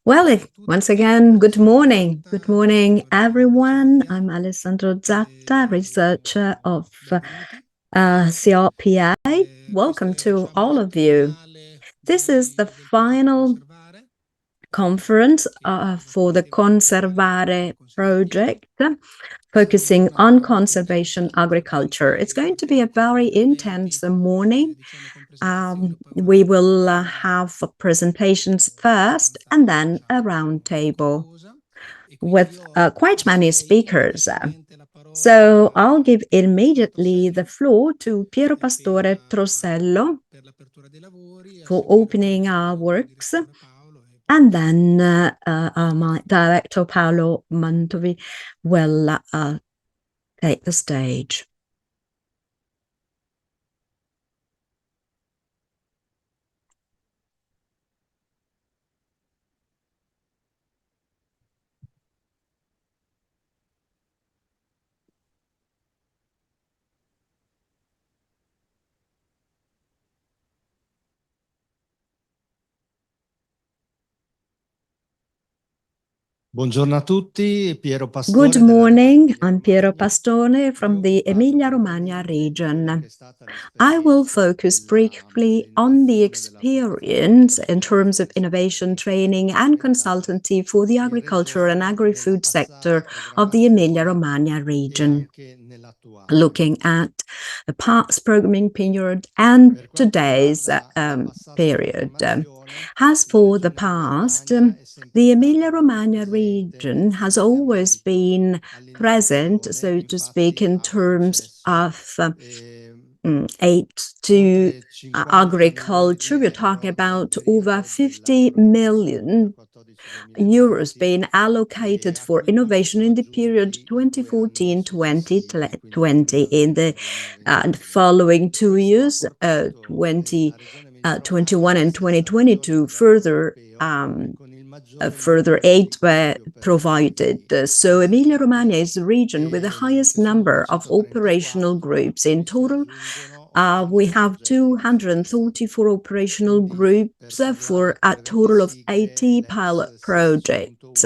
Well, once again, good morning. Good morning, everyone. I'm Alessandro Zatta, researcher of CRPA. Welcome to all of you. This is the final conference for the Conservare project, focusing on conservation agriculture. It's going to be a very intense morning. We will have presentations first and then a round table with quite many speakers. So I'll give immediately the floor to Piero Pastore Trossello for opening our works. And then my director, Paolo Mantovi, will take the stage. Buongiorno a tutti, Piero Pastore. Good morning, I'm Piero Pastore from the Emilia-Romagna region. I will focus briefly on the experience in terms of innovation training and consultancy for the agriculture and agri-food sector of the Emilia-Romagna region, looking at the past programming period and today's period. As for the past, the Emilia-Romagna region has always been present, so to speak, in terms of aid to agriculture. We're talking about over 50 million euros being allocated for innovation in the period 2014-2020. In the following 2 years, 2021 and 2022, further aid were provided. So Emilia-Romagna is the region with the highest number of operational groups. In total, we have 234 operational groups for a total of 80 pilot projects.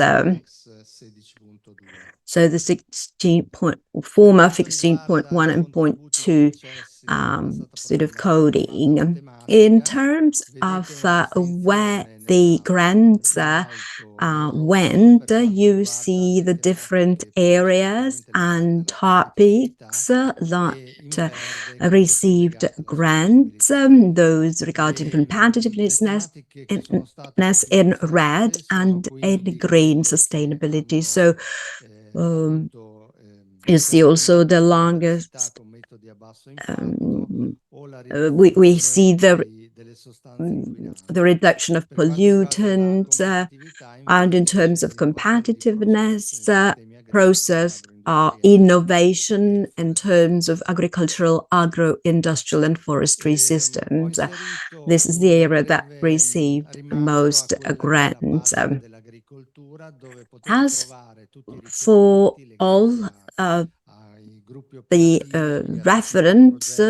So the 16.1 and 0.2 sort of coding. In terms of where the grants went, you see the different areas and topics that received grants, those regarding competitiveness in red and in green sustainability. So you see also the longest, we see the reduction of pollutants, and in terms of competitiveness, process, innovation in terms of agricultural, agro-industrial and forestry systems. This is the area that received most grants. As for all the reference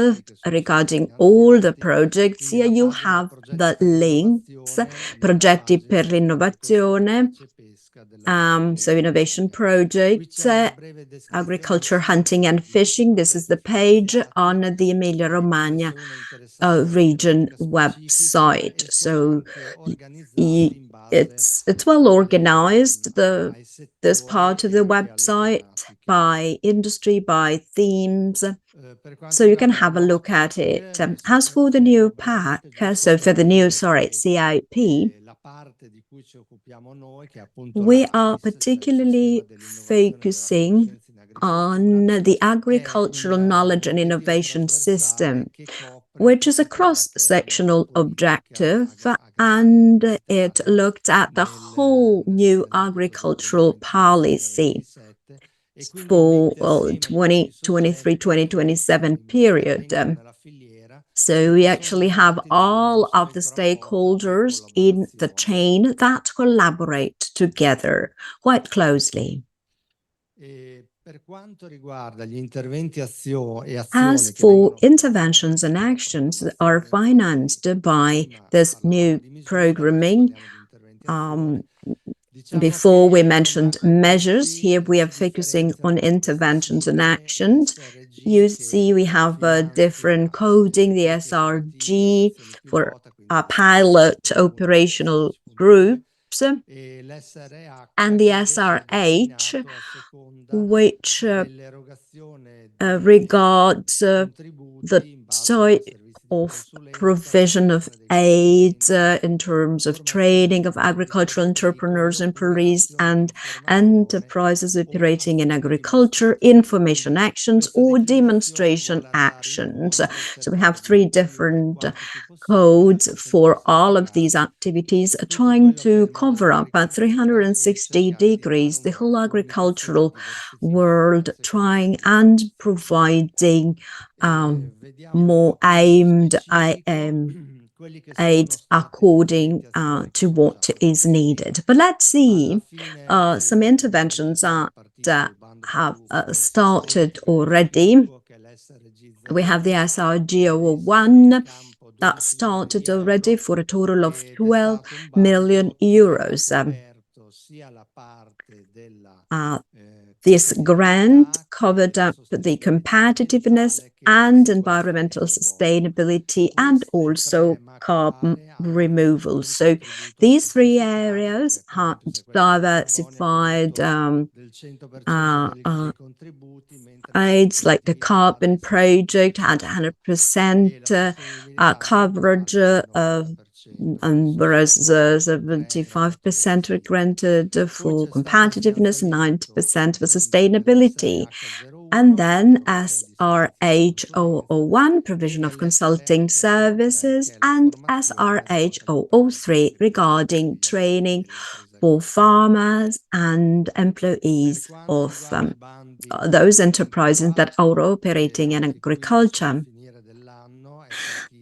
regarding all the projects, here you have the links, progetti per l'innovazione, so innovation projects, agriculture, hunting and fishing. This is the page on the Emilia-Romagna region website. So it's well organized, this part of the website, by industry, by themes, so you can have a look at it. As for the new pack, so for the new, CIP, we are particularly focusing on the agricultural knowledge and innovation system, which is a cross-sectional objective, and it looked at the whole new agricultural policy for 2023-2027 period. So we actually have all of the stakeholders in the chain that collaborate together quite closely. As for interventions and actions that are financed by this new programming, before we mentioned measures, here we are focusing on interventions and actions. You see we have a different coding, the SRG for pilot operational groups, and the SRH, which regards the type of provision of aid in terms of training of agricultural entrepreneurs, employees, and enterprises operating in agriculture, information actions, or demonstration actions. So we have 3 different codes for all of these activities, trying to cover up at 360 degrees the whole agricultural world, trying and providing more aimed aid according to what is needed. But let's see some interventions that have started already. We have the SRGO1 that started already for a total of 12 million euros. This grant covered up the competitiveness and environmental sustainability and also carbon removal. So these 3 areas had diversified aids, like the carbon project had 100% coverage of, whereas 75% were granted for competitiveness and 90% for sustainability. And then SRH001, provision of consulting services, and SRH003, regarding training for farmers and employees of those enterprises that are operating in agriculture.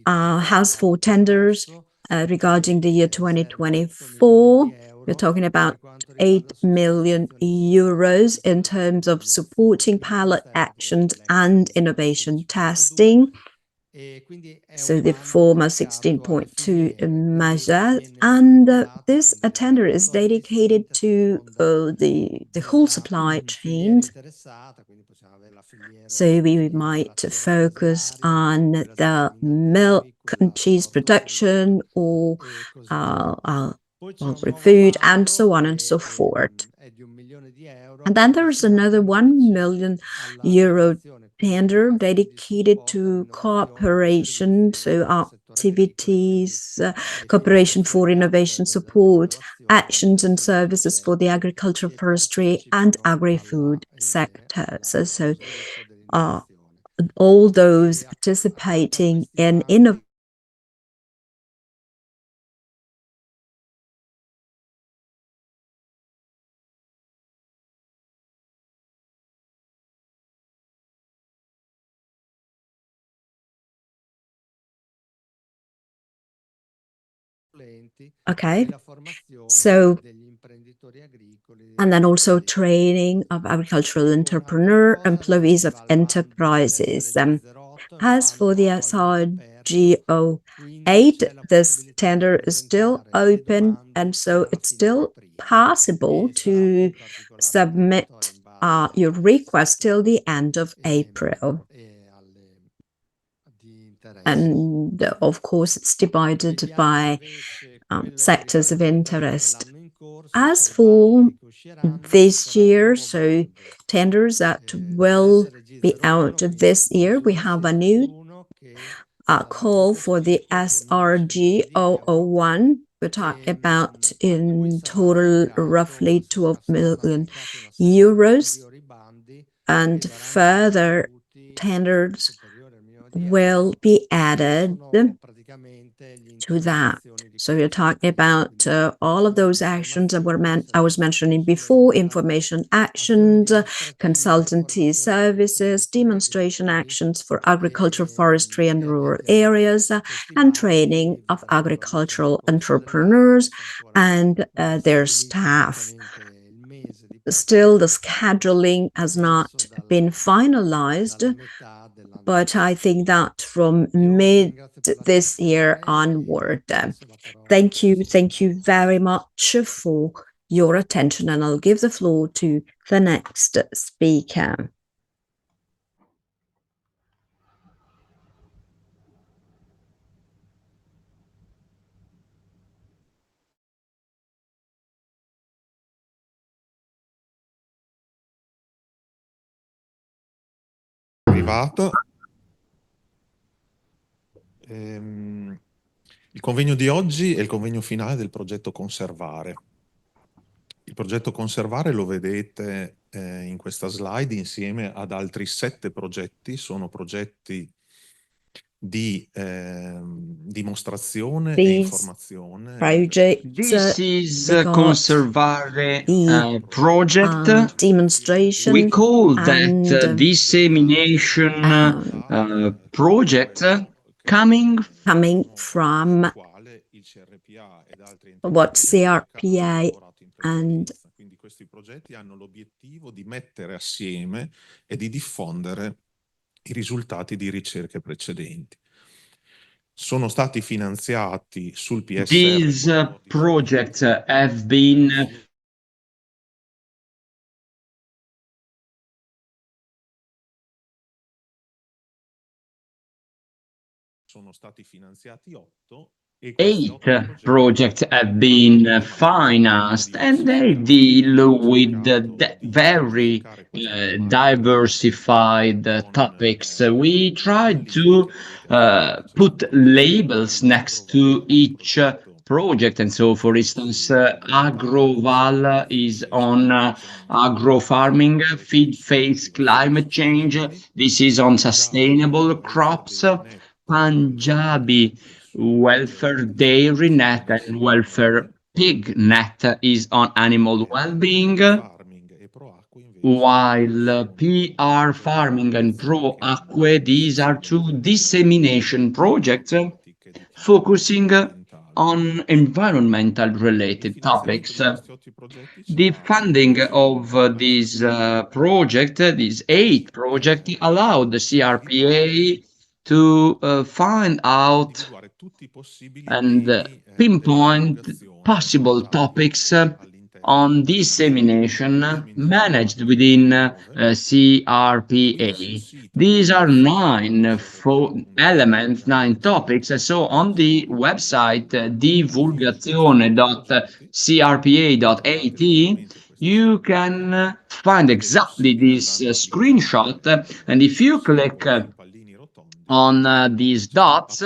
As for tenders regarding the year 2024, we're talking about 8 million euros in terms of supporting pilot actions and innovation testing. So the former 16.2 measure, and this tender is dedicated to the whole supply chain. So we might focus on the milk and cheese production, or food, and so on and so forth. And then there's another 1 million euro tender dedicated to cooperation, so activities, cooperation for innovation support, actions and services for the agriculture, forestry, and agri-food sectors. So all those participating in innovation. Okay, so, and then also training of agricultural employees of enterprises. As for the SRGO8, this tender is still open, and so it's still possible to submit your request till the end of April. And of course, it's divided by sectors of interest. As for this year, so tenders that will be out of this year, we have a new call for the SRG001. We're talking about in total roughly 12 million euros, and further tenders will be added to that. So we're talking about all of those actions that I was mentioning before: information actions, consultancy services, demonstration actions for agriculture, forestry, and rural areas, and training of agricultural entrepreneurs and their staff. Still, the scheduling has not been finalized, but I think that from mid this year onward. Thank you very much for your attention, and I'll give the floor to the next speaker. Arrivato. Il convegno di oggi è il convegno finale del progetto Conservare. Il progetto Conservare lo vedete in questa slide insieme ad altri 7 progetti. Sono progetti di dimostrazione e informazione. This is a Conservare project. Demonstration. We call that dissemination project coming from what CRPA and quindi questi progetti hanno l'obiettivo di mettere assieme e di diffondere i risultati di ricerche precedenti. Sono stati finanziati sul PSR. These projects have been sono stati finanziati 8. 8 projects have been financed, and they deal with very diversified topics. We tried to put labels next to each project, and so, for instance, AgroVal is on agro farming, feed face climate change. This is on sustainable crops. Punjabi welfare dairy net and welfare pig net is on animal well-being, while PR farming and pro acque, these are 2 dissemination projects focusing on environmental related topics. The funding of this project, these 8 projects, allowed the CRPA to find out and pinpoint possible topics on dissemination managed within CRPA. These are 9 elements, 9 topics. So on the website divulgazione.crpa.at, you can find exactly this screenshot, and if you click on these dots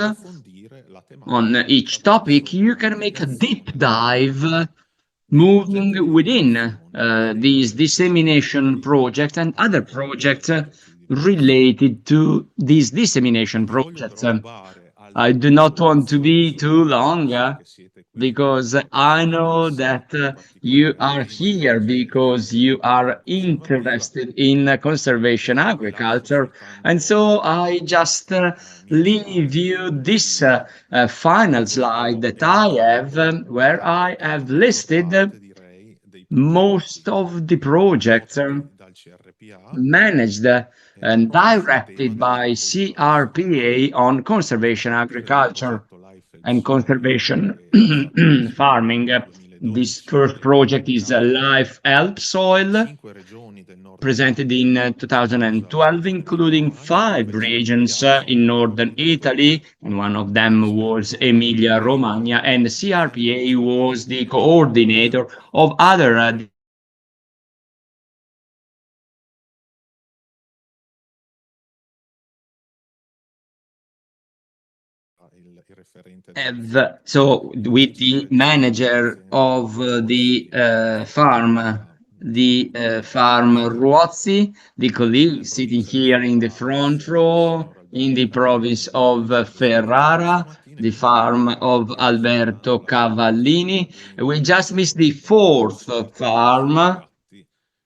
on each topic, you can make a deep dive moving within these dissemination projects and other projects related to these dissemination projects. I do not want to be too long because I know that you are here because you are interested in conservation agriculture, and so I just leave you this final slide that I have, where I have listed most of the projects managed and directed by CRPA on conservation agriculture and conservation farming. This first project is Life Help Soil, presented in 2012, including 5 regions in northern Italy, and one of them was Emilia-Romagna, and CRPA was the coordinator of other so with the manager of the farm Ruozzi, the colleague sitting here in the front row, in the province of Ferrara, the farm of Alberto Cavallini. We just missed the 4th farm,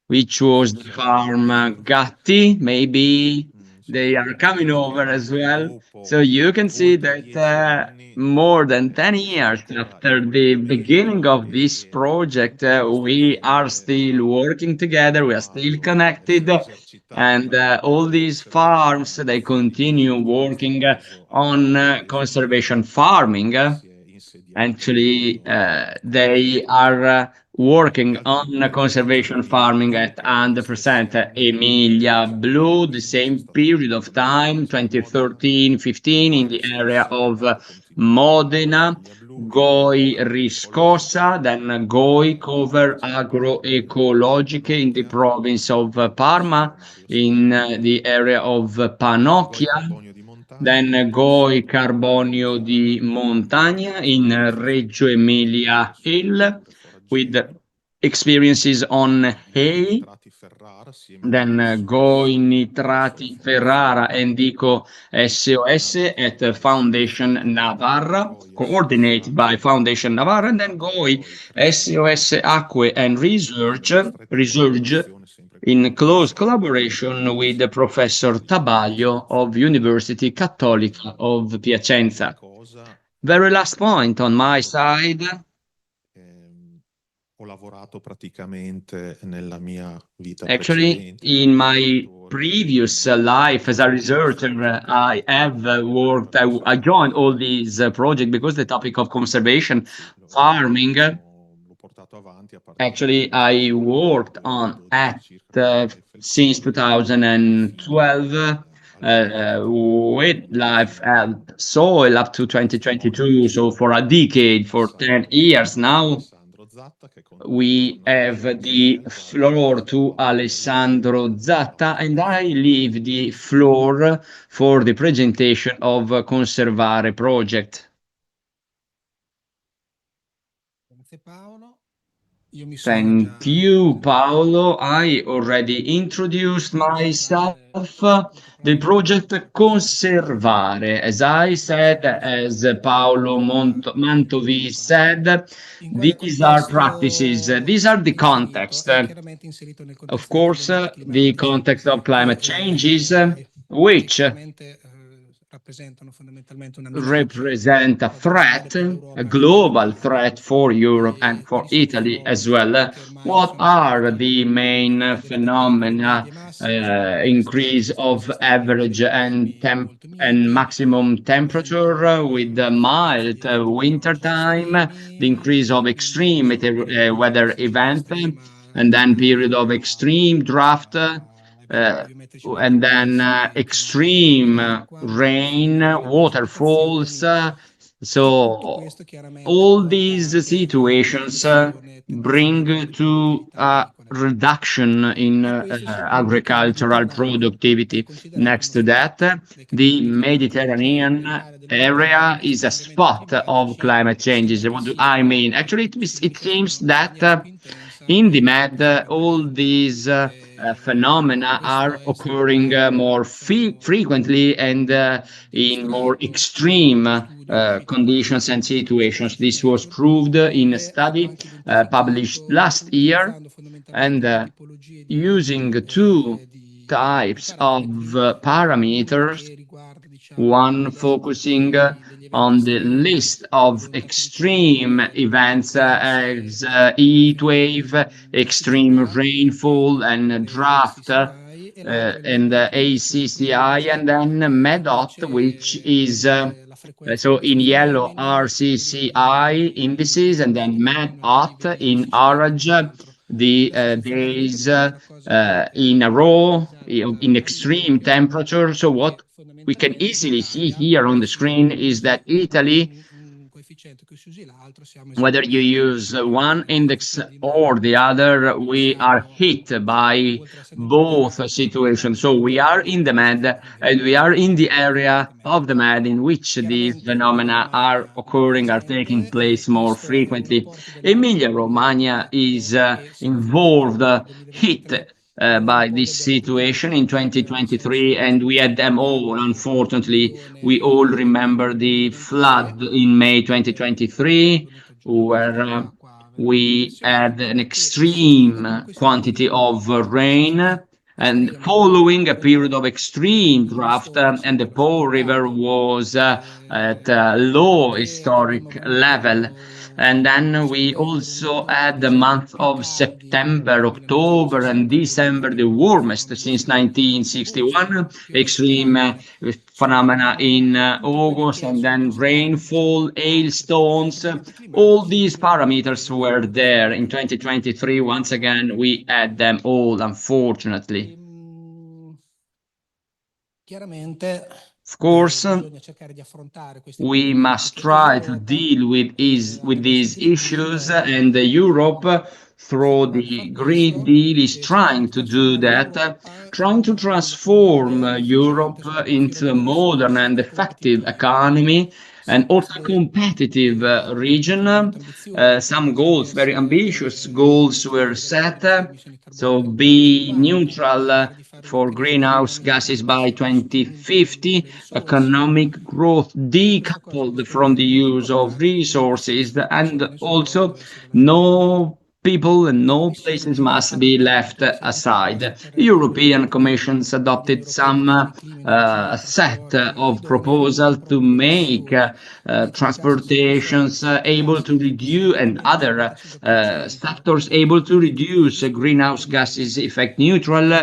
which was the farm Gatti. Maybe they are coming over as well. So you can see that more than 10 years after the beginning of this project, we are still working together, we are still connected, and all these farms, they continue working on conservation farming. Actually, they are working on conservation farming at 100% Emilia Blue, the same period of time, 2013-15, in the area of Modena, Goi Riscossa, then Goi cover agroecologiche in the province of Parma, in the area of Panocchia, then Goi Carbonio di Montagna in Reggio Emilia Hill, with experiences on hay, then Goi Nitrati Ferrara and Eco SOS at Foundation Navarra, coordinated by Foundation Navarra, and then Goi SOS Acque and Research in close collaboration with Professor Tabaglio of University Cattolica of Piacenza. Very last point on my side. Actually, in my previous life as a researcher, I have worked, I joined all these projects because the topic of conservation farming, actually I worked on at since 2012 with life and soil up to 2022, so for a decade, for 10 years now. We have the floor to Alessandro Zatta, and I leave the floor for the presentation of Conservare project. Thank you, Paolo. I already introduced myself. The project Conservare, as I said, as Paolo Mantovi said, these are practices, these are the context. Of course, the context of climate changes, which represent a threat, a global threat for Europe and for Italy as well. What are the main phenomena? Increase of average and maximum temperature with the mild winter time, the increase of extreme weather event, and then period of extreme drought, and then extreme rain, waterfalls. So all these situations bring to a reduction in agricultural productivity. Next to that, the Mediterranean area is a spot of climate changes. What do I mean? Actually, it seems that in the Med, all these phenomena are occurring more frequently and in more extreme conditions and situations. This was proved in a study published last year, and using two types of parameters, one focusing on the list of extreme events as heat wave, extreme rainfall and drought, and ACCI, and then MEDOT, which is so in yellow RCCI indices, and then MEDOT in orange, the days in a row in extreme temperature. So what we can easily see here on the screen is that Italy, whether you use one index or the other, we are hit by both situations. So we are in the Med, and we are in the area of the Med in which these phenomena are occurring, are taking place more frequently. Emilia-Romagna is involved, hit by this situation in 2023, and we had them all. Unfortunately, we all remember the flood in May 2023, where we had an extreme quantity of rain, and following a period of extreme drought, and the Po River was at a low historic level. And then we also had the month of September, October, and December, the warmest since 1961. Extreme phenomena in August, and then rainfall, hailstones. All these parameters were there in 2023. Once again, we had them all, unfortunately. Of course, we must try to deal with these issues, and Europe, through the Green Deal, is trying to do that, trying to transform Europe into a modern and effective economy, and also competitive region. Some goals, very ambitious goals, were set. So be neutral for greenhouse gases by 2050, economic growth decoupled from the use of resources, and also no people and no places must be left aside. The European Commission adopted some set of proposals to make transportations able to reduce, and other sectors able to reduce greenhouse gases effect neutral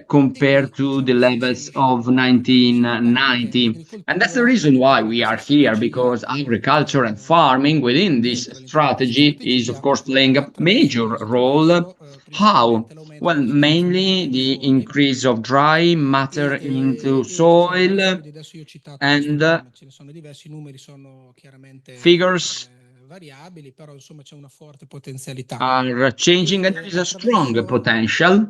compared to the levels of 1990. And that's the reason why we are here, because agriculture and farming within this strategy is, of course, playing a major role. How? Well, mainly the increase of dry matter into soil, and figures are changing, and there is a strong potential.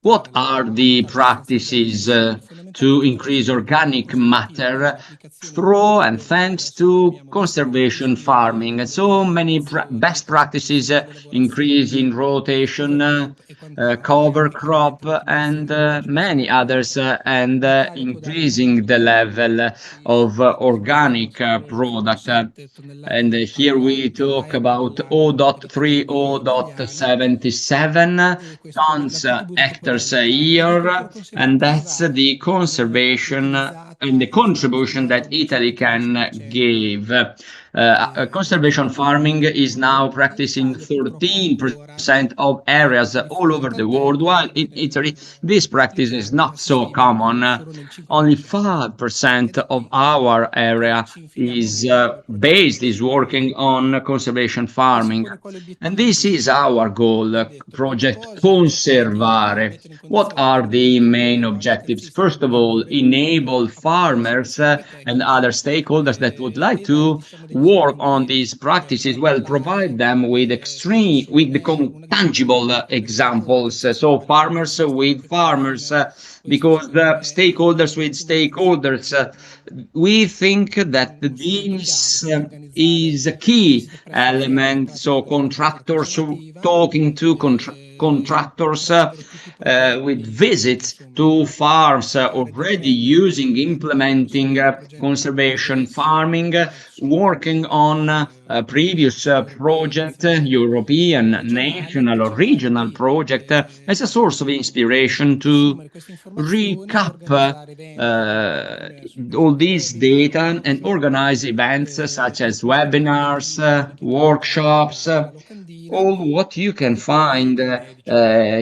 What are the practices to increase organic matter through and thanks to conservation farming? And so many best practices, increase in rotation, cover crop, and many others, and increasing the level of organic product. And here we talk about 0.3, 0.77 tons hectares a year, and that's the conservation and the contribution that Italy can give. Conservation farming is now practicing 13% of areas all over the world, while in Italy this practice is not so common. Only 5% of our area is working on conservation farming. And this is our goal, project Conservare. What are the main objectives? First of all, enable farmers and other stakeholders that would like to work on these practices, well, provide them with the tangible examples. So farmers with farmers, because the stakeholders with stakeholders. We think that this is a key element. So contractors talking to contractors with visits to farms already implementing conservation farming, working on a previous project, European, national or regional project, as a source of inspiration to recap all these data and organize events such as webinars, workshops, all what you can find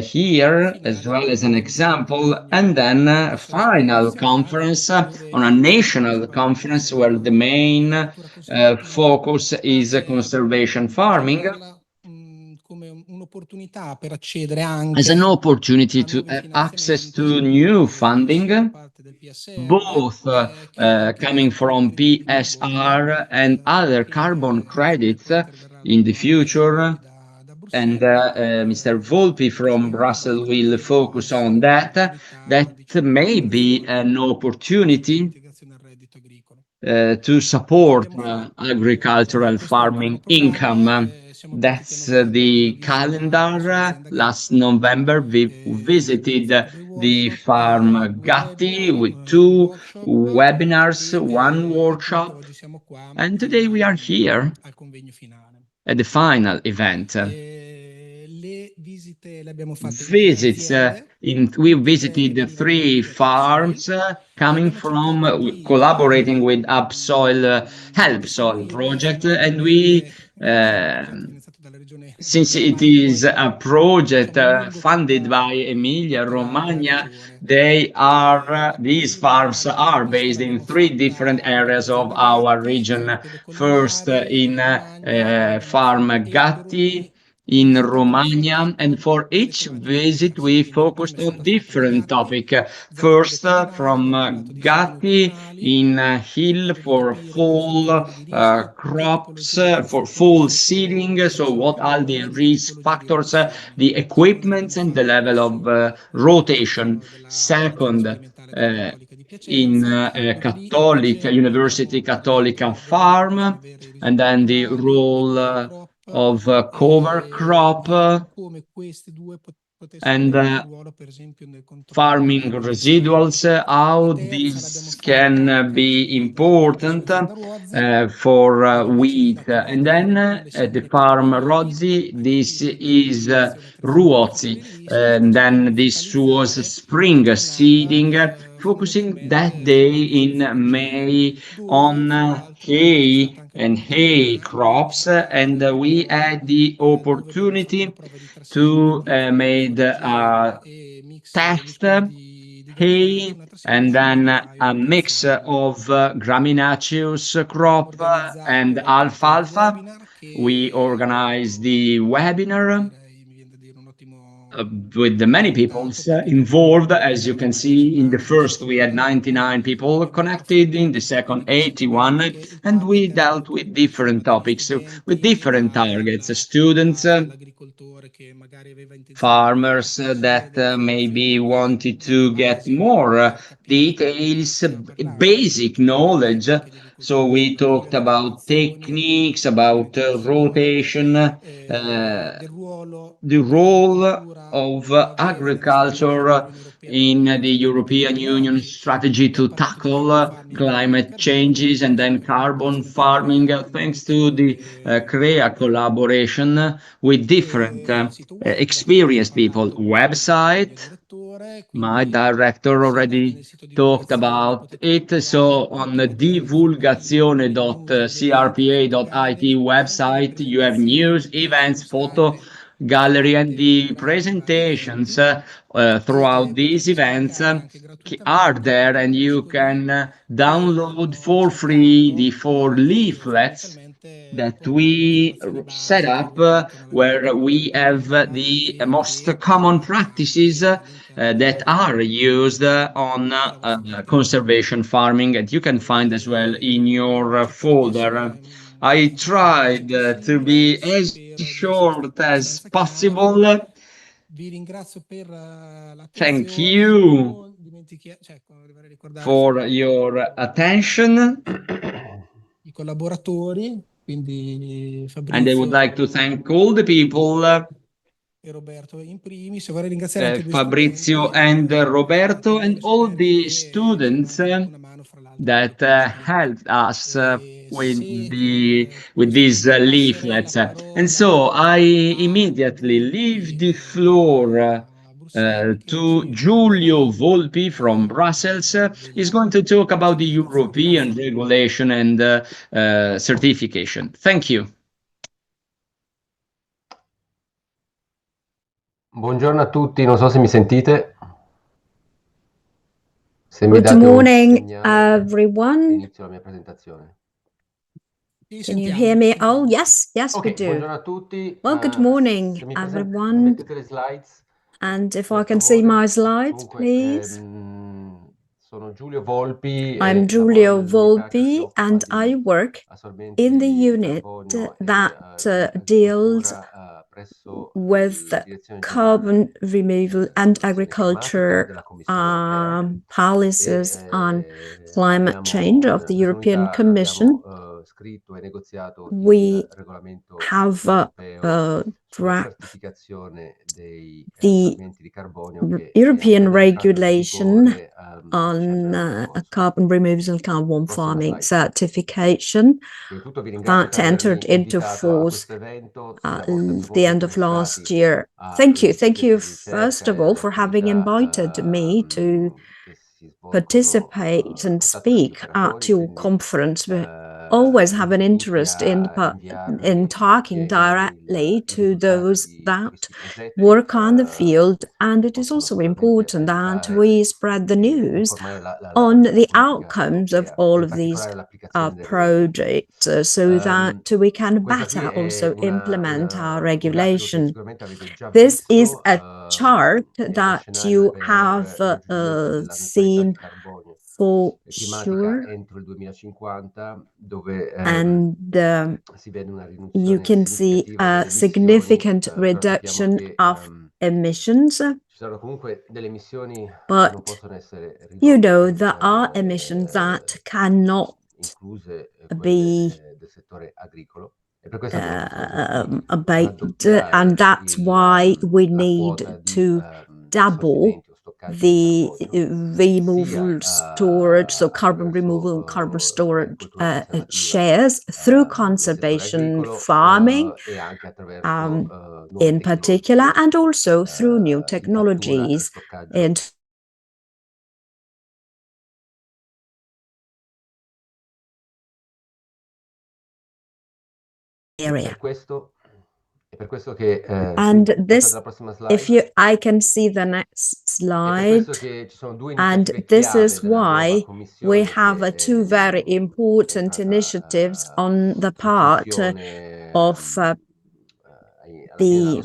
here, as well as an example, and then a final conference on a national conference where the main focus is conservation farming, as an opportunity to have access to new funding, both coming from PSR and other carbon credits in the future. And Mr. Volpi from Brussels will focus on that. That may be an opportunity to support agricultural farming income. That's the calendar. Last November, we visited the farm Gatti with 2 webinars, 1 workshop, and today we are here at the final event. visits. We visited the 3 farms coming from collaborating with Help Soil project, and we since it is a project funded by Emilia-Romagna, these farms are based in 3 different areas of our region. First, in farm Gatti in Romagna, and for each visit we focused on different topic. First, from Gatti in hill for fall crops, for fall seeding. So what are the risk factors, the equipment and the level of rotation. Second, in Catholic University Cattolica farm, and then the role of cover crop and farming residuals, how this can be important for wheat. And then at the farm Rozzi, this is Ruozzi. And then this was spring seeding, focusing that day in May on hay and hay crops. And we had the opportunity to make a test hay and then a mix of gramineous crop and alfalfa. We organized the webinar with the many people involved. As you can see, in the first we had 99 people connected, in the second 81, and we dealt with different topics, with different targets, students, farmers that maybe wanted to get more details, basic knowledge. So we talked about techniques, about rotation, the role of agriculture in the European Union strategy to tackle climate changes, and then carbon farming, thanks to the CREA collaboration with different experienced people. Website, my director already talked about it. So on the divulgazione.crpa.it website, you have news, events, photo gallery, and the presentations throughout these events are there, and you can download for free the 4 leaflets that we set up, where we have the most common practices that are used on conservation farming, and you can find as well in your folder. I tried to be as short as possible. Thank you for your attention. And I would like to thank all the people, Fabrizio and Roberto, and all the students that helped us with these leaflets. And so I immediately leave the floor to Giulio Volpi from Brussels. He's going to talk about the European regulation and certification. Thank you. Buongiorno a tutti, non so se mi sentite. Se mi Good date un morning, segnale, everyone. inizio la mia presentazione. Can you hear me? Oh, yes, we Ok, do. buongiorno a tutti. Well, good morning, se mi everyone. mettete le slides, And if per I can see favore. my slides, Comunque, please. sono Giulio Volpi. I'm Giulio Volpi, and I work in the unit that deals with carbon removal and agriculture policies on climate change of the European Commission. We have the European regulation on carbon removals and carbon farming certification that entered into force the end of last year. Thank you. Thank you, first of all, for having invited me to participate and speak at your conference. We always have an interest in talking directly to those that work on the field, and it is also important that we spread the news on the outcomes of all of these projects so that we can better also implement our regulation. This is a chart that you have seen for sure, and you can see a significant reduction of emissions, but you know there are emissions that cannot be abated, and that's why we need to double the removal storage, so carbon removal and carbon storage shares through conservation farming in particular, and also through new technologies. And area. And this, if I can see the next slide, and this is why we have two very important initiatives on the part of the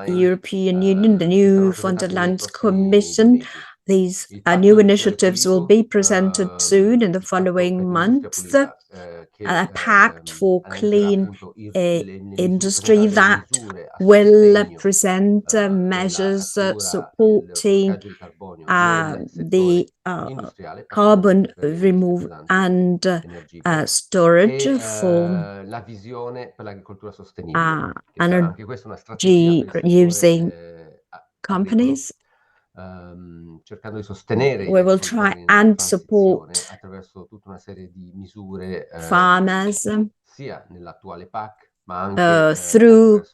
European Union, the new von der Leyen Commission. These new initiatives will be presented soon in the following months. A pact for clean industry that will present measures supporting the carbon removal and storage for energy using companies. We will try and support farmers through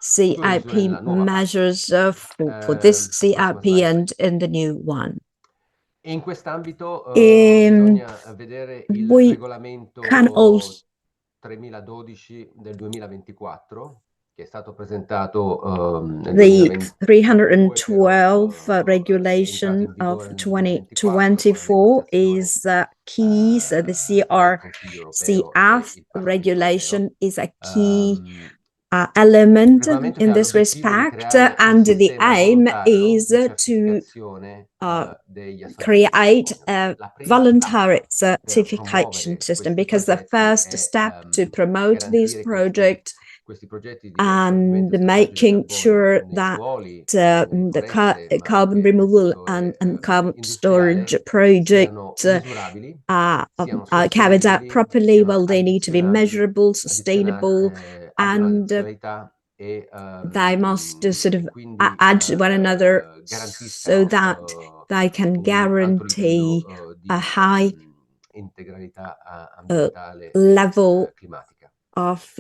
CIP measures for this CIP and in the new one. We can also 3012 del 2024 che è stato presentato the 312 regulation of 2024 is key. So the CRCF regulation is a key element in this respect, and the aim is to create a voluntary certification system, because the first step to promote these projects and making sure that the carbon removal and carbon storage projects are carried out properly, well, they need to be measurable, sustainable, and they must sort of add to one another so that they can guarantee a high level of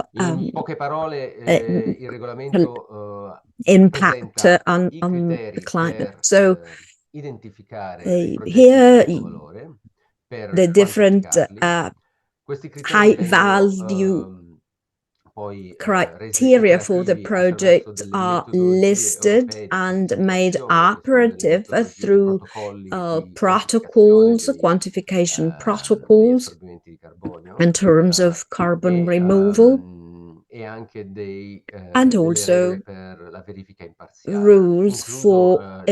impact on the climate. So here the different high value criteria for the project are listed and made operative through protocols, quantification protocols in terms of carbon removal, and also rules for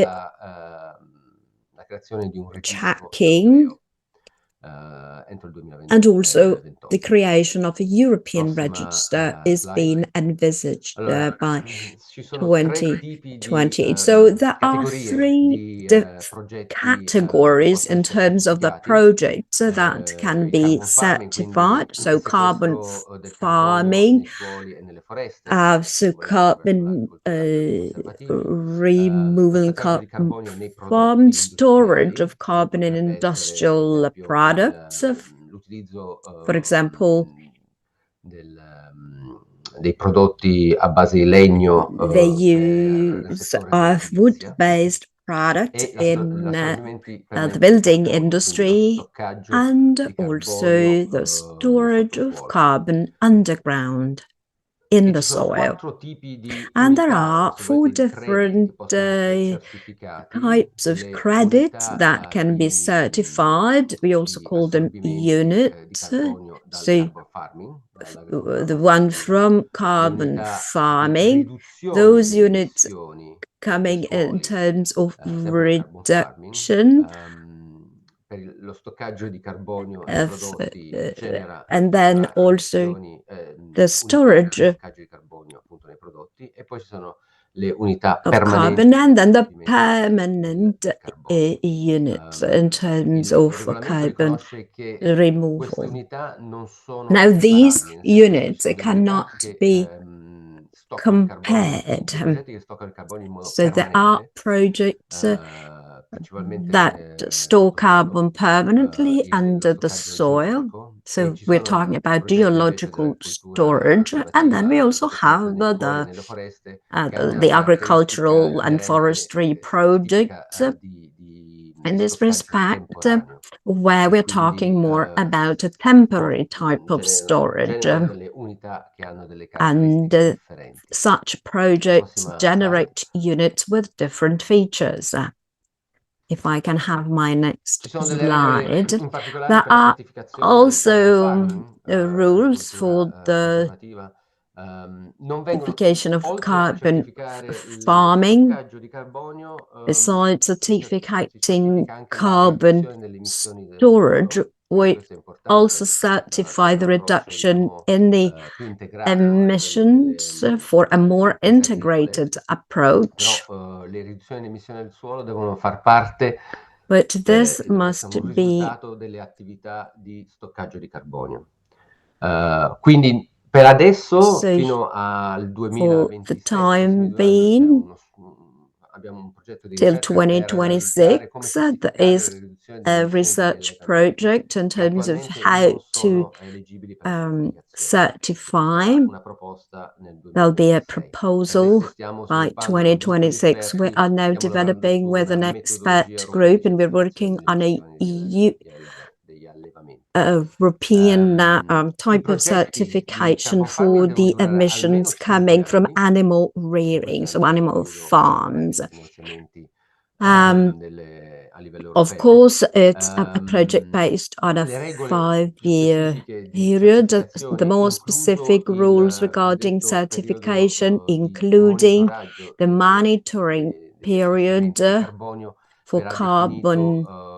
checking entro il And also 2028. the creation of a European Prossima, register is slide. being envisaged Allora, by ci sono tre tipi di 2028. So there are categorie three di progetti categories in possono essere terms of the certificati. projects that can Il be carbon farming, certified. quindi So il carbon sequestro del carbonio farming, nei suoli e nelle foreste, so volendo attraverso carbon l'agricoltura per conservativi, removing stoccaggio di carbon carbonio nei from prodotti storage industriali, of carbon in potrebbe essere, per industrial esempio, products. l'utilizzo For example, dei prodotti a base di legno they nel use settore dell'edilizia, wood-based product e in l'assorbimenti per the building l'ambiente, quindi lo industry, stoccaggio and di also carbonio the nel storage of sottosuolo. carbon underground in E the ci sono soil. quattro tipi di And there unità, o are se four volete, di crediti che different possono essere certificati, types of le credits unità that can be certified. We also di call them assorbimenti di units. carbonio dal So carbon farming, dall'agricoltura the one conservativa, from le carbon unità di farming, riduzione those delle units emissioni coming nei in suoli, terms of sempre dal carbon farming, reduction per lo stoccaggio di carbonio nei of, prodotti genera and then also emissioni, the unità storage di stoccaggio di carbonio appunto nei prodotti, e poi ci sono le unità of permanenti carbon, and then the di assorbimento permanent del carbonio. units in terms Il of regolamento carbon riconosce che queste removal. unità non sono Now, these equiparabili, nel senso che units sono delle unità cannot che be stoccano il carbonio, sono compared. dei progetti che stoccano il carbonio in modo So there are permanente, projects principalmente that store sottosuolo, carbon permanently lo under the stoccaggio soil. geologico, e So ci we're sono talking about progetti invece geological dell'agricoltura storage, and then we conservativa, also specialmente have nei suoli e nelle foreste, che hanno the una caratteristica agricultural and inerente forestry tipica projects di in this stoccaggio respect, temporaneo, where e we're quindi talking more about a temporary type of storage. generano delle unità che hanno delle And caratteristiche differenti. such La projects prossima generate slide. units with different features. If I can have my next Ci sono delle regole, slide, in particolare there per la are certificazione del carbon also farming, rules for agricoltura the conservativa. Non vengono, certification of oltre a carbon certificare lo farming, stoccaggio di carbonio, besides si certificating certifica anche la carbon riduzione delle emissioni del storage, suolo. we Questo è importante also per certify the un approccio, reduction diciamo, in the più integrato emissions for a more imprese agricole. integrated approach. Però le riduzioni di emissioni del suolo devono far parte, But this devono must essere un be risultato delle attività di stoccaggio di carbonio. Quindi per adesso, so fino al for the 2027, time se mi dura, being abbiamo un progetto di till ricerca per analizzare 2026, come there certificare is le riduzioni a delle emissioni di research pelle carbonio project in che terms of attualmente how non to sono eligibili per certificazione. certify. Sarà una proposta nel There'll be a 2026. proposal Per adesso stiamo by sviluppando con gruppi di 2026. We esperti, are now stiamo lavorando developing su with an una expert metodologia europea group, di and we're certificazione working delle on a emissioni degli allevamenti. European I type of progetti di certification carbon farming for devono the durare almeno emissions 5 coming from anni. animal Questo rearing, è so anche il animal periodo farms. dei finanziamenti a livello Of europeo. course, it's a project based on a Le regole più 5-year specifiche di period. The certificazione, more incluso specific rules il regarding cosiddetto certification, periodo di including monitoraggio the monitoring degli period assorbimenti di carbonio, for verrà carbon definito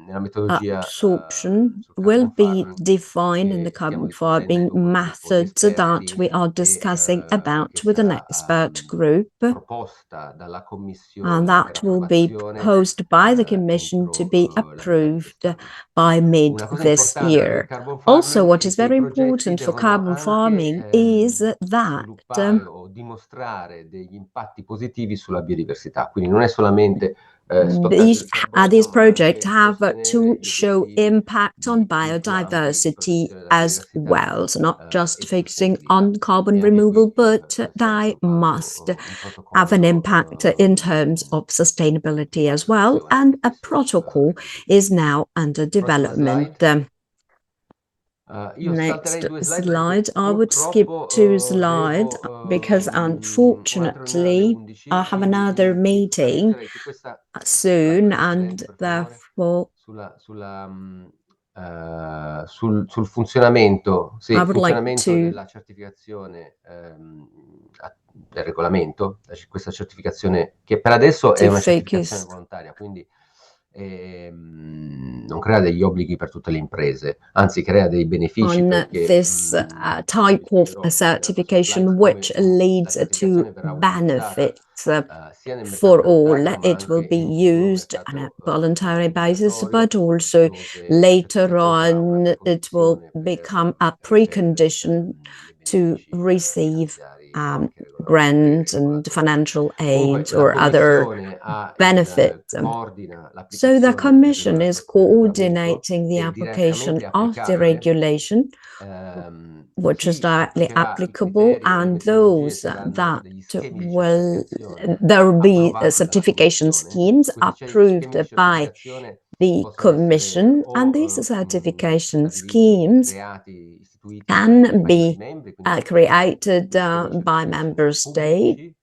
nella metodologia absorption, sul will carbon be farming, defined in the che stiamo carbon discutendo farming col gruppo di methods that esperti, we are e discussing about che with an sarà expert group. proposta dalla And Commissione per that will be approvazione proposed by the Commission to entro be la metà di approved quest'anno. by mid Una cosa this importante per il year. carbon Also, farming what è is che i very progetti important for devono carbon anche farming is that sviluppare o dimostrare degli impatti positivi sulla biodiversità. Quindi non è solamente stoccaggio di carbonio, these ma projects anche have to sostenere gli show obiettivi impact on più ampi di biodiversity protezione della as biodiversità well. So not just e di focusing sostenibilità. on carbon E anche qui removal, but è stato they must sviluppato un have an protocollo impact in terms of sustainability as well, and a protocol is now under development. Io salterei Next 2 slide slide. perché I would skip purtroppo 2 slides because devo ho un'altra riunione alle unfortunately 11, I have quindi another mi meeting focalizzerei su questa soon, slide and precedente, per favore, therefore sul funzionamento, sì, I il would like funzionamento to della certificazione, del regolamento, questa certificazione che per adesso è una certificazione focus volontaria, quindi non crea degli obblighi per tutte le imprese, anzi crea dei benefici on perché this type of certification, which leads to benefits for all. It will be used on a voluntary basis, but also later on it will become a precondition to receive grants and financial aid or other benefits. So the Commission is coordinating the application of the regulation, which is directly applicable, and those that will, there will be certification schemes approved by the Commission, and these certification schemes can be created by member states,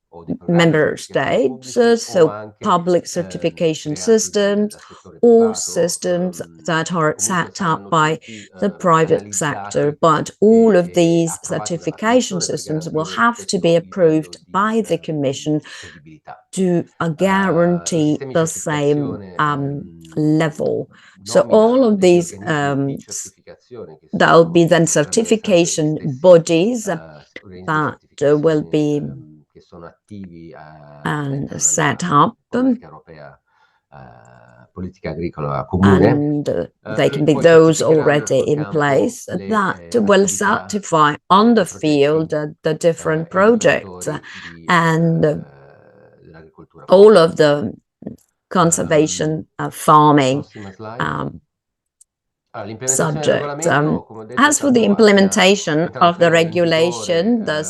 so public certification systems or systems that are set up by the private sector. But all of these certification systems will have to be approved by the Commission to guarantee the same level. So all of these, there'll be then certification bodies that will be set up, and they can be those already in place that will certify on the field the different projects and all of the conservation farming subject. As for the implementation of the regulation, the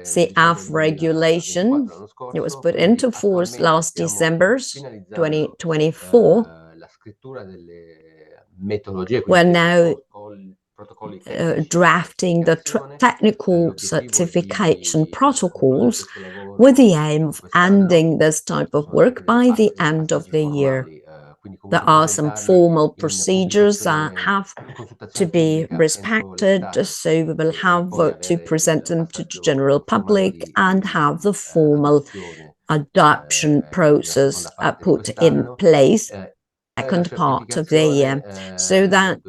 CF regulation, it was put into force last December 2024. We're now drafting the technical certification protocols with the aim of ending this type of work by the end of the year. There are some formal procedures that have to be respected, so we will have to present them to the general public and have the formal adoption process put in place second part of the year, so that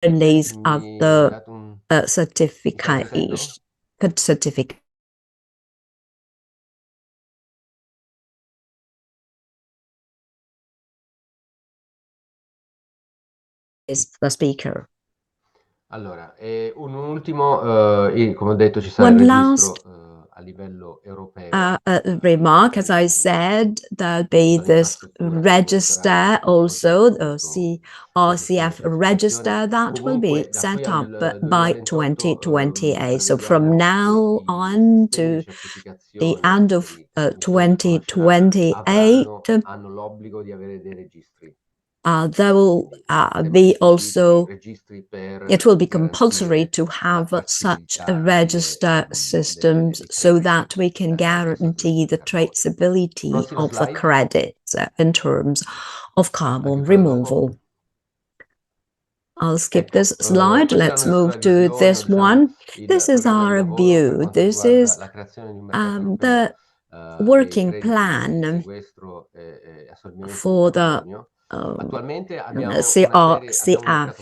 release of the certificate is the speaker. Allora, un ultimo, come ho detto, ci sarà il registro a livello europeo. Remark, as I said, there'll be this register also, the CRCF register that will be set up by 2028. So from now on to the end of 2028, hanno l'obbligo di avere dei registri. There will be also, it will be compulsory to have such a register systems so that we can guarantee the traceability of the credits in terms of carbon removal. I'll skip this slide. Let's move to this one. This is our view. This is the working plan for the CRCF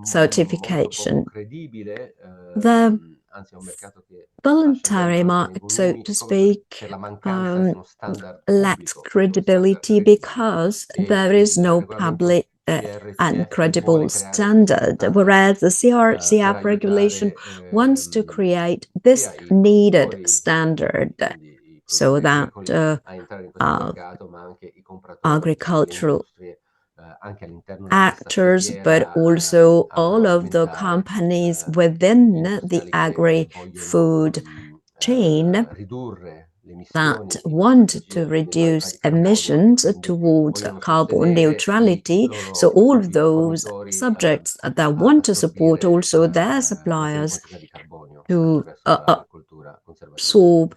certification. The voluntary market, so to speak, lacks credibility because there is no public and credible standard, whereas the CRCF regulation wants to create this needed standard so that agricultural actors, but also all of the companies within the agri-food chain that want to reduce emissions towards carbon neutrality. So all of those subjects that want to support also their suppliers to absorb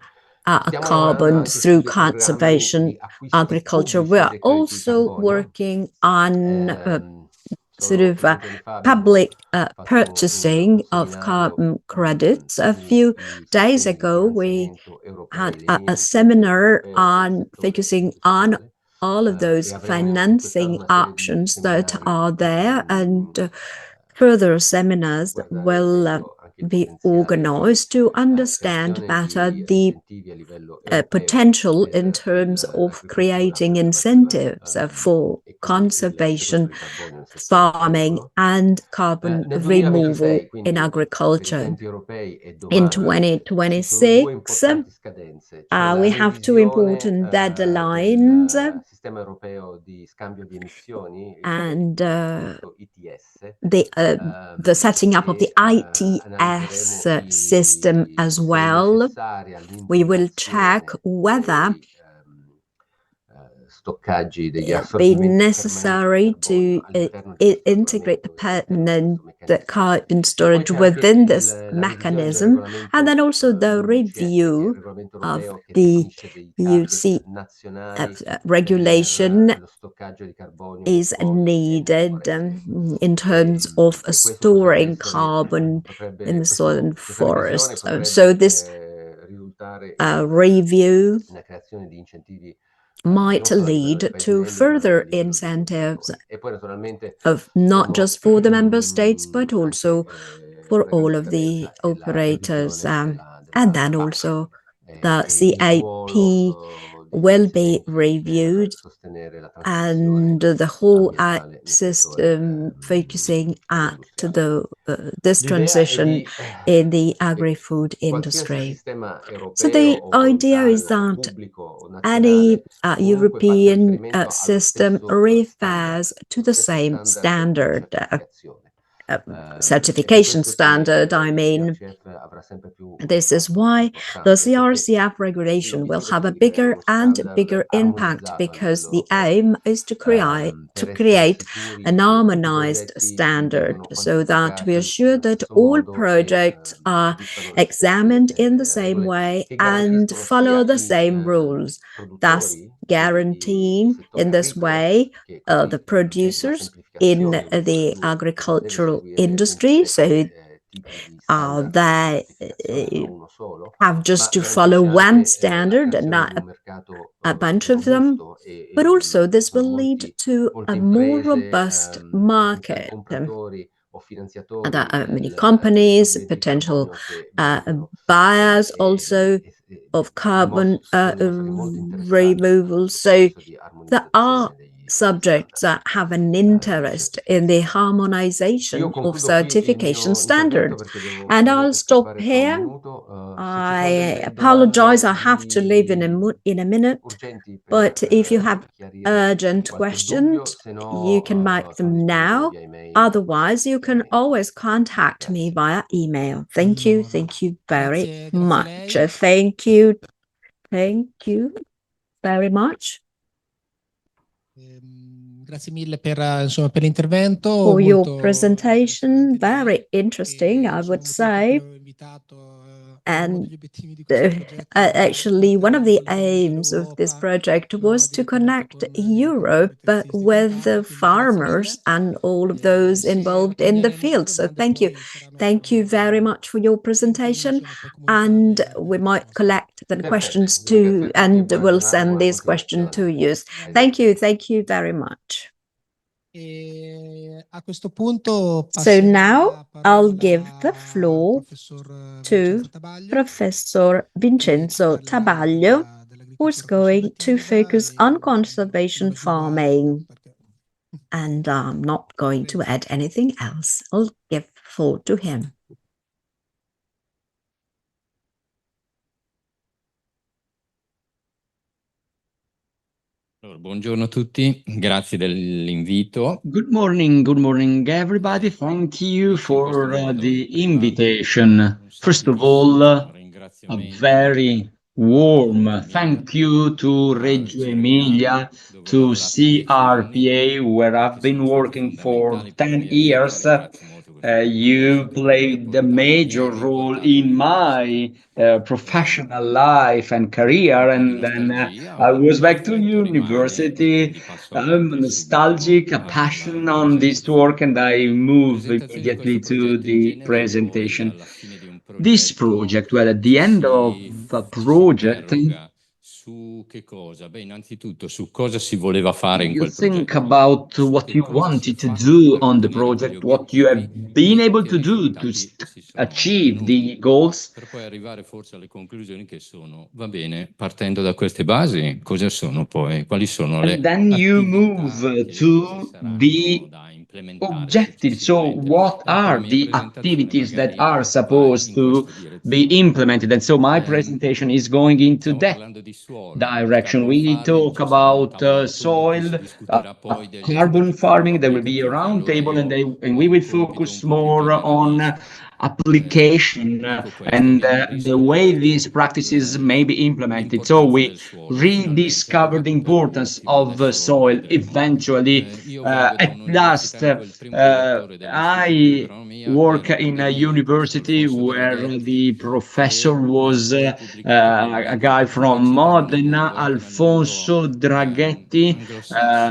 carbon through conservation agriculture. We are also working on sort of public purchasing of carbon credits. A few days ago, we had a seminar on focusing on all of those financing options that are there, and further seminars will be organized to understand better the potential in terms of creating incentives for conservation farming and carbon removal in agriculture. In 2026, we have two important deadlines, and the setting up of the ITS system as well. We will check whether it be necessary to integrate the pertinent carbon storage within this mechanism, and then also the review of the UC regulation is needed in terms of storing carbon in the soil and forest. So this review might lead to further incentives of not just for the member states, but also for all of the operators. And then also the CAP will be reviewed, and the whole system focusing at this transition in the agri-food industry. So the idea is that any European system refers to the same standard, certification standard, I mean. This is why the CRCF regulation will have a bigger and bigger impact, because the aim is to create an harmonized standard, so that we are sure that all projects are examined in the same way and follow the same rules, thus guaranteeing in this way the producers in the agricultural industry, so they have just to follow one standard and not a bunch of them. But also this will lead to a more robust market. There are many companies, potential buyers also of carbon removal. So there are subjects that have an interest in the harmonization of certification standards. And I'll stop here. I apologize, I have to leave in a minute, but if you have urgent questions, you can make them now. Otherwise, you can always contact me via email. Thank you very much. Thank you very much. Grazie mille per l'intervento. For your presentation, very interesting, I would say. And actually, one of the aims of this project was to connect Europe with the farmers and all of those involved in the field. So thank you. Thank you very much for your presentation. And we might collect the questions too, and we'll send these questions to you. Thank you very much. So now I'll give the floor to Professor Vincenzo Tabaglio, who's going to focus on conservation farming. And I'm not going to add anything else. I'll give the floor to him. Buongiorno a tutti, grazie dell'invito. Good morning, everybody. Thank you for the invitation. First of all, a very warm thank you to Reggio Emilia, to CRPA, where I've been working for 10 years, you played a major role in my professional life and career, and then I was back to university. I'm nostalgic, a passion on this work, and I move immediately to the presentation. This project, well, at the end of a project, su che cosa? Beh, innanzitutto su cosa si voleva fare in you quel think progetto. about what you wanted to do on the project, what you have been able to do to achieve the goals. Per poi arrivare forse alle conclusioni che sono, va bene, partendo da queste basi, cosa sono poi? Quali sono le And then you move attività to che the saranno da implementare objectives. So, successivamente? what Ecco, la are mia the presentazione activities that magari are va supposed in to questa be direzione. implemented? And so, my presentation is going into Stiamo that parlando di suolo, direction. carbon We farming, talk ci sarà un about tavolo rotondo, si soil, discuterà poi degli carbon aspetti farming. There will be a applicativi. round Allora table, and, io and ho we un will compito focus un po' più more on generalista. application Dico questo, and abbiamo the way riscoperto these practices may be implemented. So l'importanza we del suolo, finalmente, rediscover the anche per gli importance ultimi, of adesso soil vedremo. eventually. Io vengo da At un'università, last, ero il primo direttore dell'Istituto di I Agronomia, work ero in uno a dei miei, questo university Alfonso De where Maghetti, the professor che ha was poi pubblicato con a guy from l'agricoltura, citando Modena, appunto nel mondo Alfonso Draghetti.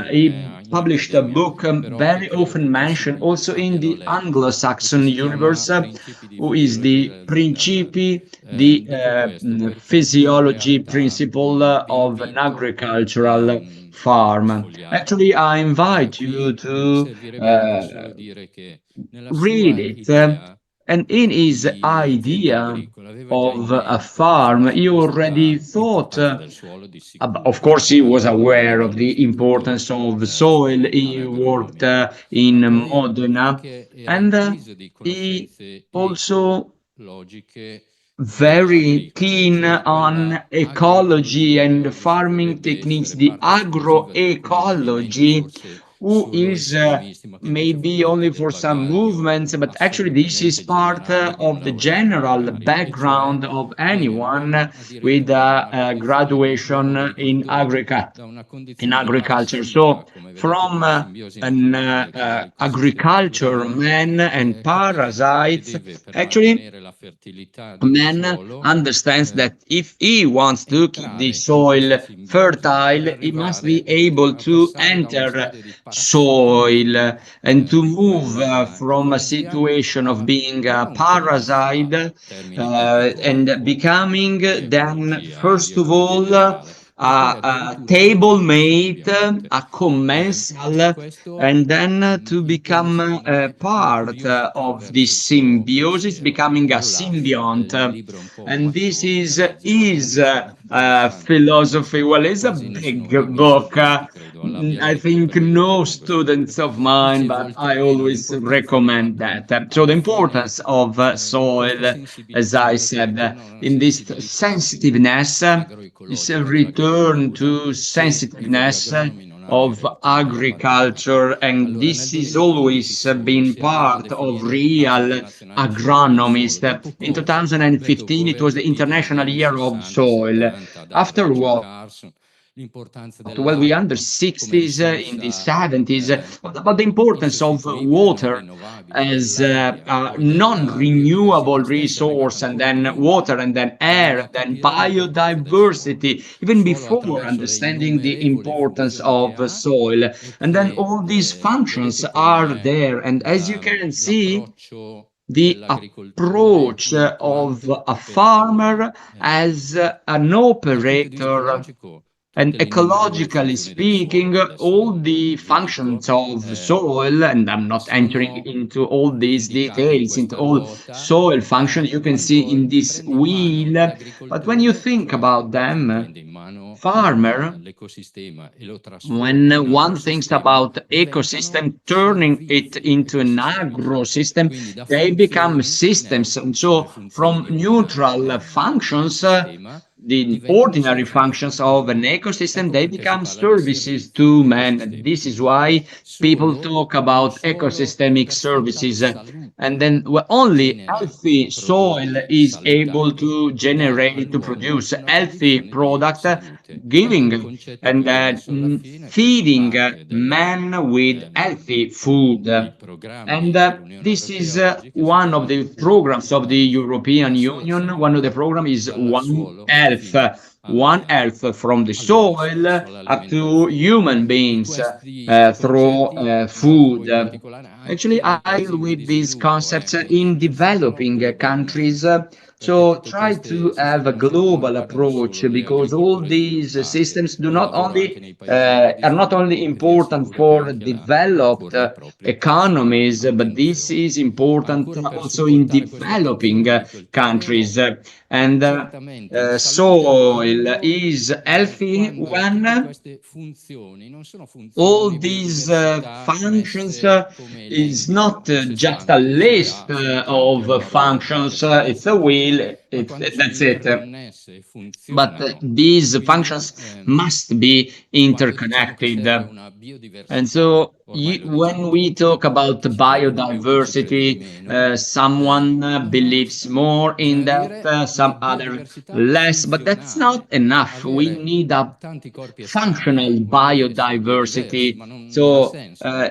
He anglosassone in published a accademia, book però che very credo often tutti mentioned also in abbiano the letto, e che Anglo-Saxon si chiama universe, Principi di who is the fisiologia dell'azienda. Principi, the Dico questo perché in physiology realtà principle vi of an invito agricultural a farm. sfogliarlo. Actually, I invite you Qui to servirebbe anche solo dire che nella read sua it. idea And in his di azienda idea agricola aveva già in of a mente, farm, su he questo already già, thought, l'importanza del suolo di of sicuro, course, he was aware quando of the all'istituto importance of soil. He sperimentale worked agronomico, in ma poi Modena, anche era and intriso di he conoscenze also ecologiche very agricole, keen cioè on quella ecology agroecologia che and oggi si farming dovrebbe techniques, essere the parte esclusiva dei convincimenti, agroecology, forse who solo is estremisti, ma che invece fa maybe parte only del for some bagaglio movements, but actually this is assolutamente part generale di un of the laureato general magari, e cioè background of viene l'uomo anyone with addirittura a graduation in da una in condizione agriculture. parassita, So come vedete from qui in simbiosi an naturale con l'ecosistema agriculture naturale, man and che parasites, deve per actually mantenere la fertilità di un man suolo understands that if he wants to keep the entrare in questa soil simbiosi per fertile, he must be arrivare able a to passare da uno enter stadio di soil parassitismo and to di move quella from a ecologia situation of a being a non parasite commessa, termine poco, and becoming di then, ecologia, di first of ecologia all, generale, per poi a addirittura table arrivare mate, sull'ambiente. a commensal, Questo and then to become a una part curiosità of this verso il suo symbiosis, pensiero. becoming a Io lascio il symbiont. libro è un po' And this macchiotto is da leggere, ma comunque sono interessanti perché philosophy. Well, it's a quasi nessuno big dei miei book. studenti credo l'abbia I letto, think per cui lo no propongo students subito. of mine, Dicevo, but il I terreno, always l'importanza recommend riguardo that. So the alla fine importance of questa soil, as sensibilità, I questo said, ritorno a una in this sensibilità più sensitiveness, is a agroecologica return dell'agricoltura to che i veri sensitiveness agronomi non hanno in of realtà mai abbandonato. agriculture, and Allora, nel this is 2015 always solo been si arriva a part of definire l'anno real internazionale scienze del suolo. agronomist. Dopo In cosa? Beh, 2015, dopo it aver was the capito negli International anni Year of 60, Soil. 70 da Rachel Afterward, Carson, l'importanza well, we under dell'acqua come 60s, in the risorsa 70s, about the importance of insostituibile, non water rinnovabile, as dell'aria, a poi dell'aria, non-renewable dell'università stessa è arrivata resource, and ancora then prima, water, and then air, a and then capire l'importanza del suolo. biodiversity, even Suolo before attraverso le understanding the innumerevoli importance funzioni che of ha soil. e And then che all these functions vedete are come there. And as you can see, l'approccio the dell'agricoltore approach in of quanto a operatore. farmer as an Dal punto di vista operator. ecologico, And tutte le innumerevoli ecologically funzioni del suolo, speaking, che adesso all non the vi dico, functions of soil, and I'm not entering sono into all these indicate in details, into questa all ruota. soil functions you can see Quando in this prende in mano wheel. But when you l'agricoltore, think cioè about chi them, prende in mano farmer, l'ecosistema e lo trasforma in when one thinks agrosistema, about diventano ecosystem, turning it servizi into an ecosistemici. agro-system, Quindi da they become funzioni systems. And neutre, cioè so funzioni from di un neutral functions, sistema, the ordinary functions of an ecosystem, they become services to man. This is why people talk about ecosystemic services. And then only healthy soil is able to generate, to produce healthy product, giving and feeding man with healthy food. And this is one of the programs of the European Union. One of the programs is One Health from the soil up to human beings through food. Actually, I deal with these concepts in developing countries. So try to have a global approach, because all these systems do not only are not only important for developed economies, but this is important also in developing countries. And soil is healthy when all these functions is not just a list of functions, it's a wheel, that's it. But these functions must be interconnected. And so when we talk about biodiversity, someone believes more in that, some other less, but that's not enough. We need a functional biodiversity. So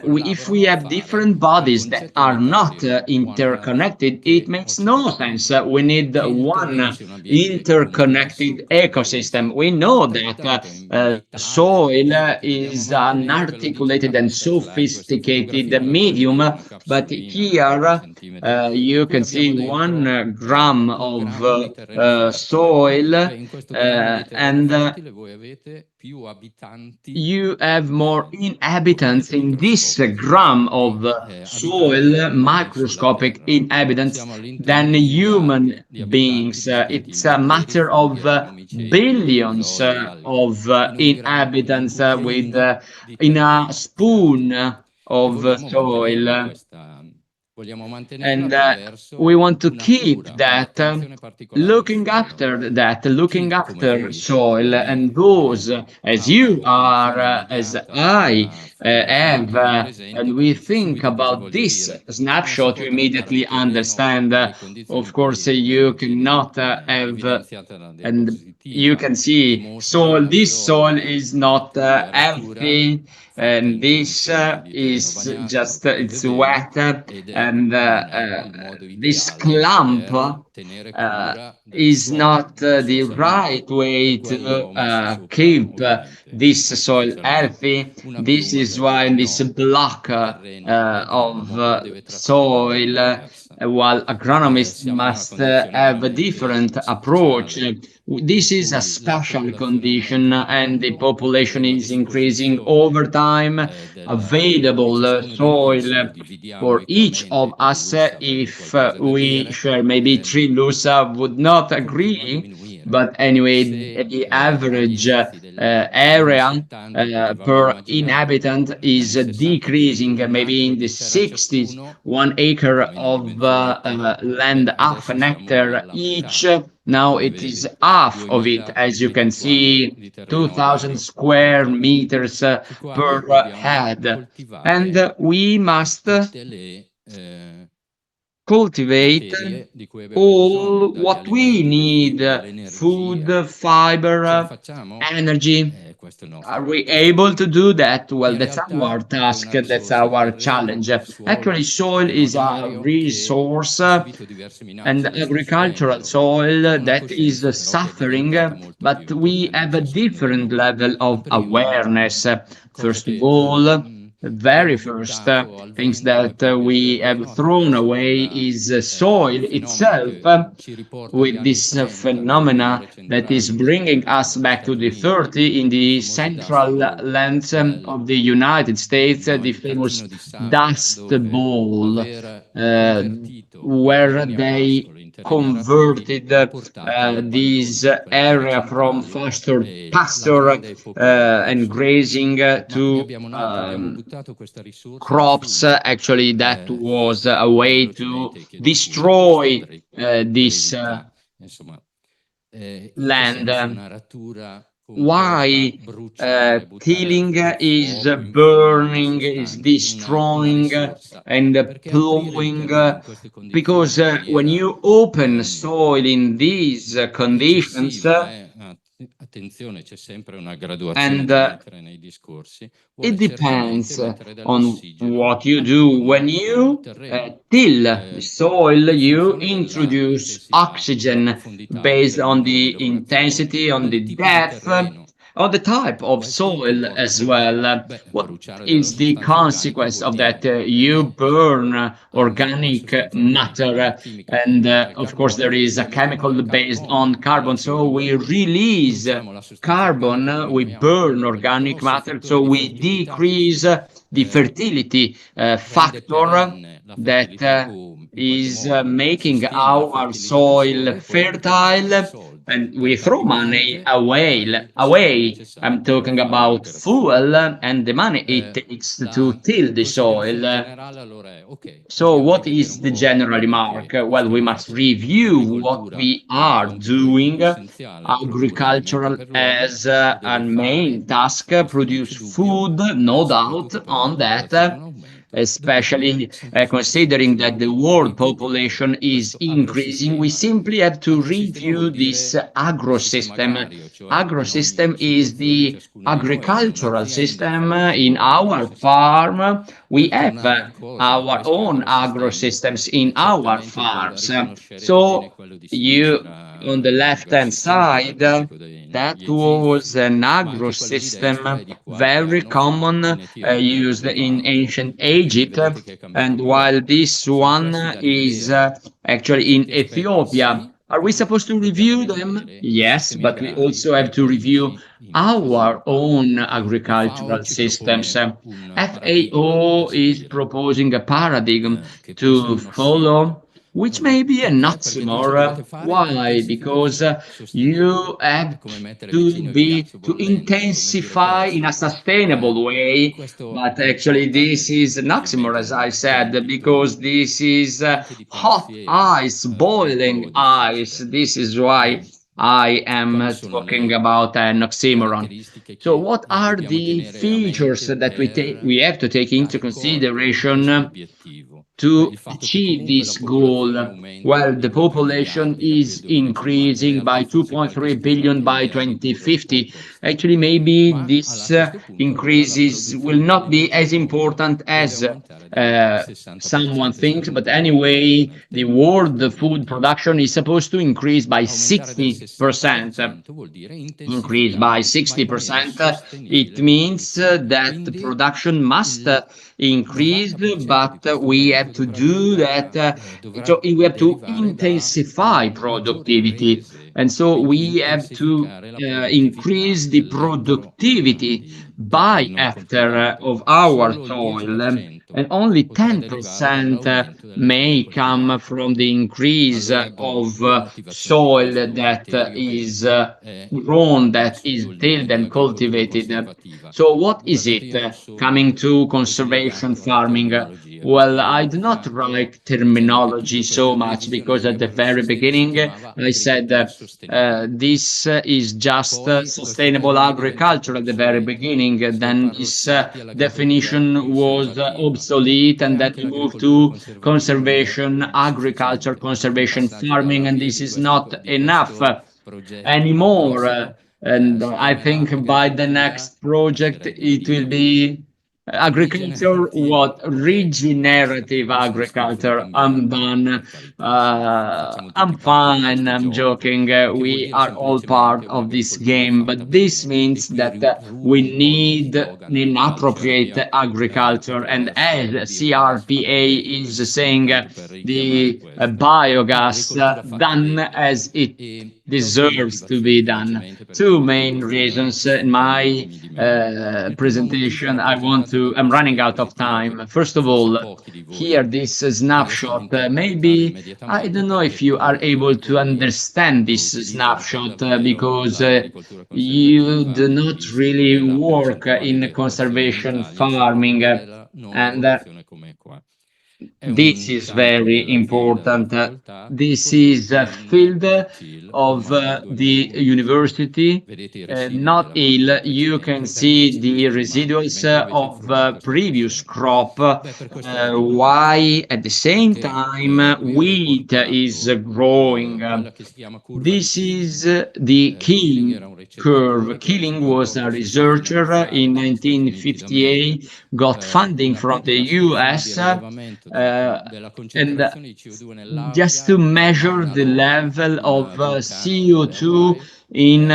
if we have different bodies that are not interconnected, it makes no sense. We need one interconnected ecosystem. We know that soil is an articulated and sophisticated medium, but here you can see 1 gram of soil and you have more inhabitants in this gram of soil, microscopic inhabitants, than human beings. It's a matter of billions of inhabitants with in a spoon of soil. And we want to keep that, looking after soil, and those as you are, as I have, and we think about this snapshot, you immediately understand. Of course, you cannot have, and you can see soil. This soil is not healthy. And this is just, it's wet, and this clump is not the right way to keep this soil healthy. This is why this block of soil, while agronomists must have a different approach. This is a special condition, and the population is increasing over time. Available soil for each of us, if we share, maybe Trilusa would not agree, but anyway, the average area per inhabitant is decreasing. Maybe in the 60s, 1 acre of land, half an hectare each. Now it is half of it, as you can see, 2,000 square meters per head. And we must cultivate all what we need: food, fiber, energy. Are we able to do that? Well, that's our task, that's our challenge. Actually, soil is a resource, and agricultural soil that is suffering, but we have a different level of awareness. First of all, the very first things that we have thrown away is soil itself, with this phenomena that is bringing us back to the 30 in the central lands of the United States, the famous Dust Bowl, where they converted this area from pasture and grazing to crops. Actually, that was a way to destroy this land. Why tilling is burning, is destroying, and plowing? Because when you open soil in these conditions, attenzione, c'è sempre una and graduazione da mettere nei discorsi. it depends on what you do. When you till the soil, you introduce oxygen based on the intensity, on the depth, on the type of soil as well. What is the consequence of that? You burn organic matter, and of course there is a chemical based on carbon, so we release carbon, we burn organic matter, so we decrease the fertility factor that is making our soil fertile, and we throw money away. I'm talking about fuel and the money it takes to till the soil. So what is the general remark? Well, we must review what we are doing. Agricultural as a main task, produce food, no doubt on that, especially considering that the world population is increasing. We simply have to review this agro-system. Agro-system is the agricultural system in our farm. We have our own agro-systems in our farms. So you, on the left-hand side, that was an agro-system very common, used in ancient Egypt, and while this one is actually in Ethiopia. Are we supposed to review them? Yes, but we also have to review our own agricultural systems. FAO is proposing a paradigm to follow, which may be an oxymoron. Why? Because you have to intensify in a sustainable way, but actually this is an oxymoron, as I said, because this is hot ice, boiling ice. This is why I am talking about an oxymoron. So what are the features that we have to take into consideration to achieve this goal? Well, the population is increasing by 2.3 billion by 2050. Actually, maybe this increases will not be as important as someone thinks, but anyway, the world food production is supposed to increase by 60%. Increase by 60%, it means that the production must increase, but we have to do that. So we have to intensify productivity, and so we have to increase the productivity by hectare of our soil, and only 10% may come from the increase of soil that is grown, that is tilled and cultivated. So what is it coming to conservation farming? Well, I do not write terminology so much because at the very beginning I said this is just sustainable agriculture at the very beginning. Then this definition was obsolete, and then we moved to conservation agriculture, conservation farming, and this is not enough anymore. And I think by the next project it will be agriculture, what? Regenerative agriculture. I'm done. I'm fine. I'm joking. We are all part of this game, but this means that we need an appropriate agriculture. And as CRPA is saying, the biogas done as it deserves to be done. Two main reasons in my presentation. I'm running out of time. First of all, here this snapshot, maybe, I don't know if you are able to understand this snapshot because you do not really work in conservation farming. And this is very important. This is a field of the university, not ill. You can see the residuals of previous crop, why at the same time wheat is growing. This is the Killing curve. Killing was a researcher in 1958, got funding from the US, and just to measure the level of CO2 in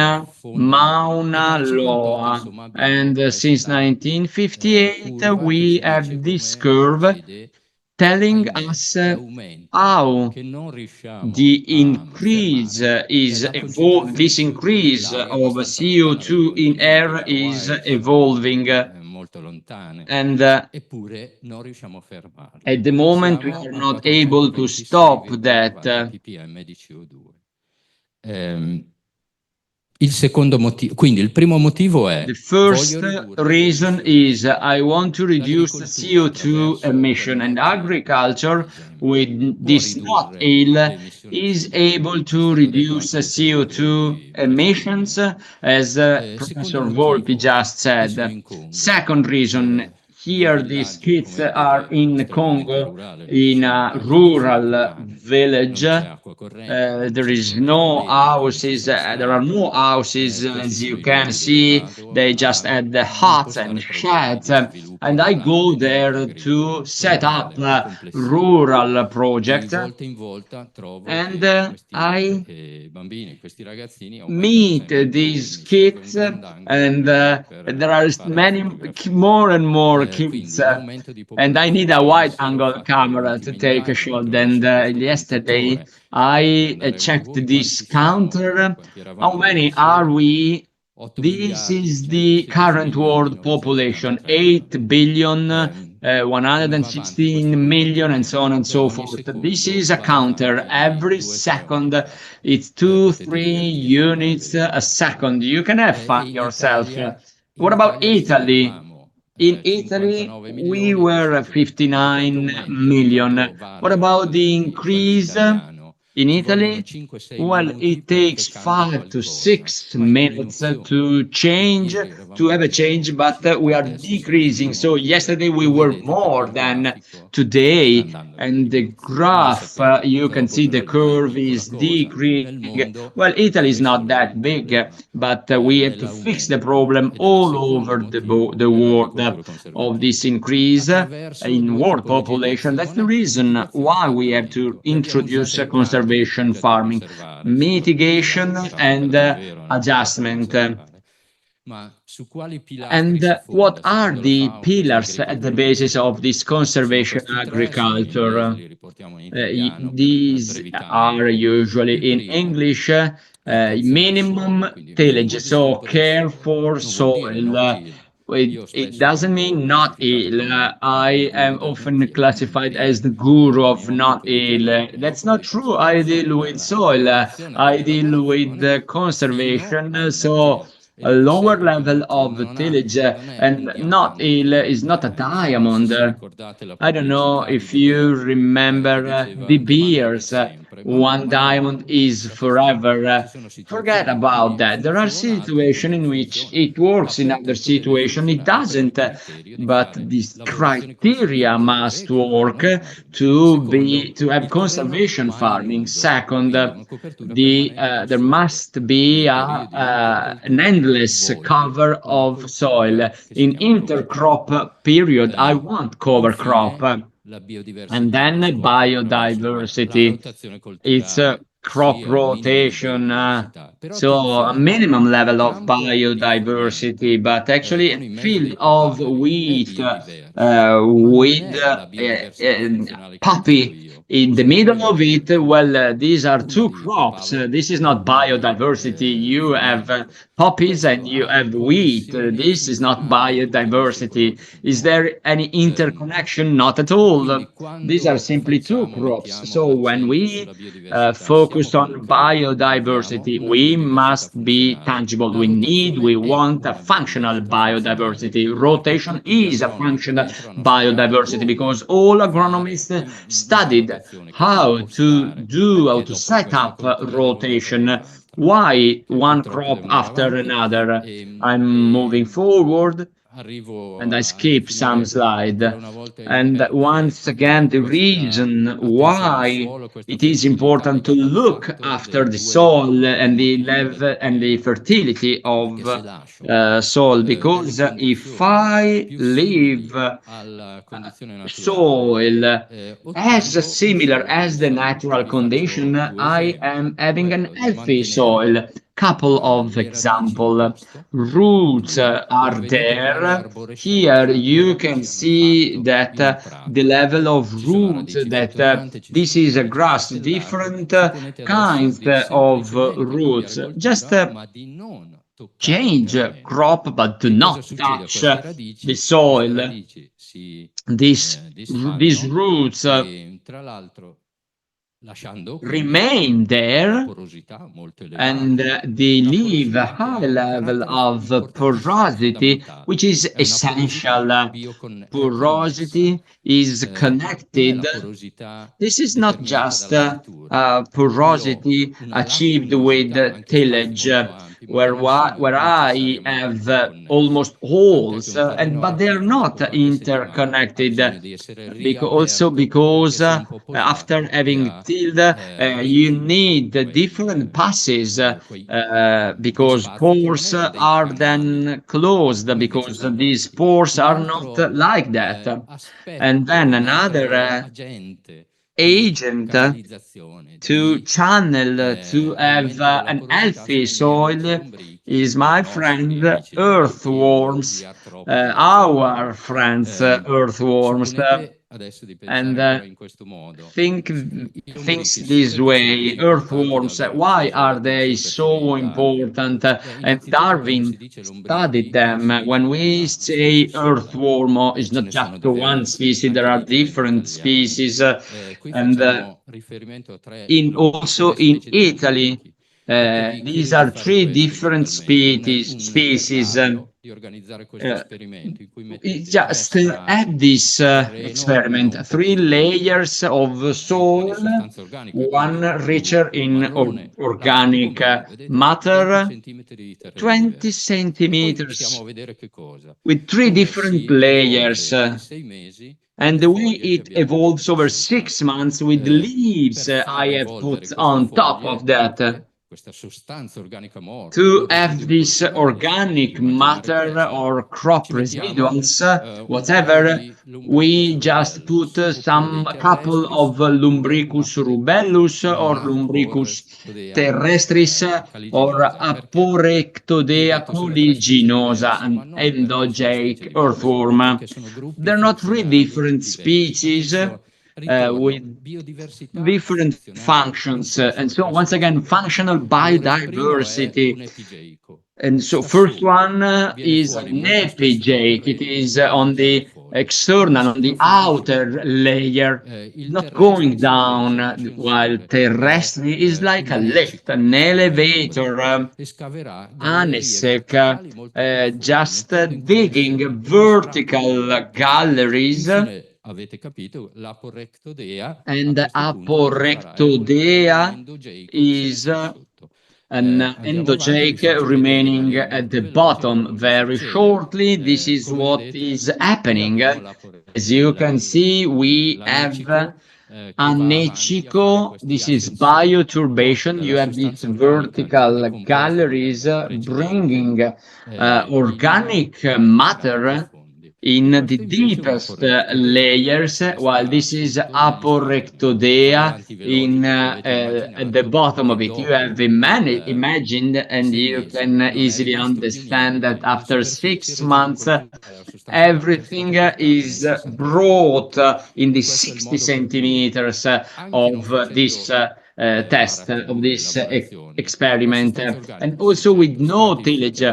Mauna Loa. And since 1958, we have this curve telling us how the increase this increase of CO2 in air is evolving. And at the moment we are not able to stop that. Il secondo motivo, quindi il primo motivo è the first reason is I want to reduce the CO2 emission, and agriculture with this not ill is able to reduce CO2 emissions, as Professor Volpi just said. Second reason, here these kids are in Congo, in a rural village. There is no houses, there are no houses, as you can see. They just had the huts and sheds, and I go there to set up a rural project, and I meet these kids, and there are many more and more kids, and I need a wide angle camera to take a shot. And yesterday I checked this counter. How many are we? This is the current world population, 8 billion, 116 million, and so on and so forth. This is a counter. Every second, it's 2-3 units a second. You can have fun yourself. What about Italy? In Italy, we were 59 million. What about the increase in Italy? Well, it takes 5 to 6 minutes to change, to have a change, but we are decreasing. So yesterday we were more than today, and the graph, you can see the curve is decreasing. Well, Italy is not that big, but we have to fix the problem all over the world of this increase in world population. That's the reason why we have to introduce conservation farming, mitigation and adjustment. And what are the pillars at the basis of this conservation agriculture? These are usually in English. Minimum tillage, so care for soil. It doesn't mean not ill. I am often classified as the guru of not ill. That's not true. I deal with soil. I deal with conservation. So a lower level of tillage, and not ill is not a diamond. I don't know if you remember De Beers, one diamond is forever. Forget about that. There are situations in which it works, in other situations it doesn't. But this criteria must work to have conservation farming. Second, there must be an endless cover of soil. In intercrop period, I want cover crop. And then biodiversity. It's a crop rotation, so a minimum level of biodiversity, but actually a field of wheat with poppy in the middle of it. Well, these are two crops. This is not biodiversity. You have poppies and you have wheat. This is not biodiversity. Is there any interconnection? Not at all. These are simply two crops. So when we focus focus on biodiversity. We must be tangible. We want a functional biodiversity. Rotation is a functional biodiversity because all agronomists studied how to set up rotation. Why one crop after another? I'm moving forward and I skip some slide. And once again, the reason why it is important to look after the soil and the level and the fertility of soil, because if I leave soil as similar as the natural condition, I am having an healthy soil. Couple of examples. Roots are there. Here you can see that the level of roots, that this is a grass, different kinds of roots. Just change crop, but do not touch the soil. These roots remain there, and they leave a high level of porosity, which is essential. Porosity is connected. This is not just porosity achieved with tillage, where I have almost holes, but they are not interconnected. Because after having tilled, you need different passes because pores are then closed, because these pores are not like that. And then another agent to channel to have an healthy soil is my friend earthworms, our friends earthworms. And thinks this way, earthworms, why are they so important? And Darwin studied them. When we say earthworm, it's not just one species, there are different species. And also in Italy, these are 3 different species. Just add this experiment: 3 layers of soil, one richer in organic matter, 20 centimeters, with 3 different layers. And the way it evolves over 6 months with leaves I have put on top of that. To have this organic matter or crop residuals, whatever, we just put some couple of Lumbricus rubellus or Lumbricus terrestris or Apporectodea colliginosa, an endogenous earthworm. They're not 3 different species with different functions. And so once again, functional biodiversity. And so first one is an epigeic. It is on the external, on the outer layer, not going down, while terrestri is like a lift, an elevator, anesec, just digging vertical galleries. And Apporectodea is an endogenous remaining at the bottom. Very shortly, this is what is happening. As you can see, we have anechico. This is bioturbation. You have these vertical galleries bringing organic matter in the deepest layers, while this is Apporectodea at the bottom of it. You have imagined, and you can easily understand that after 6 months, everything is brought in the 60 centimeters of this test, of this experiment. And also with no tillage,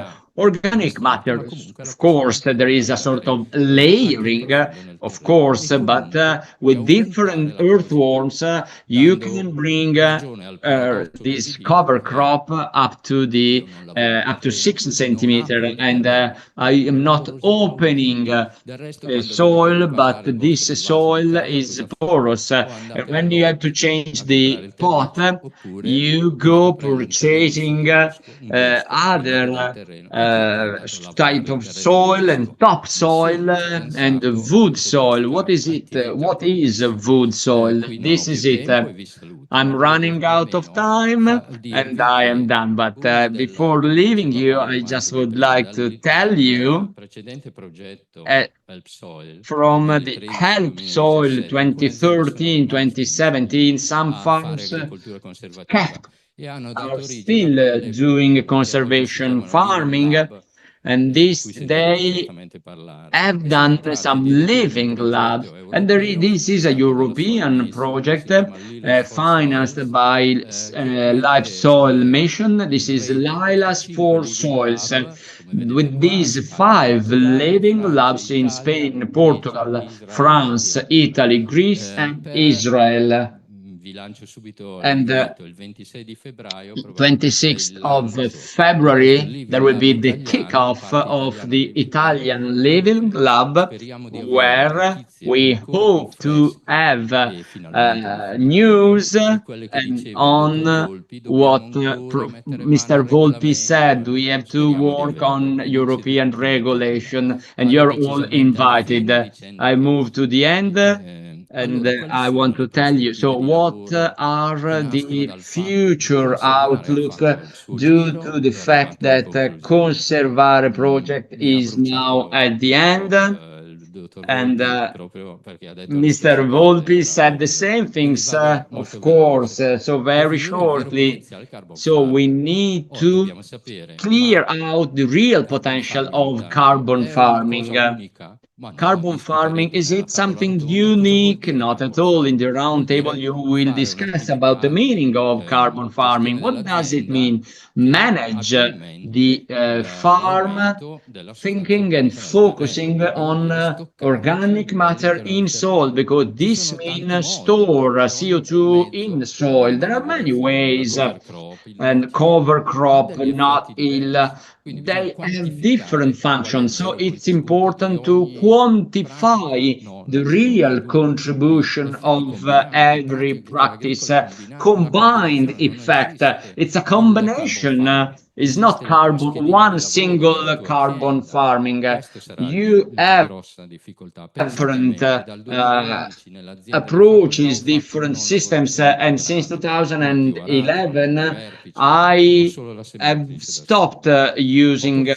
Organic matter, of course, there is a sort of layering, of course, but with different earthworms, you can bring this cover crop up to 6 centimeter, and I am not opening the soil, but this soil is porous. And when you have to change the pot, you go purchasing other type of soil and topsoil and wood soil. What is it? What is a wood soil? This is it. I'm running out of time and I am done. But before leaving you, I just would like to tell you from the Help Soil 2013-2017, some farms are still doing conservation farming, and they have done some living labs. And this is a European project financed by Life Soil Mission. This is Lilas for Soils. With these 5 living labs in Spain, Portugal, France, Italy, Greece, and Israel. And 26th of February, there will be the kickoff of the Italian Living Lab, where we hope to have news on what Mr. Volpi said. We have to work on European regulation, and you're all invited. I move to the end. And I want to tell you, so what are the future outlook due to the fact that Conservare project is now at the end? And Mr. Volpi said the same things, of course, so very shortly. So we need to clear out the real potential of carbon farming. Carbon farming, is it something unique? Not at all. In the roundtable, you will discuss about the meaning of carbon farming. What does it mean? Manage the farm, thinking and focusing on organic matter in soil, because this means store CO2 in soil. There are many ways, and cover crop, not ill. They have different functions, so it's important to quantify the real contribution of every practice, combined effect. It's a combination. It's not one single carbon farming. You have different approaches, different systems, and since 2011, I have stopped using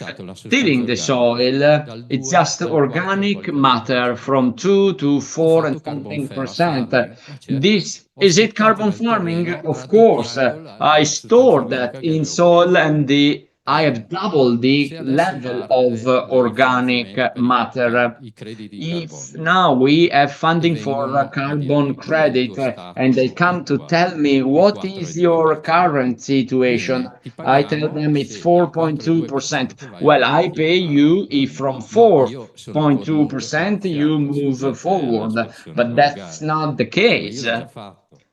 tilling the soil. It's just organic matter from 2 to 4 and something percent. This is it carbon farming? Of course. I store that in soil, and I have doubled the level of organic matter. If now we have funding for carbon credit, and they come to tell me, what is your current situation? I tell them it's 4.2%. Well, I pay you if from 4.2% you move forward, but that's not the case.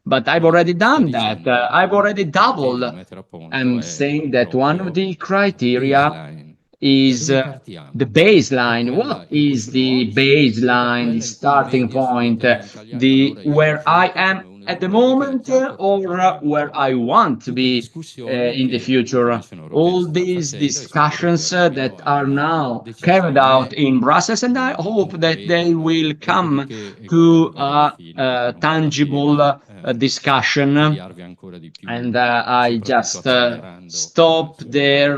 But I've already done that. I've already doubled. I'm saying that one of the criteria is the baseline. What is the baseline, the starting point, where I am at the moment, or where I want to be in the future? All these discussions that are now carried out in Brussels, and I hope that they will come to a tangible discussion. And I just stop there.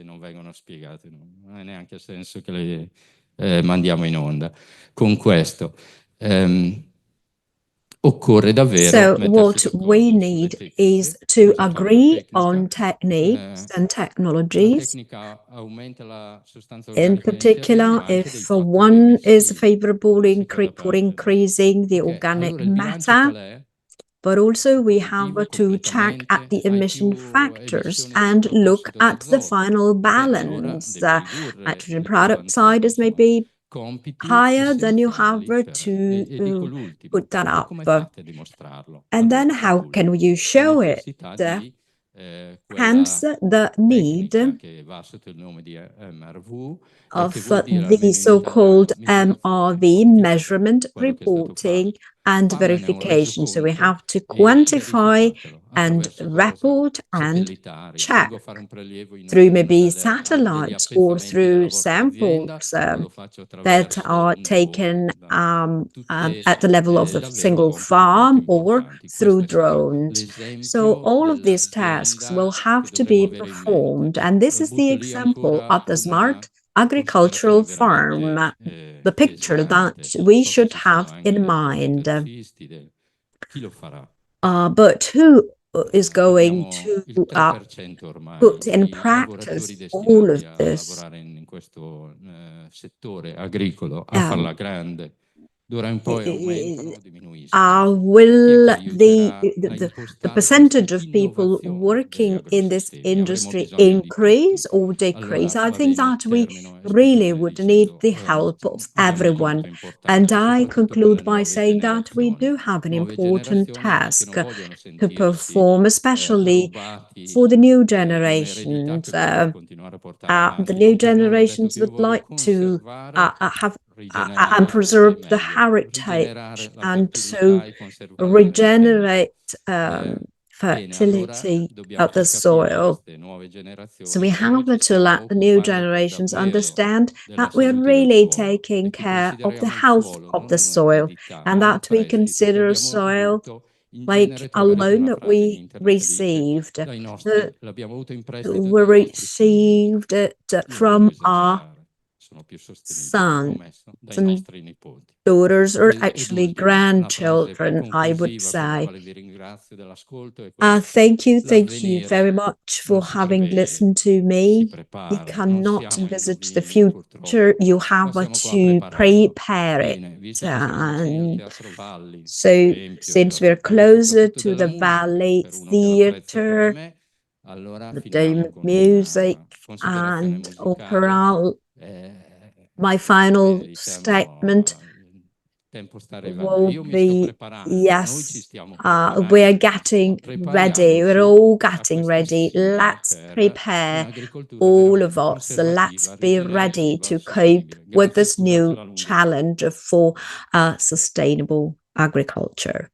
Non vengono spiegate, non ha neanche senso che le mandiamo in onda. Con questo occorre davvero. So what we need is to agree on techniques and technologies. In particular, if one is favorable for increasing the organic matter, but also we have to check at the emission factors and look at the final balance. Nitrogen product side is maybe higher, then you have to put that up. And then how can you show it? Hence the need of the so-called MRV, measurement, reporting, and verification. So we have to quantify and report and check through maybe satellites or through samples that are taken at the level of the single farm or through drones. So all of these tasks will have to be performed. And this is the example of the smart agricultural farm, the picture that we should have in mind. But who is going to put in practice all of this? Will the percentage of people working in this industry increase or decrease? I think that we really would need the help of everyone. And I conclude by saying that we do have an important task to perform, especially for the new generations. The new generations would like to have and preserve the heritage and to regenerate fertility of the soil. So we have to let the new generations understand that we're really taking care of the health of the soil and that we consider soil like a loan that we received. We received it from our sons and daughters, or actually grandchildren, I would say. Thank you very much for having listened to me. You cannot envisage the future, you have to prepare it. And so since we're closer to the Valley Theatre, the Dome of Music and Opera, my final statement will be, yes, we're getting ready. We're all getting ready. Let's prepare, all of us. Let's be ready to cope with this new challenge for sustainable agriculture.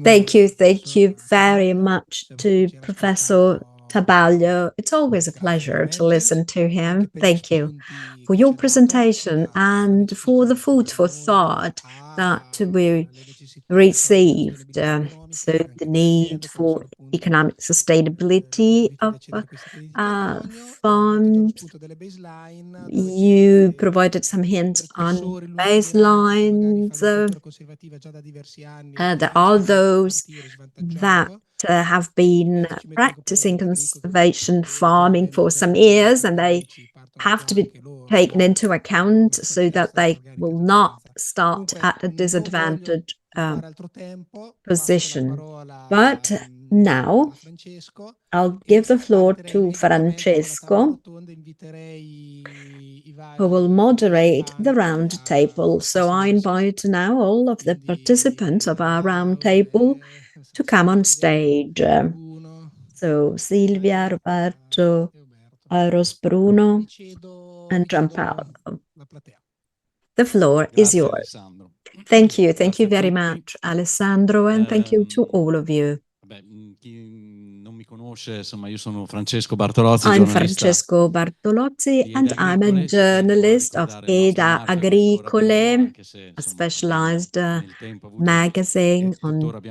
Thank you very much to Professor Tabaglio. It's always a pleasure to listen to him. Thank you for your presentation and for the food for thought that we received. So the need for economic sustainability of farms. You provided some hints on baselines. There are those that have been practicing conservation farming for some years, and they have to be taken into account so that they will not start at a disadvantaged position. But now I'll give the floor to Francesco, who will moderate the round table. So I invite now all of the participants of our round table to come on stage. So Silvia, Roberto, Eros, Bruno, and Giampaolo. The floor is yours. Thank you very much, Alessandro, and thank you to all of you. I'm Francesco Bartolozzi, and I'm a journalist of Eda Agricole, a specialized magazine on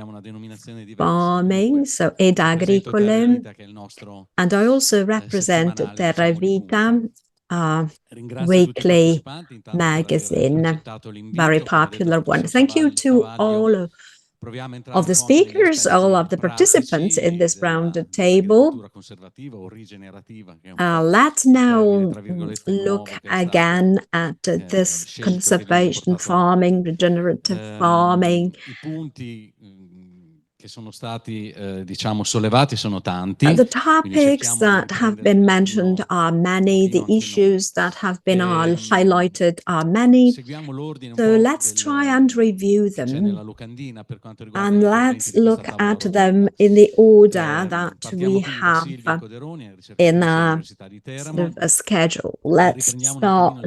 farming, so Eda Agricole, and I also represent Terra Vita, weekly magazine, very popular one. Thank you to all of the speakers, all of the participants in this round table. Let's now look again at this conservation farming, regenerative farming. The topics that have been mentioned are many, the issues that have been highlighted are many. So let's try and review them, and let's look at them in the order that we have in a sort of a schedule. Let's start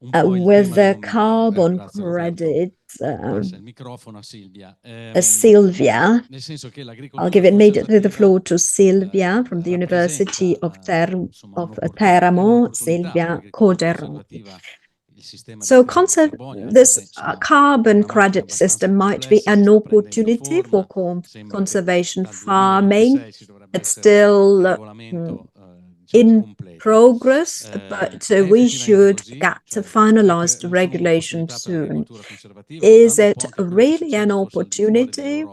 with the carbon credits. Sylvia, I'll give immediately the floor to Sylvia from the University of Teramo, Sylvia Coderoni. So this carbon credit system might be an opportunity for conservation farming. It's still in progress, but we should get to finalize the regulation soon. Is it really an opportunity?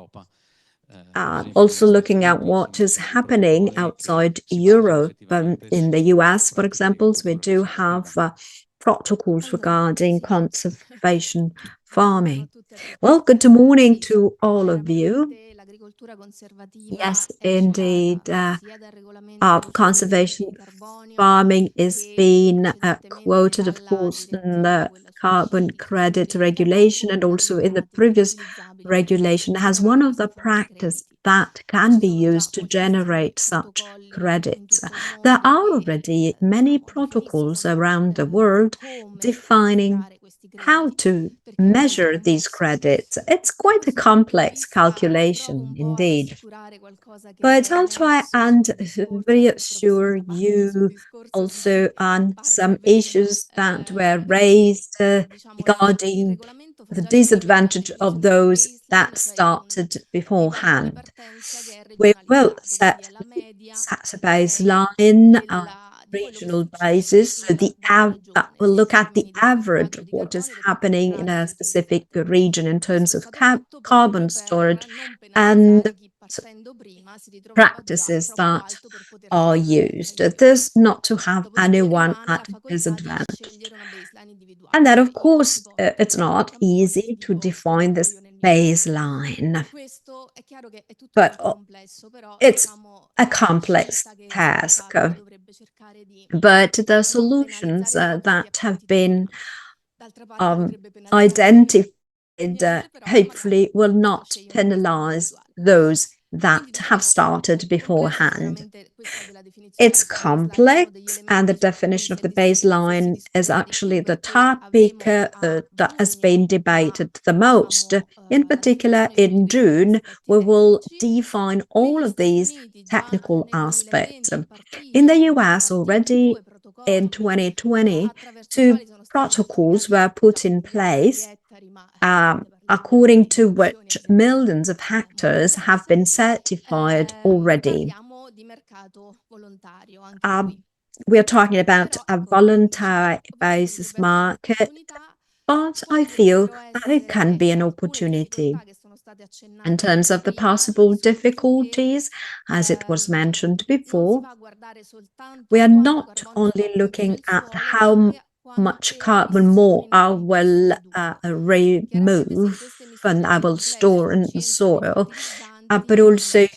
Also looking at what is happening outside Europe, in the US, for example, we do have protocols regarding conservation farming. Well, good morning to all of you. Yes, indeed, conservation farming is being quoted, of course, in the carbon credit regulation and also in the previous regulation as one of the practices that can be used to generate such credits. There are already many protocols around the world defining how to measure these credits. It's quite a complex calculation indeed. But I'll try and reassure you also on some issues that were raised regarding the disadvantage of those that started beforehand. We will set a baseline on a regional basis. So we'll look at the average of what is happening in a specific region in terms of carbon storage and practices that are used. This not to have anyone at disadvantage. And then, of course, it's not easy to define this baseline, but it's a complex task. But the solutions that have been identified hopefully will not penalize those that have started beforehand. It's complex, and the definition of the baseline is actually the topic that has been debated the most. In particular, in June, we will define all of these technical aspects. In the US, already in 2020, 2 protocols were put in place, according to which millions of hectares have been certified already. We're talking about a voluntary basis market, but I feel that it can be an opportunity. In terms of the possible difficulties, as it was mentioned before, we are not only looking at how much carbon more I will remove and I will store in the soil, but also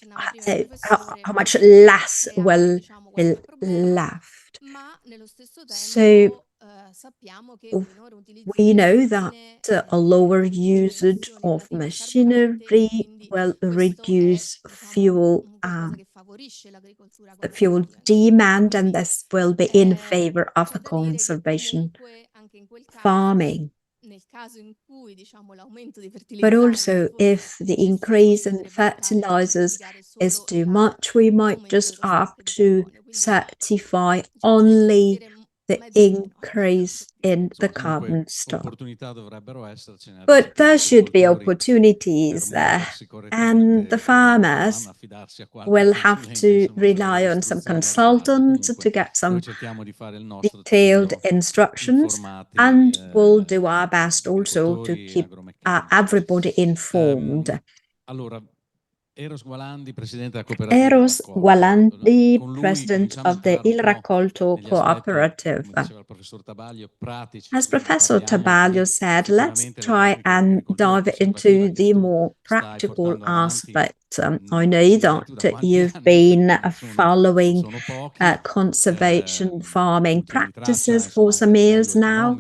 how much less will be left. So we know that a lower usage of machinery will reduce fuel demand, and this will be in favor of the conservation farming. But also, if the increase in fertilizers is too much, we might just opt to certify only the increase in the carbon stock. But there should be opportunities there, and the farmers will have to rely on some consultants to get some detailed instructions, and we'll do our best also to keep everybody informed. Eros Gualandi, president of the Il Raccolto Cooperative. As Professor Tabaglio said, let's try and dive into the more practical aspects. I know that you've been following conservation farming practices for some years now,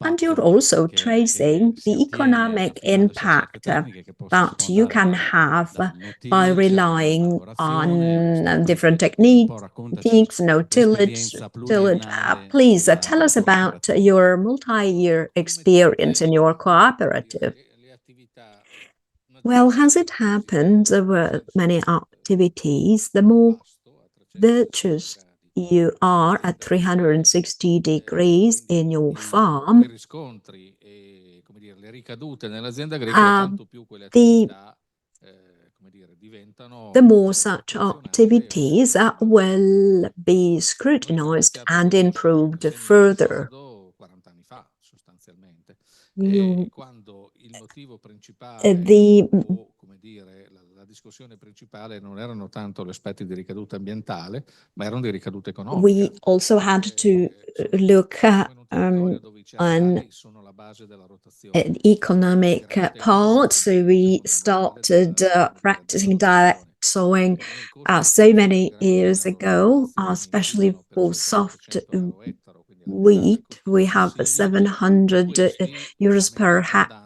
and you're also tracing the economic impact that you can have by relying on different techniques, no tillage. Please tell us about your multi-year experience in your cooperative. Well, as it happens, there were many activities. The more virtuous you are at 360 degrees in your farm, the more such activities will be scrutinized and improved further. We also had to look on an economic part, so we started practicing direct sowing so many years ago, especially for soft wheat. We have 700 euros per hectare.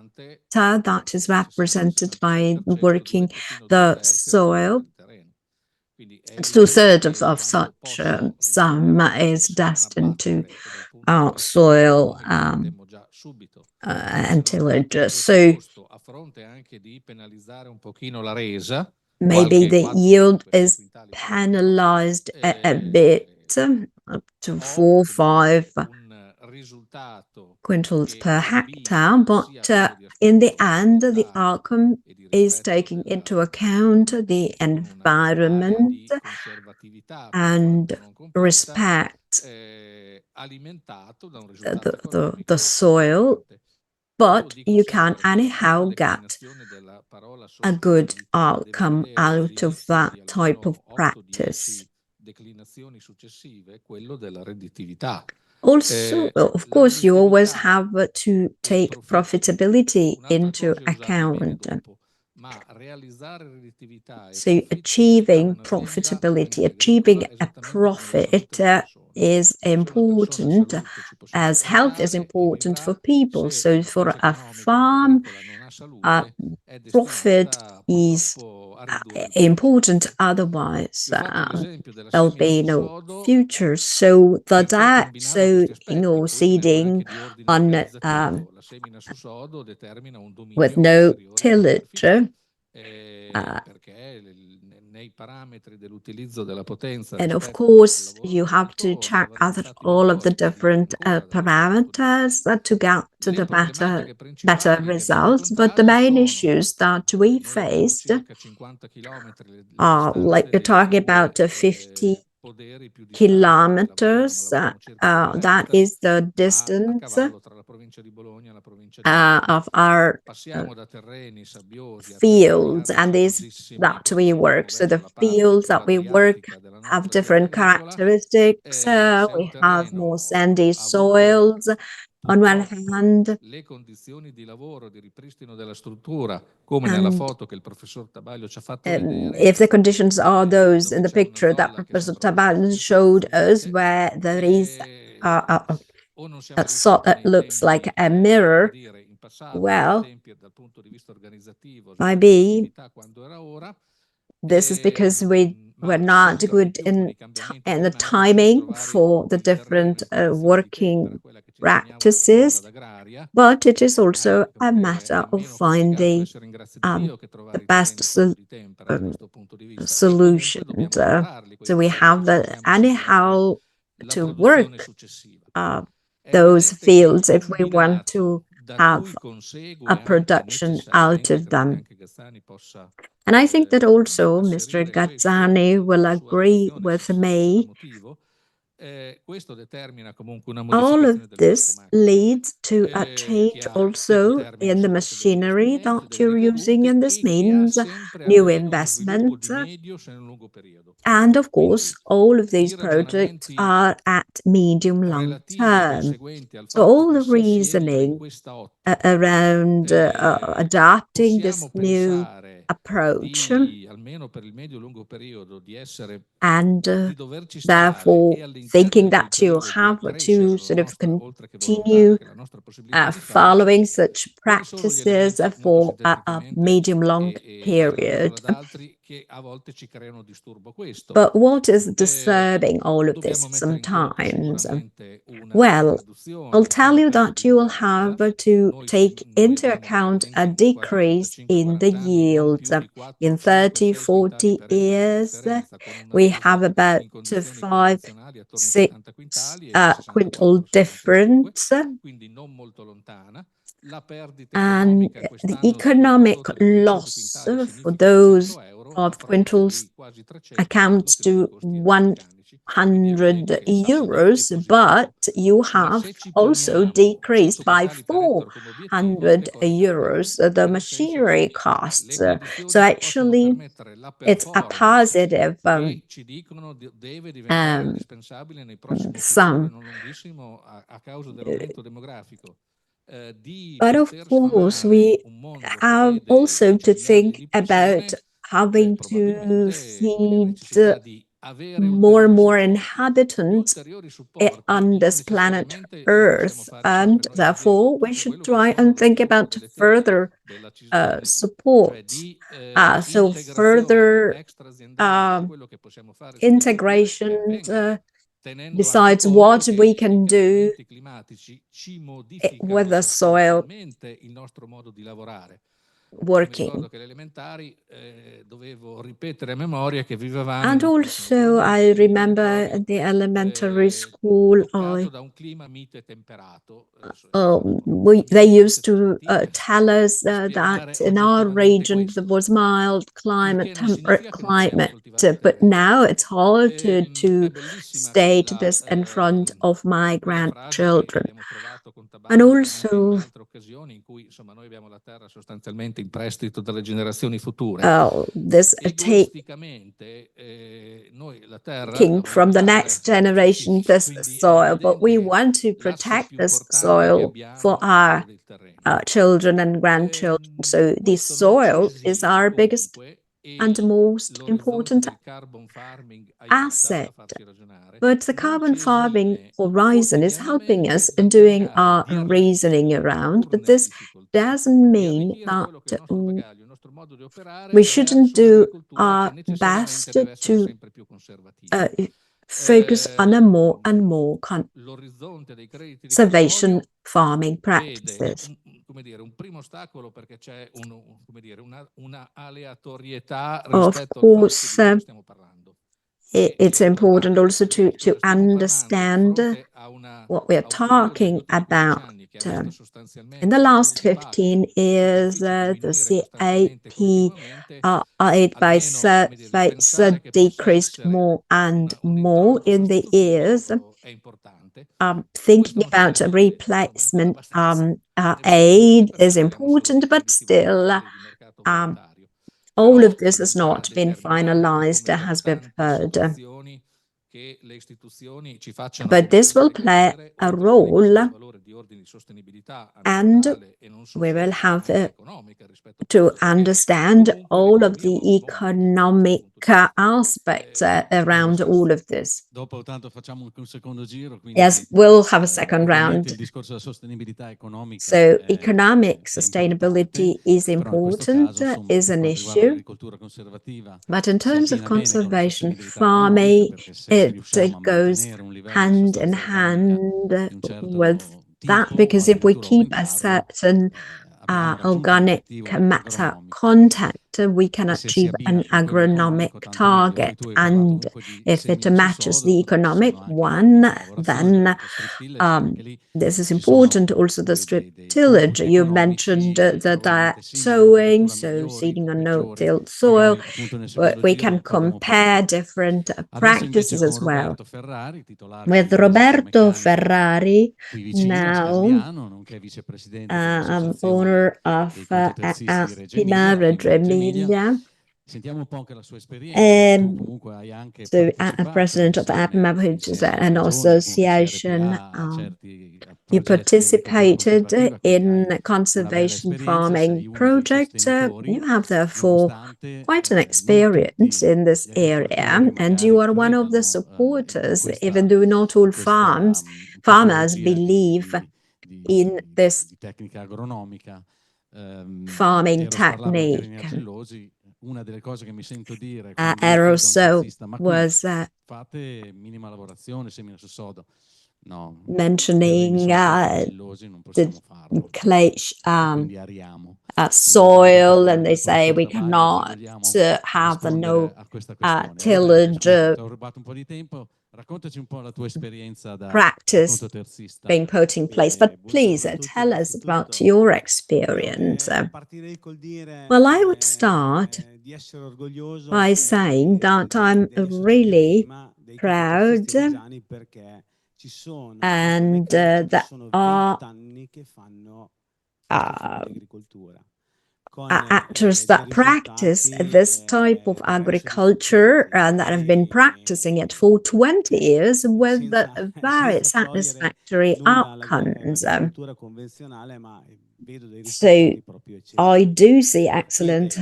That is represented by working the soil. It's 2/3 of such sum is destined to soil and tillage. So maybe the yield is penalized a bit, up to 4 or 5 quintals per hectare, but in the end, the outcome is taking into account the environment and respect the soil, but you can anyhow get a good outcome out of that type of practice. Also, of course, you always have to take profitability into account. So achieving profitability, achieving a profit is important, as health is important for people. So for a farm, profit is important, otherwise there'll be no future. So the direct sowing or seeding on with no tillage and of course you have to check out all of the different parameters to get to the better results. But the main issues that we faced are, like you're talking about 50 kilometers, that is the distance of our fields, and these that we work. So the fields that we work have different characteristics. We have more sandy soils on one hand, and if the conditions are those in the picture that Professor Tabaglio showed us, where there is a sort that looks like a mirror, well, maybe this is because we were not good in the timing for the different working practices, but it is also a matter of finding the best solution. So we have anyhow to work those fields if we want to have a production out of them. And I think that also Mr. Gazzani will agree with me. All of this leads to a change also in the machinery that you're using, and this means new investment. And of course, all of these projects are at medium long term. So all the reasoning around adopting this new approach and therefore thinking that you have to sort of continue following such practices for a medium-long period. But what is disturbing all of this sometimes? Well, I'll tell you that you will have to take into account a decrease in the yields. In 30, 40 years, we have about 5-6 quintal difference. And the economic loss for those 5 quintals accounts to 100 euros, but you have also decreased by 400 euros the machinery costs. So actually, it's a positive sum. But of course, we have also to think about having to feed more and more inhabitants on this planet Earth, and therefore we should try and think about further support. So further integration besides what we can do with the soil working. And also, I remember at the elementary school, they used to tell us that in our region there was mild climate, temperate climate, but now it's hard to state this in front of my grandchildren. And also, this taking from the next generation this soil, but we want to protect this soil for our children and grandchildren. So the soil is our biggest and most important asset. But the carbon farming horizon is helping us in doing our reasoning around, but this doesn't mean that we shouldn't do our best to focus on a more and more conservation farming practices. Of course, it's important also to understand what we're talking about. In the last 15 years, the CAP decreased more and more in the years. Thinking about a replacement aid is important, but still all of this has not been finalized, as we've heard. But this will play a role, and we will have to understand all of the economic aspects around all of this. Yes, we'll have a second round. So economic sustainability is important, is an issue. But in terms of conservation farming, it goes hand in hand with that, because if we keep a certain organic matter content we can achieve an agronomic target. And if it matches the economic one, then this is important. Also, the strip tillage. You mentioned the direct sowing, so seeding on no-till soil. We can compare different practices as well. With Roberto Ferrari, now owner of Appina, Reggio Emilia. So, president of APMA, which is an association. You participated in conservation farming project. You have therefore quite an experience in this area, and you are one of the supporters, even though not all farmers believe in this farming technique. Eroso was mentioning the clay soil, and they say we cannot have the no-tillage practice being put in place. But please tell us about your experience. Well, I would start by saying that I'm really proud and that are actors that practice this type of agriculture and that have been practicing it for 20 years with very satisfactory outcomes. So I do see excellent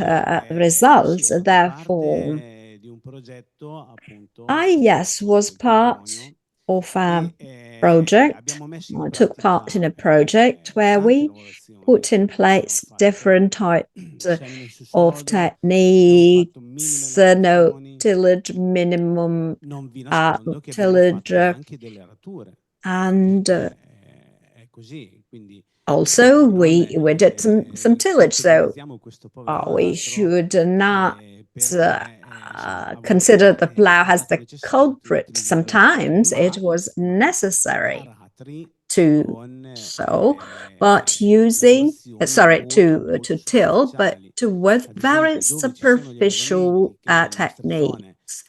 results. Therefore, I was part of a project. I took part in a project where we put in place different types of techniques, no tillage, minimum tillage, and also we did some tillage. So we should not consider the plow as the culprit. Sometimes it was necessary to sow, but using to till, but with very superficial techniques.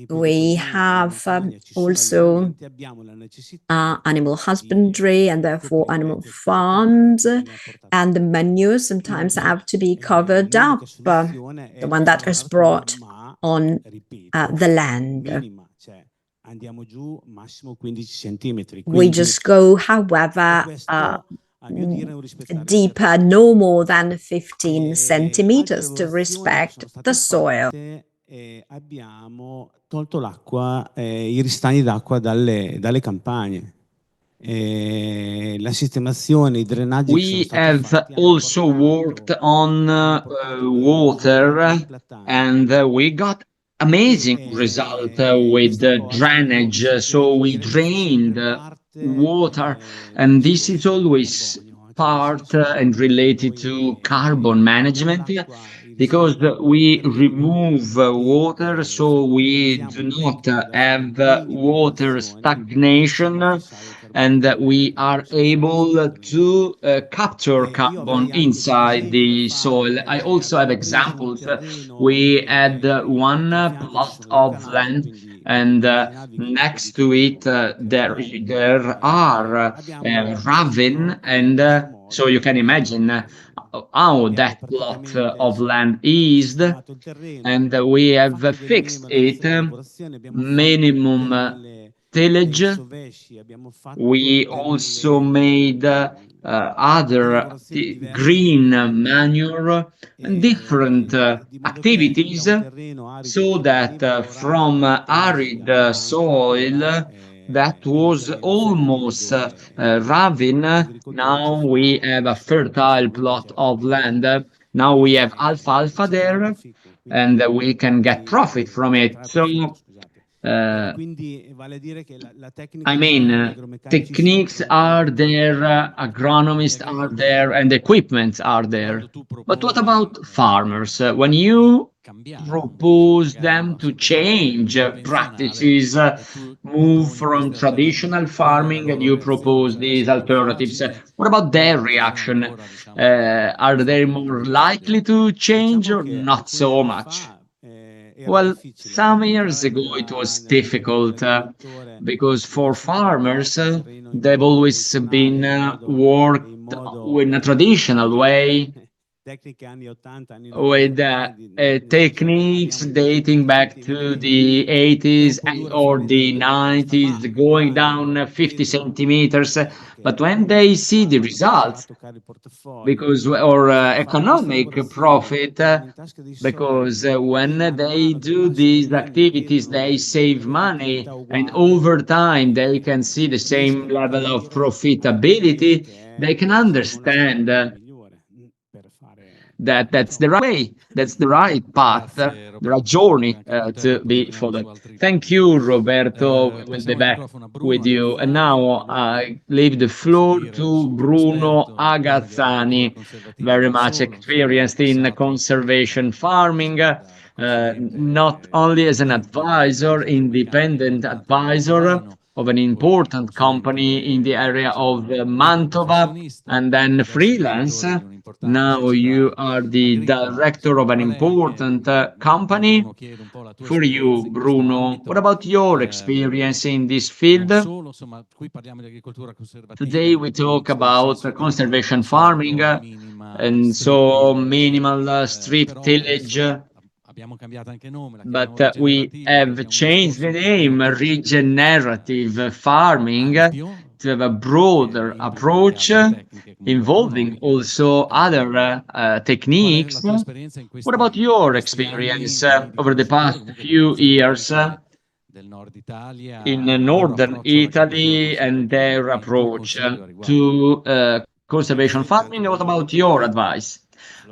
We have also animal husbandry and therefore animal farms, and the manure sometimes have to be covered up, the one that is brought on the land. We just go, however, deeper, no more than 15 centimeters to respect the soil. Abbiamo tolto l'acqua, I ristagni d'acqua dalle campagne. La sistemazione, I drenaggi. We have also worked on water, and we got amazing result with the drainage. So we drained water, and this is always part and related to carbon management, because we remove water, so we do not have water stagnation, and we are able to capture carbon inside the soil. I also have examples. We had one plot of land, and next to it there are ravine, and so you can imagine how that plot of land is, and we have fixed it minimum tillage. We also made other green manure and different activities, so that from arid soil that was almost ravine, now we have a fertile plot of land. Now we have alfalfa there, and we can get profit from it. So Quindi vale dire che la tecnica I c'è, mean, gli agromeccanici techniques sono, are there, agronomists are there, and equipment are there. But what about farmers? When you propose them to change practices, move from traditional farming, and you propose these alternatives, what about their reaction? Are they more likely to change or not so much? Well, some years ago it was difficult because for farmers, they've always been worked in a traditional way with techniques dating back to the 80s or the 90s, going down 50 centimeters. But when they see the results, because or economic profit, because when they do these activities, they save money, and over time they can see the same level of profitability. They can understand that that's the right way, that's the right path, the right journey to be followed. Thank you, Roberto. We'll be back with you. And now I leave the floor to Bruno Agazzani, very much experienced in conservation farming, not only as an advisor, independent advisor of an important company in the area of Mantova, and then freelance. Now you are the director of an important company. For you, Bruno, what about your experience in this field? Today we talk about conservation farming, and so minimal strip tillage. But we have changed the name, regenerative farming, to have a broader approach involving also other techniques. What about your experience over the past few years in northern Italy and their approach to conservation farming? What about your advice?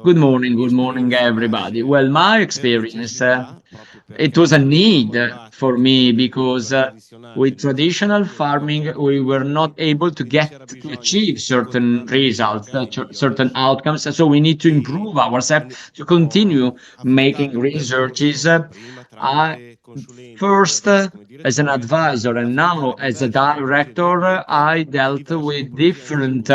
Good morning, everybody. Well, my experience, it was a need for me because with traditional farming, we were not able to achieve certain results, certain outcomes. So we need to improve ourselves to continue making researches. First, as an advisor, and now as a director, I dealt with different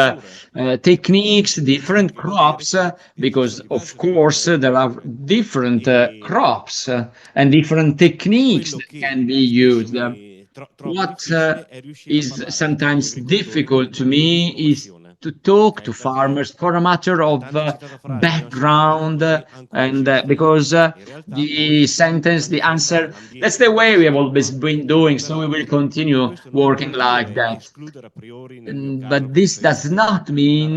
techniques, different crops, because of course there are different crops and different techniques that can be used. What is sometimes difficult to me is to talk to farmers for a matter of background, and because the sentence, the answer, that's the way we have always been doing, so we will continue working like that. But this does not mean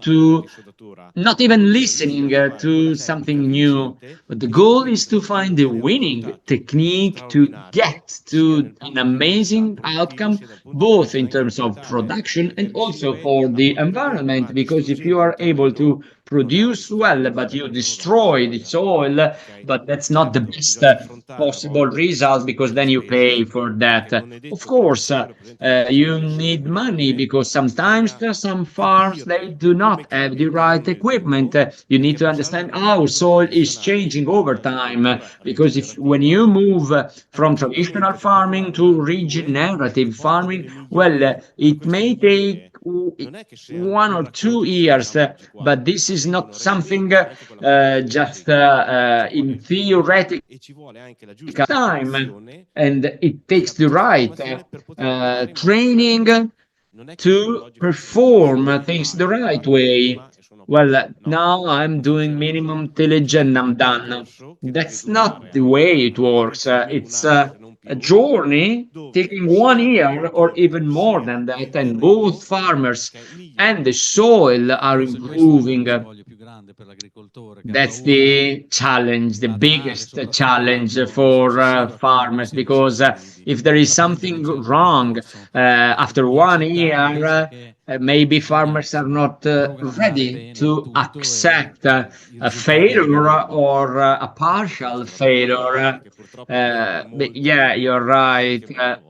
to not even listening to something new. But the goal is to find the winning technique to get to an amazing outcome, both in terms of production and also for the environment. Because if you are able to produce well, but you destroy the soil, but that's not the best possible result, because then you pay for that. Of course, you need money, because sometimes some farms, they do not have the right equipment. You need to understand how soil is changing over time, because if when you move from traditional farming to regenerative farming, well, it may take 1 or 2 years, but this is not something just in theoretical time, and it takes the right training to perform things the right way. Well, now I'm doing minimum tillage and I'm done. That's not the way it works. It's a journey taking 1 year or even more than that, and both farmers and the soil are improving. That's the challenge, the biggest challenge for farmers, because if there is something wrong after 1 year, maybe farmers are not ready to accept a failure or a partial failure. But yeah, you're right.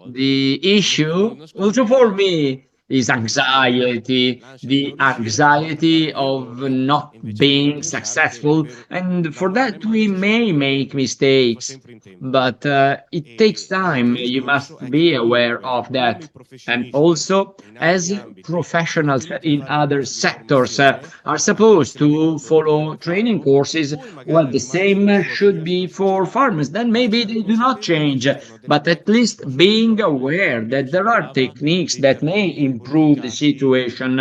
The issue, also for me, is anxiety, the anxiety of not being successful. And for that, we may make mistakes, but it takes time. You must be aware of that. And also, as professionals in other sectors are supposed to follow training courses, well, the same should be for farmers. Then maybe they do not change, but at least being aware that there are techniques that may improve the situation.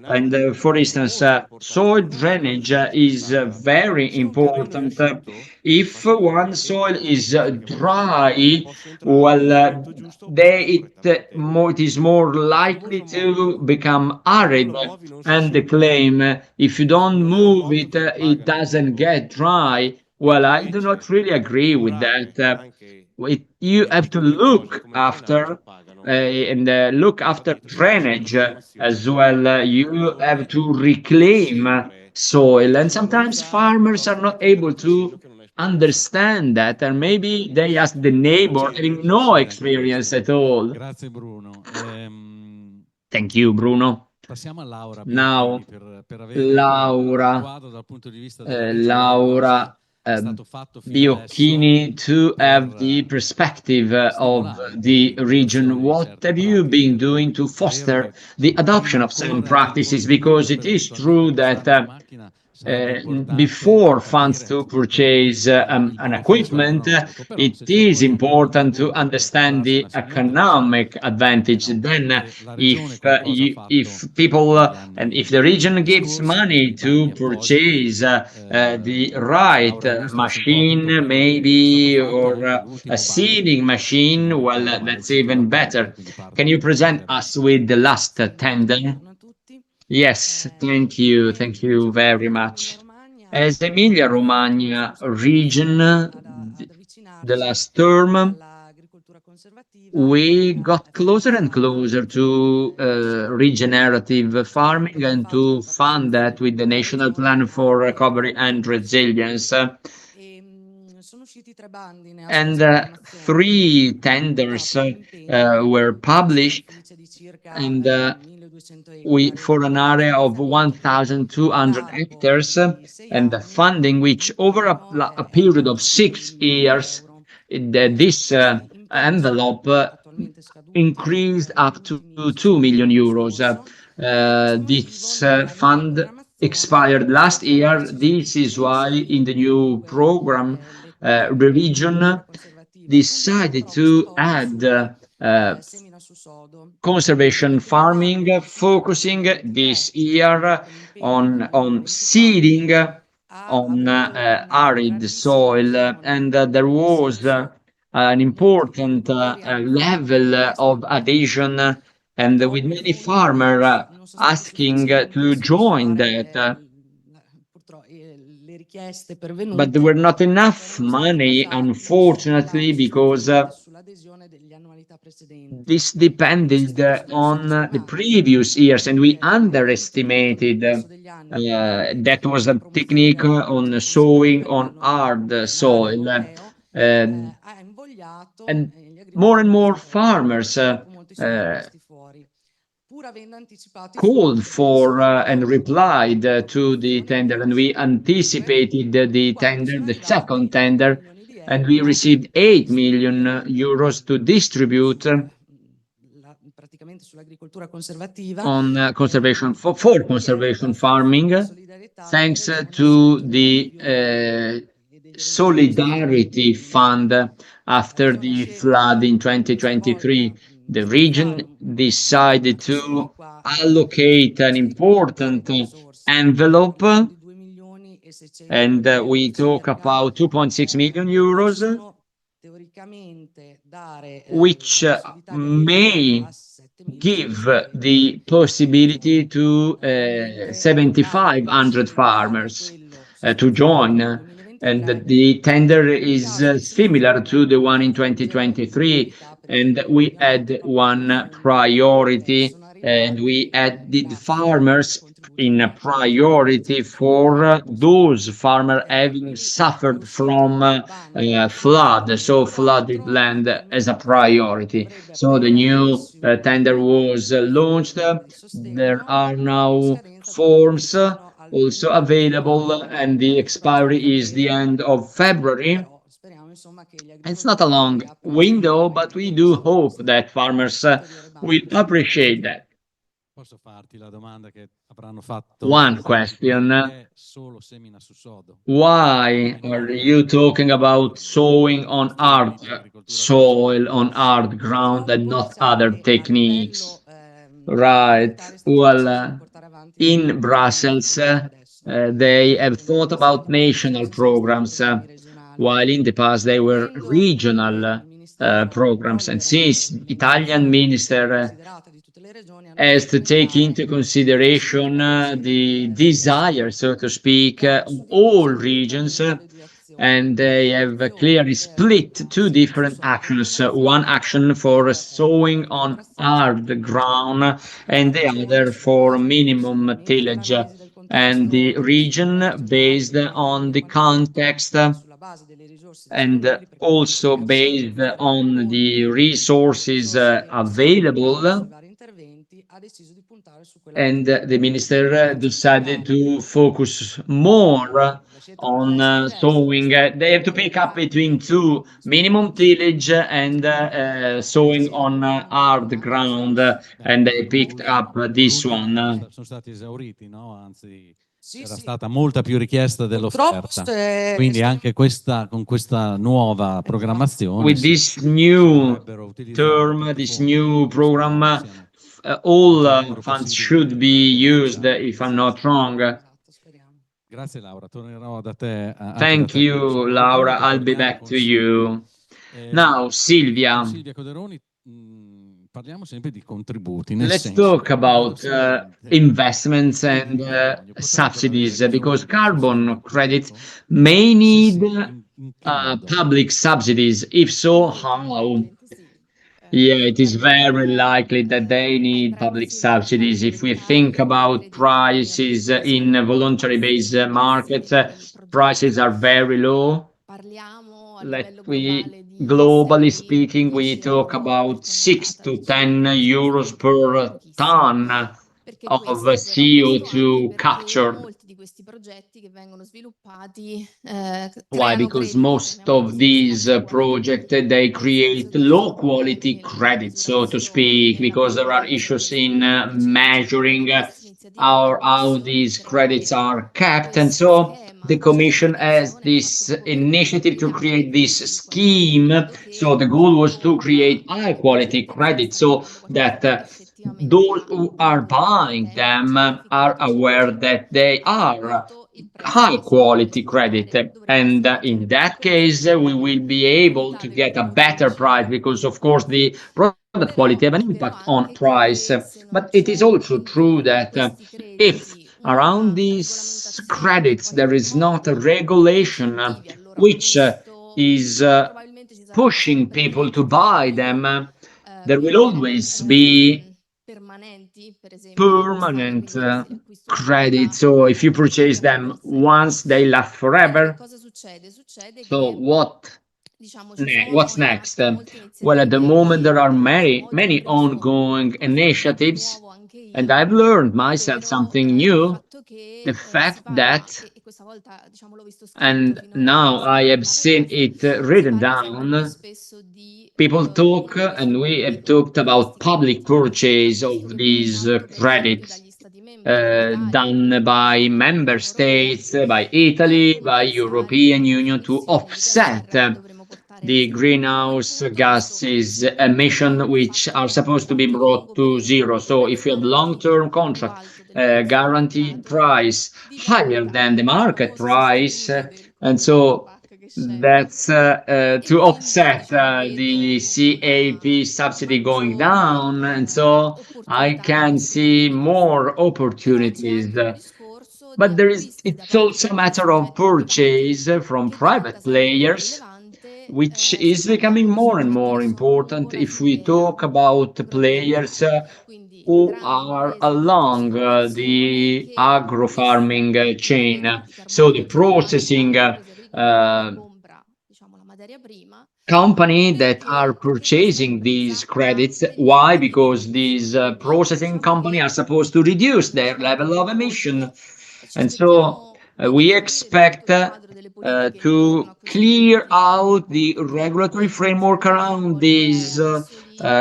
And for instance, soil drainage is very important. If one soil is dry, well, it is more likely to become arid. And the claim, if you don't move it, it doesn't get dry. Well, I do not really agree with that. You have to look after look after drainage as well. You have to reclaim soil, and sometimes farmers are not able to understand that, and maybe they ask the neighbor having no experience at all. Grazie Bruno. Thank you, Bruno. Passiamo a Laura. Now, per avere Laura, un quadro dal punto di vista della legge Laura è stato fatto fino Biocchini, to have the perspective of the region. What have you been doing to foster the adoption of some practices? Because it is true that before funds to purchase an equipment, it is important to understand the economic advantage. Then, if people and if the region gives money to purchase the right machine, maybe, or a seeding machine, well, that's even better. Can you present us with the last tender? Yes, thank you very much. As Emilia-Romagna region, the last term, we got closer and closer to regenerative farming and to fund that with the National Plan for Recovery and Resilience. And 3 tenders were published, and for an area of 1,200 hectares, and the funding which over a period of 6 years, this envelope increased up to 2 million euros. This fund expired last year. This is why in the new program, the region decided to add conservation farming, focusing this year on seeding on arid soil, and there was an important level of adhesion, and with many farmers asking to join that. But there were not enough money, unfortunately, because this depended on the previous years, and we underestimated that was a technique on sowing on hard soil. And more farmers called for and replied to the tender, and we anticipated the tender, the second tender, and we received 8 million euros to distribute on conservation for conservation farming, thanks to the Solidarity Fund after the flood in 2023. The region decided to allocate an important envelope, and we talk about 2.6 million euros, which may give the possibility to 7,500 farmers. to join. And the tender is similar to the one in 2023. And we had one priority, and we added farmers in a priority for those farmers having suffered from flood, so flooded land as a priority. So the new tender was launched. There are now forms also available, and the expiry is the end of February. It's not a long window, but we do hope that farmers will appreciate that. Posso farti la domanda che avranno fatto? One question. Perché solo semina su sodo? Why are you talking about sowing on hard soil, on hard ground, and not other techniques? Right. Well, in Brussels, they have thought about national programs, while in the past they were regional programs. And since Italian minister has to take into consideration the desire, so to speak, of all regions, and they have clearly split two different actions, one action for sowing on hard ground and the other for minimum tillage, and the region based on the context and also based on the resources available. And the minister decided to focus more on sowing. They have to pick up between two, minimum tillage and sowing on hard ground, and they picked up this one. Sono stati esauriti, no? Anzi, era stata molta più richiesta dell'offerta. Quindi anche con questa nuova programmazione, with this new term, this new program, all funds should be used, if I'm not wrong. Grazie Laura, tornerò da te. Thank you, Laura. I'll be back to you. Now, Silvia. Silvia Coderoni, parliamo sempre di contributi. Let's talk about investments and subsidies, because carbon credits may need public subsidies. If so, how? Yeah, it is very likely that they need public subsidies. If we think about prices in voluntary-based markets, prices are very low. Globally speaking, we talk about 6 to 10 euros per ton of CO2 captured. Why? Because most of these projects, they create low quality credits, so to speak, because there are issues in measuring how these credits are kept. And so the Commission has this initiative to create this scheme. So the goal was to create high quality credits so that those who are buying them are aware that they are high quality credit, and in that case we will be able to get a better price, because of course the product quality have an impact on price. But it is also true that if around these credits there is not a regulation which is pushing people to buy them, there will always be permanent credit. So if you purchase them once, they last forever. So what's next? Well, at the moment there are many ongoing initiatives, and I've learned myself something new, the fact that, and now I have seen it written down, people talk, and we have talked about public purchase of these credits done by member states, by Italy, by European Union to offset the greenhouse gases emission, which are supposed to be brought to zero. So if you have long-term contract, guaranteed price higher than the market price, and so that's to offset the CAP subsidy going down, and so I can see more opportunities But it's also a matter of purchase from private players, which is becoming more and more important if we talk about players who are along the agro-farming chain, so the processing company that are purchasing these credits. Why? Because these processing company are supposed to reduce their level of emission. And so we expect to clear out the regulatory framework around this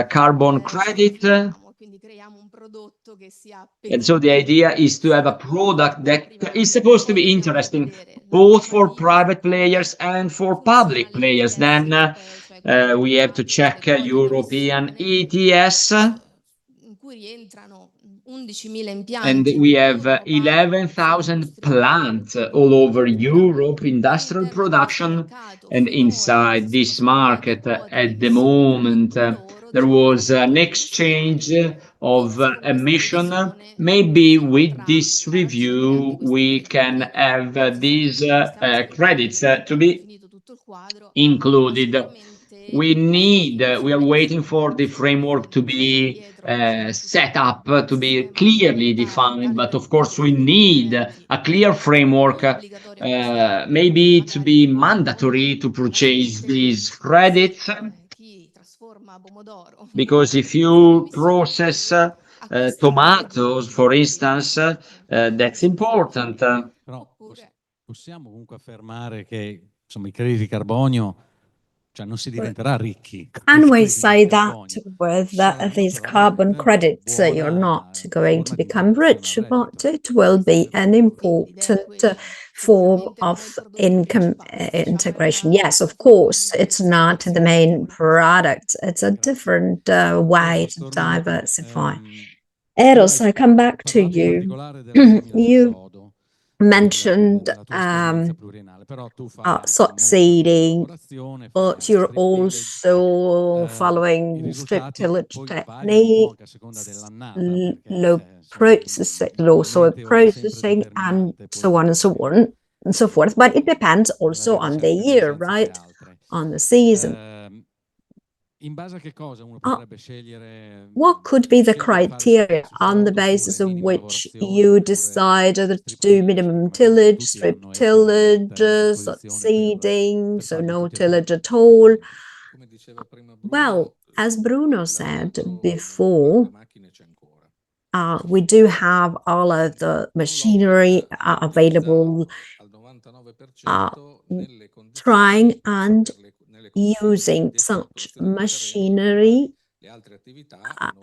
carbon credit. And so the idea is to have a product that is supposed to be interesting both for private players and for public players. Then we have to check European ETS. And we have 11,000 plants all over Europe, industrial production, and inside this market at the moment there was an exchange of emission. Maybe with this review we can have these credits to be included. We are waiting for the framework to be set up, to be clearly defined, but of course we need a clear framework, maybe to be mandatory to purchase these credits, because if you process tomatoes, for instance, that's important. Però possiamo comunque affermare che insomma, i crediti carbonio non si diventerà ricchi. And we say that with these carbon credits, you're not going to become rich, but it will be an important form of income integration. Yes, of course, it's not the main product. It's a different way to diversify. Eros, I come back to you. You mentioned succeeding, but you're also following strict tillage techniques, low soil processing, and so on and so on and so forth. But it depends also on the year, right? On the season. What could be the criteria on the basis of which you decide to do minimum tillage, strip tillage, seeding, so no tillage at all? Well, as Bruno said before, we do have all of the machinery available, trying and using such machinery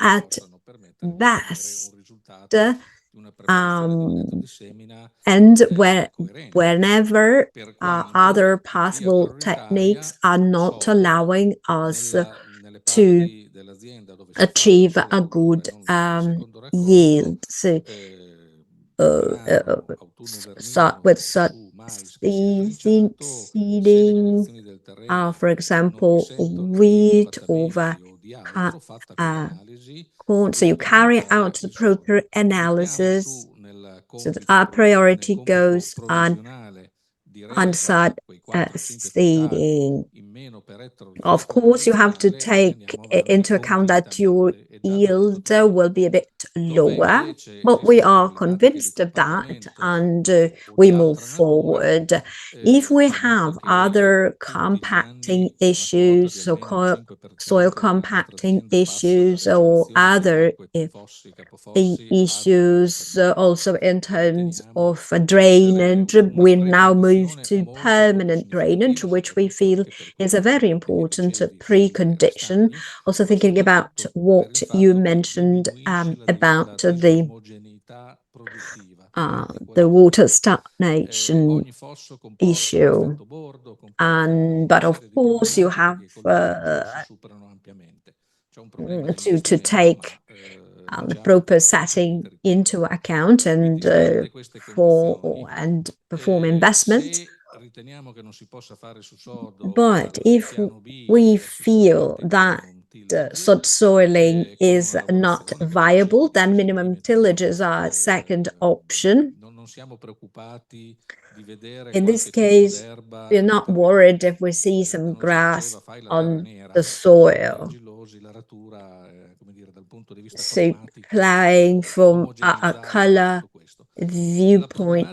at best, and whenever other possible techniques are not allowing us to achieve a good yield. So start with seeding, for example, wheat over corn. So you carry out the proper analysis. So our priority goes on side seeding. Of course, you have to take into account that your yield will be a bit lower, but we are convinced of that, and we move forward. If we have other compacting issues, so soil compacting issues, or other issues also in terms of drainage, we now move to permanent drainage, which we feel is a very important precondition. Also thinking about what you mentioned about the water stagnation issue, but of course you have to take the proper setting into account and perform investments. But if we feel that subsoiling is not viable, then minimum tillage is our second option. In this case, we're not worried if we see some grass on the soil. So plowing from a color viewpoint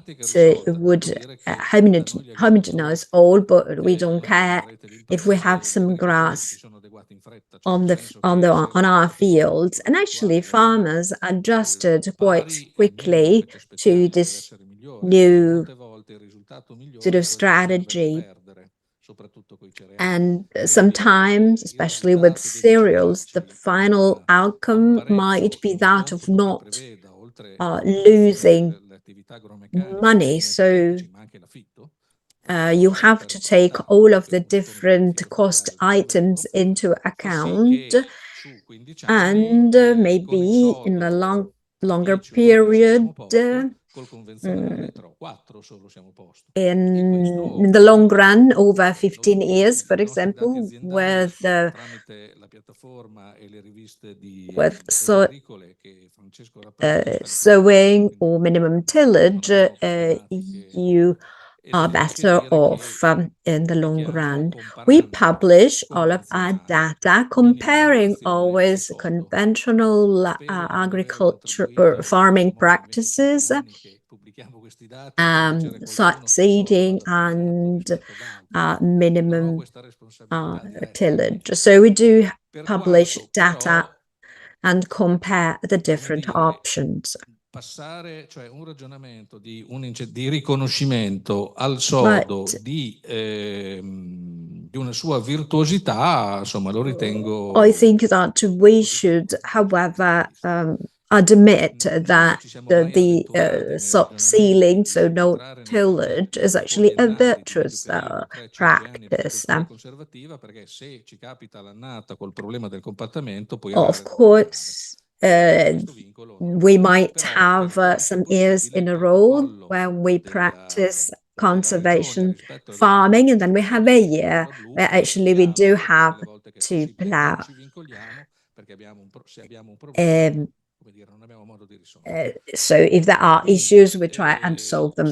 would homogenize all, but we don't care if we have some grass on our fields. And actually, farmers adjusted quite quickly to this new sort of strategy. And sometimes, especially with cereals, the final outcome might be that of not losing money. So you have to take all of the different cost items into account, and maybe in the longer period, in the long run, over 15 years, for example, with sowing or minimum tillage, you are better off in the long run. We publish all of our data, comparing always conventional agriculture or farming practices, seeding and minimum tillage. So we do publish data and compare the different options. Passare, cioè un ragionamento di riconoscimento al sodo di una sua virtuosità, insomma, lo ritengo. I think that we should, however, admit that the self-sealing, so no tillage, is actually a virtuous practice. Of course, we might have some years in a row when we practice conservation farming, and then we have a year where actually we do have to plow. So if there are issues, we try and solve them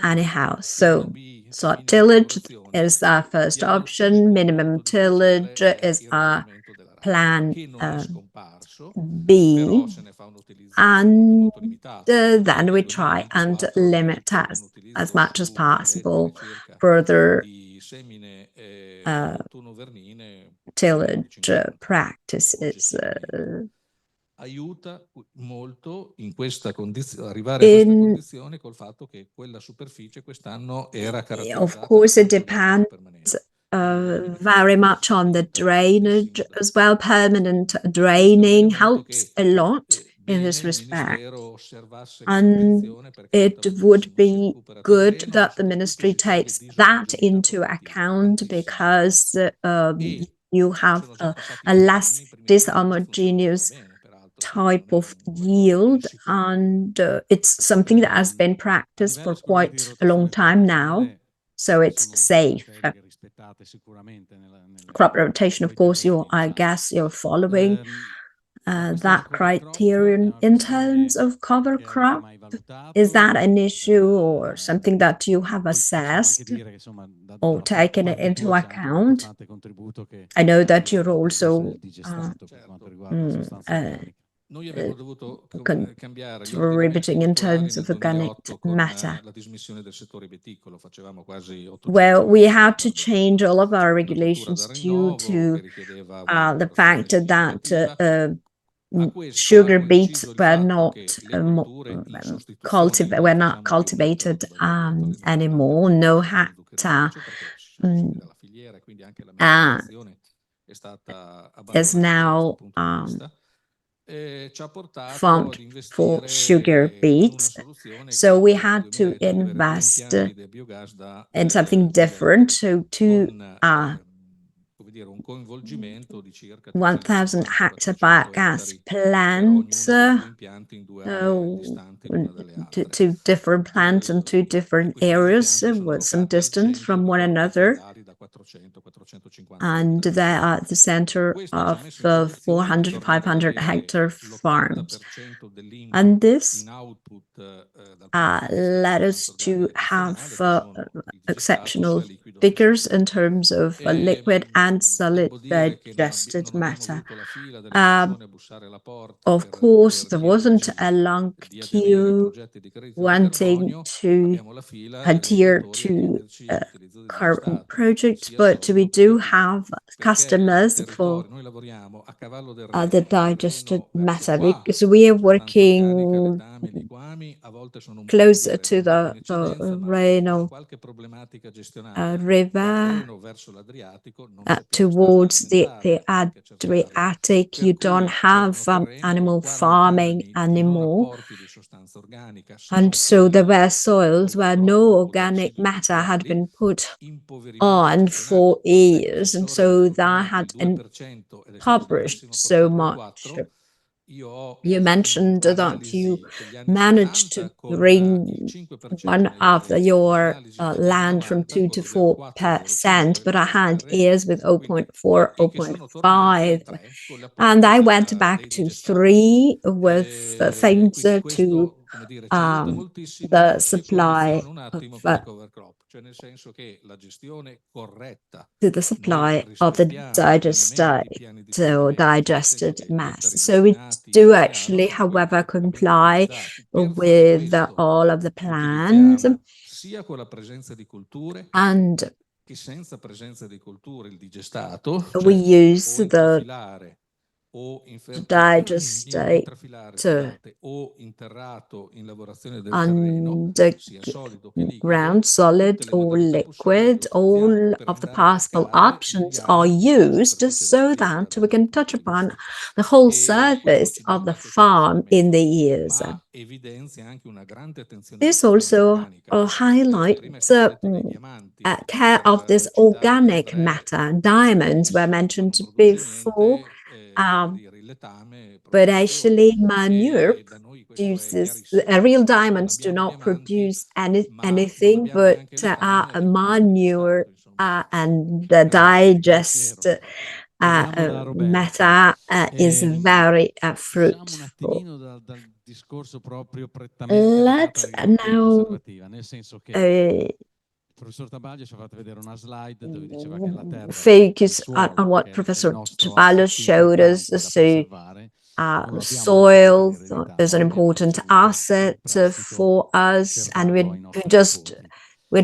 anyhow. So tillage is our first option, minimum tillage is our plan B, and then we try and limit as much as possible further tillage practices. Aiuta molto in questa condizione, arrivare a questa condizione col fatto che quella superficie quest'anno era caratterizzata. Of course, it depends very much on the drainage as well. Permanent draining helps a lot in this respect, and it would be good that the ministry takes that into account, because you have a less dishomogeneous type of yield, and it's something that has been practiced for quite a long time now, so it's safe. Crop rotation, of course, I guess you're following that criterion. In terms of cover crop, is that an issue or something that you have assessed or taken into account? I know that you're also contributing in terms of organic matter. Well, we had to change all of our regulations due to the fact that sugar beets were not cultivated anymore. No hectare is now farmed for sugar beets, so we had to invest in something different. So 1,000 hectare biogas plants, two different plants in two different areas with some distance from one another. and they are at the center of 400 to 500 hectare farms. And this led us to have exceptional figures in terms of liquid and solid digested matter. Of course, there wasn't a long queue wanting to adhere to current projects, but we do have customers for the digested matter because we are working closer to the Rhino river towards the Adriatic. You don't have animal farming anymore. And so there were soils where no organic matter had been put on for years, and so that had impoverished so much. You mentioned that you managed to bring one of your land from 2 to 4%, but I had years with 0.4, 0.5, and I went back to 3 with thanks to the supply of the digested mass. So we do actually, however, comply with all of the plans, and we use the digestate underground, solid or liquid. All of the possible options are used so that we can touch upon the whole surface of the farm in the years. This also highlights care of this organic matter. Diamonds were mentioned before, but actually manure produces, real diamonds do not produce anything, but manure and the digest matter is very fruitful. Let's now focus on what Professor Taballo showed us. So soil is an important asset for us, and we're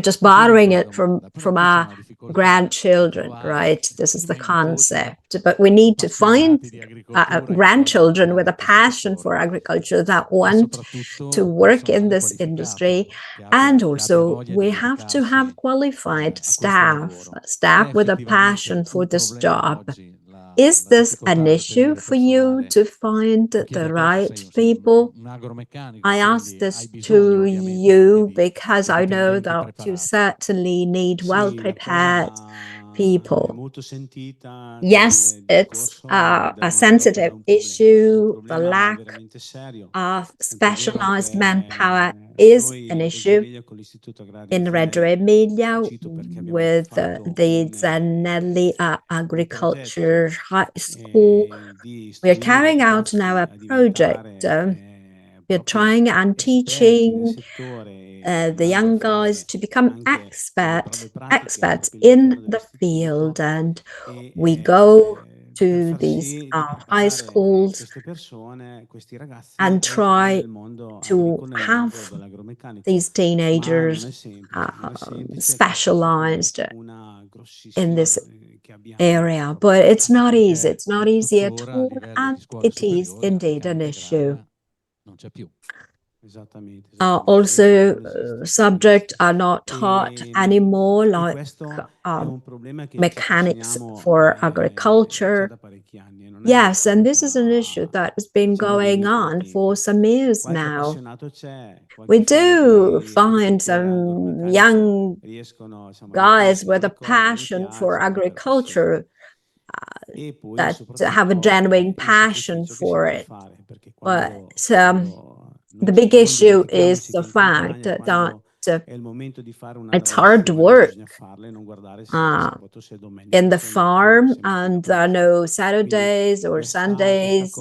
just borrowing it from our grandchildren, right? This is the concept. But we need to find grandchildren with a passion for agriculture that want to work in this industry. And also we have to have qualified staff with a passion for this job. Is this an issue for you to find the right people? I ask this to you because I know that you certainly need well-prepared people. Yes, it's a sensitive issue. The lack of specialized manpower is an issue. In Reggio Emilia, with the Zanelli Agriculture High School, we are carrying out now a project. We're trying and teaching the young guys to become experts in the field, and we go to these high schools and try to have these teenagers specialized in this area. But it's not easy. It's not easy at all, and it is indeed an issue. Also, subjects are not taught anymore, like mechanics for agriculture. Yes, and this is an issue that has been going on for some years now. We do find some young guys with a passion for agriculture that have a genuine passion for it. But the big issue is the fact that it's hard work in the farm, and there are no Saturdays or Sundays,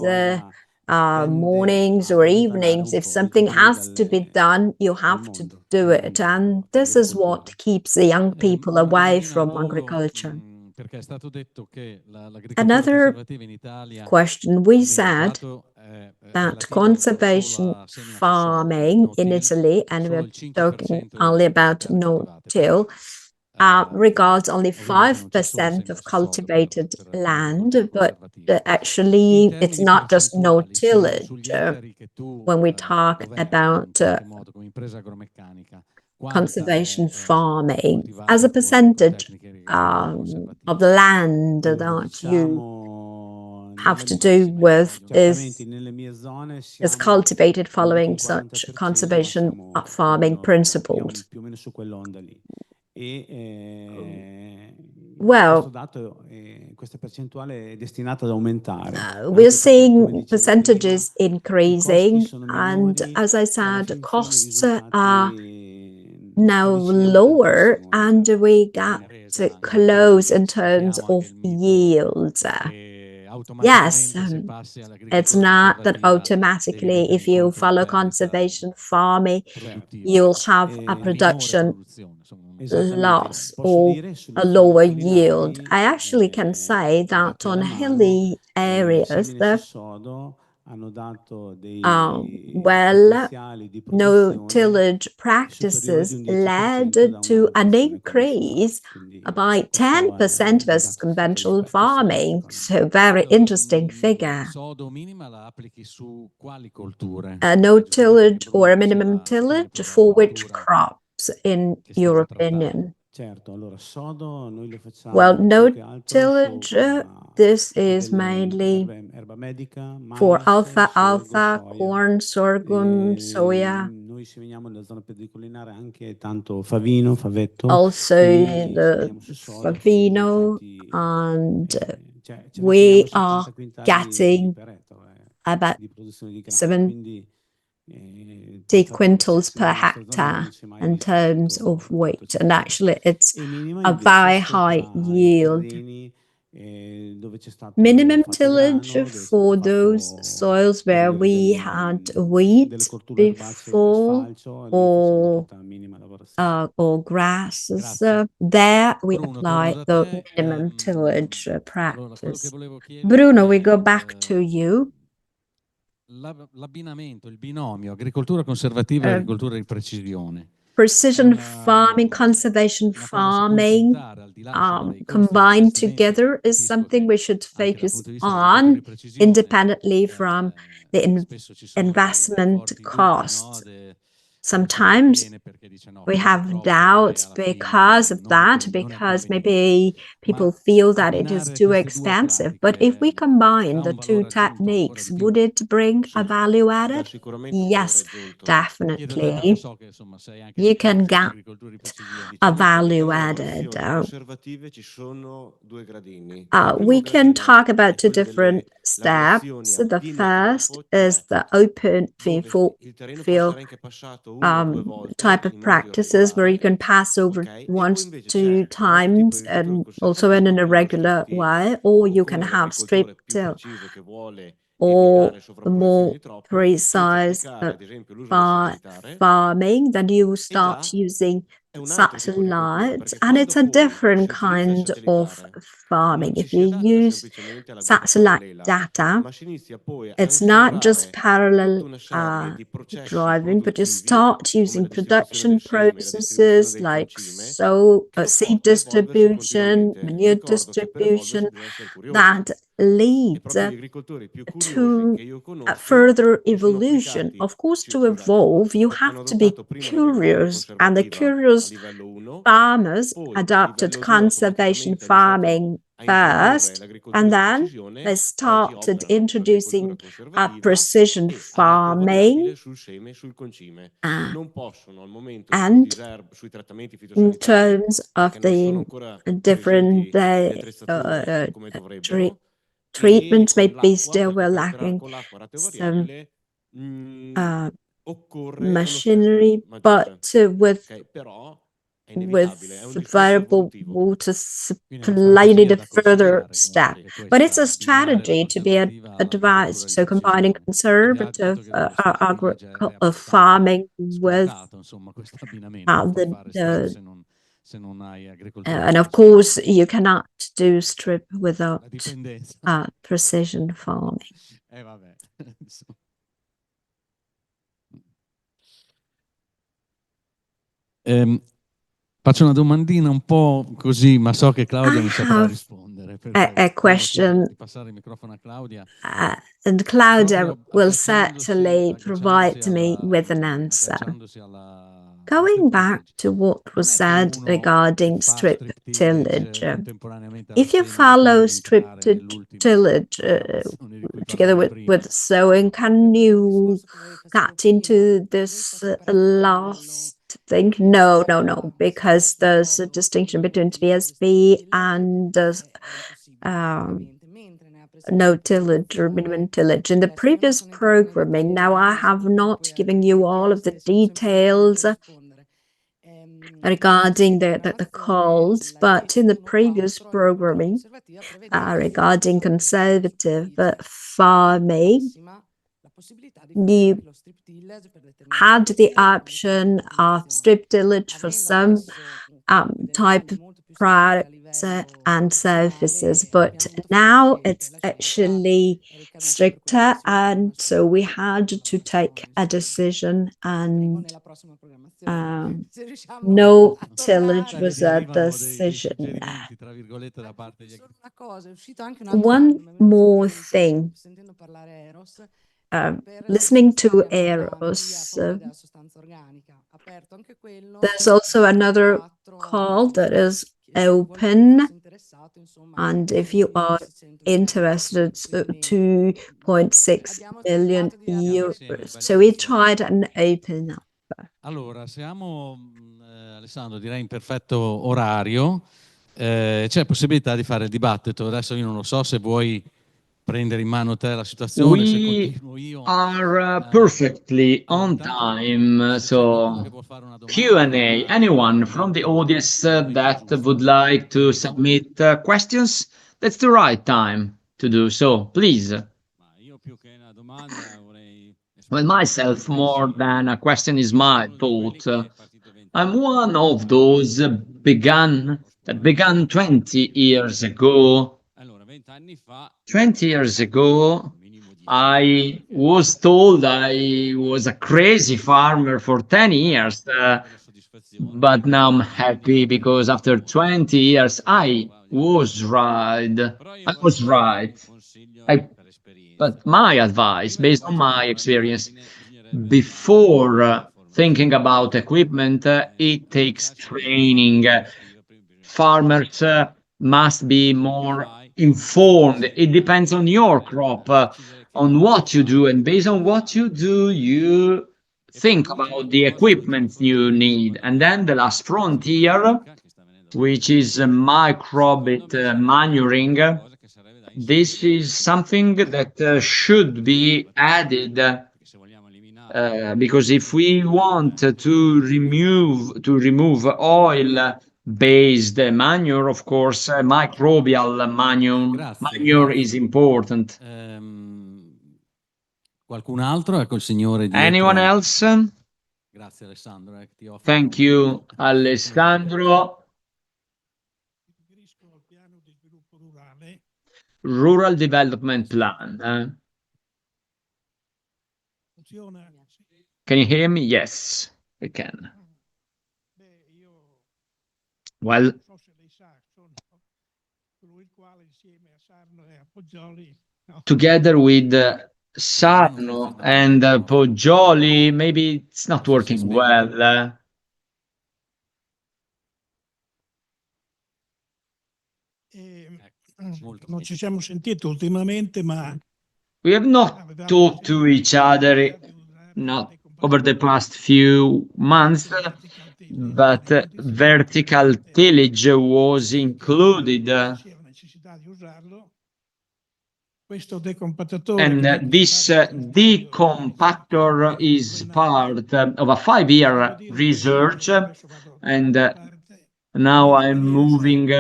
mornings or evenings. If something has to be done, you have to do it. And this is what keeps the young people away from agriculture. Another question, we said that conservation farming in Italy, and we're talking only about no-till, regards only 5% of cultivated land, but actually it's not just no-tillage. When we talk about conservation farming as a percentage of the land that you have to do with is cultivated following such conservation farming principles. Well, we're seeing percentages increasing, and as I said, costs are now lower, and we got close in terms of yields. Yes, it's not that automatically if you follow conservation farming, you'll have a production loss or a lower yield. I actually can say that on hilly areas, no-tillage practices led to an increase by 10% versus conventional farming. So very interesting figure. No-tillage or a minimum tillage for which crops, in your opinion? Well, no-tillage, this is mainly for alfalfa, corn, sorghum, soya. Also the favino, and we are getting about 70 quintals per hectare in terms of weight, and actually it's a very high yield. Minimum tillage for those soils where we had wheat before or grasses, there we apply the minimum tillage practice. Bruno, we go back to you. L'abbinamento, il binomio, agricoltura conservativa e agricoltura di precisione. Precision farming, conservation farming combined together is something we should focus on independently from the investment costs. Sometimes we have doubts because of that, because maybe people feel that it is too expensive. But if we combine the two techniques, would it bring a value added? Yes, definitely. You can get a value added. We can talk about two different steps. The first is the open field type of practices where you can pass over once, two times, and also in an irregular way, or you can have strip till, or more precise farming. Then you start using satellites, and it's a different kind of farming. If you use satellite data, it's not just parallel driving, but you start using production processes like seed distribution, manure distribution, that leads to a further evolution. Of course, to evolve, you have to be curious, and the curious farmers adopted conservation farming first, and then they started introducing precision farming. And in terms of the different treatments, maybe still we're lacking some machinery, but with variable water supply, you need a further step. But it's a strategy to be advised. So combining conservative farming with and of course you cannot do strip without precision farming. Faccio una domandina un po' così, ma so che Claudia mi saprà rispondere. A question, passare il microfono a Claudia. And Claudia will certainly provide me with an answer. Going back to what was said regarding strip tillage, if you follow strip tillage together with sowing, can you cut into this last thing? No, because there's a distinction between TSB and no tillage or minimum tillage. In the previous programming, now I have not given you all of the details regarding the calls, but in the previous programming regarding conservative farming, you had the option of strip tillage for some type of products and services, but now it's actually stricter, and so we had to take a decision, and no tillage was a decision. One more thing. Listening to Eros, there's also another call that is open, and if you are interested, 2.6 million euros. So we tried an open number. Allora, siamo, Alessandro, direi in perfetto orario. C'è possibilità di fare il dibattito. Adesso io non lo so se vuoi prendere in mano te la situazione. We are perfectly on time, so Q&A. Anyone from the audience that would like to submit questions, that's the right time to do so, please. Well, myself, more than a question is my thought. I'm one of those that began 20 years ago. 20 years ago, I was told I was a crazy farmer for 10 years, but now I'm happy because after 20 years, I was right. But my advice, based on my experience, before thinking about equipment, it takes training. Farmers must be more informed. It depends on your crop, on what you do, and based on what you do, you think about the equipment you need. And then the last frontier, which is microbial manuring. This is something that should be added because if we want to remove oil-based manure, of course, microbial manure is important. Qualcun altro? Ecco il signore dietro. Anyone else? Grazie Alessandro. Thank you, Alessandro. Rural Development Plan. Can you hear me? Yes, I can. Well, together with Sarno and Poggioli, maybe it's not working well. Non ci siamo sentiti ultimamente, ma we have not talked to each other not over the past few months, but vertical tillage was included. And this decompactor is part of a 5-year research, and now I'm moving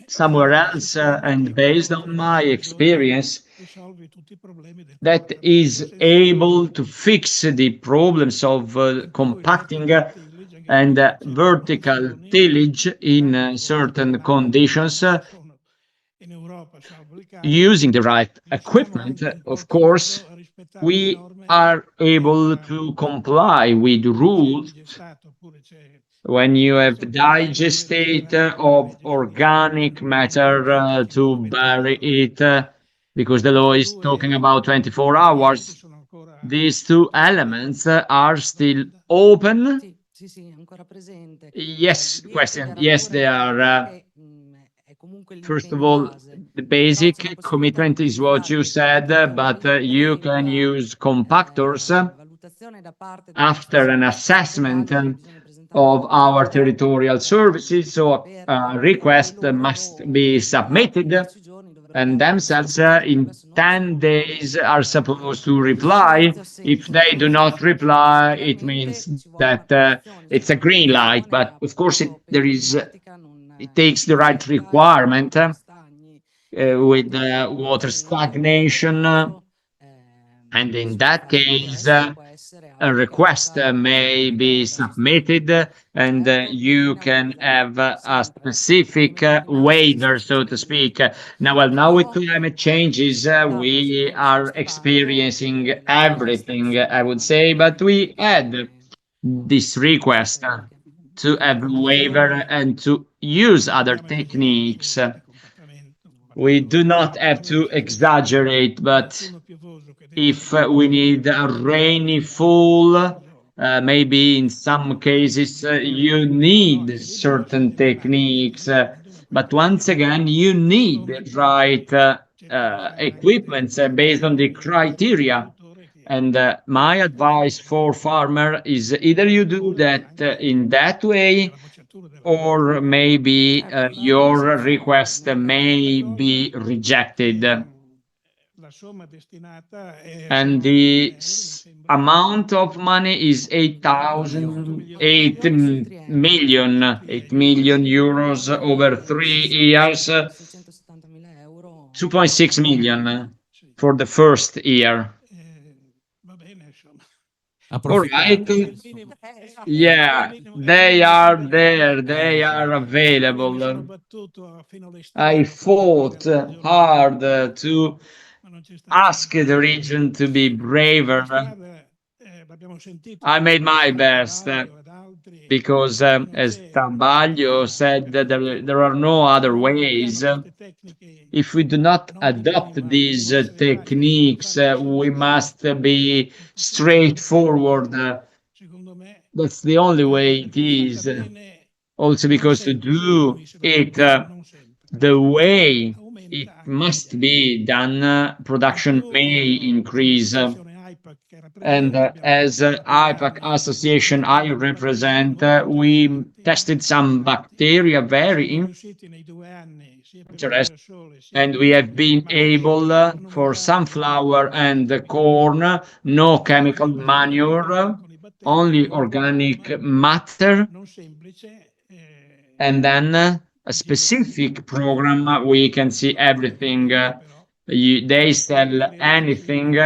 somewhere else, and based on my experience, that is able to fix the problems of compacting and vertical tillage in certain conditions, using the right equipment. Of course, we are able to comply with rules. When you have digestate of organic matter to bury it, because the law is talking about 24 hours, these two elements are still open. Yes, question. Yes, they are. First of all, the basic commitment is what you said, but you can use compactors after an assessment of our territorial services. So a request must be submitted, and themselves in 10 days are supposed to reply. If they do not reply, it means that it's a green light. But of course, it takes the right requirement with water stagnation, and in that case, a request may be submitted, and you can have a specific waiver, so to speak. Now with climate changes, we are experiencing everything, I would say, but we had this request to have a waiver and to use other techniques. We do not have to exaggerate, but if we need a rainy fall, maybe in some cases you need certain techniques, but once again, you need the right equipment based on the criteria. And my advice for farmer is either you do that in that way, or maybe your request may be rejected. And the amount of money is 8 million euros over 3 years, 2.6 million for the first year. All right. Yeah, they are there, they are available. I fought hard to ask the region to be braver. I made my best because, as Tabaglio said, that there are no other ways. If we do not adopt these techniques, we must be straightforward. That's the only way it is. Also because to do it the way it must be done, production may increase. And as IPAC Association I represent, we tested some bacteria very interesting, and we have been able for sunflower and corn, no chemical manure, only organic matter, and then a specific program. We can see everything. They sell anything,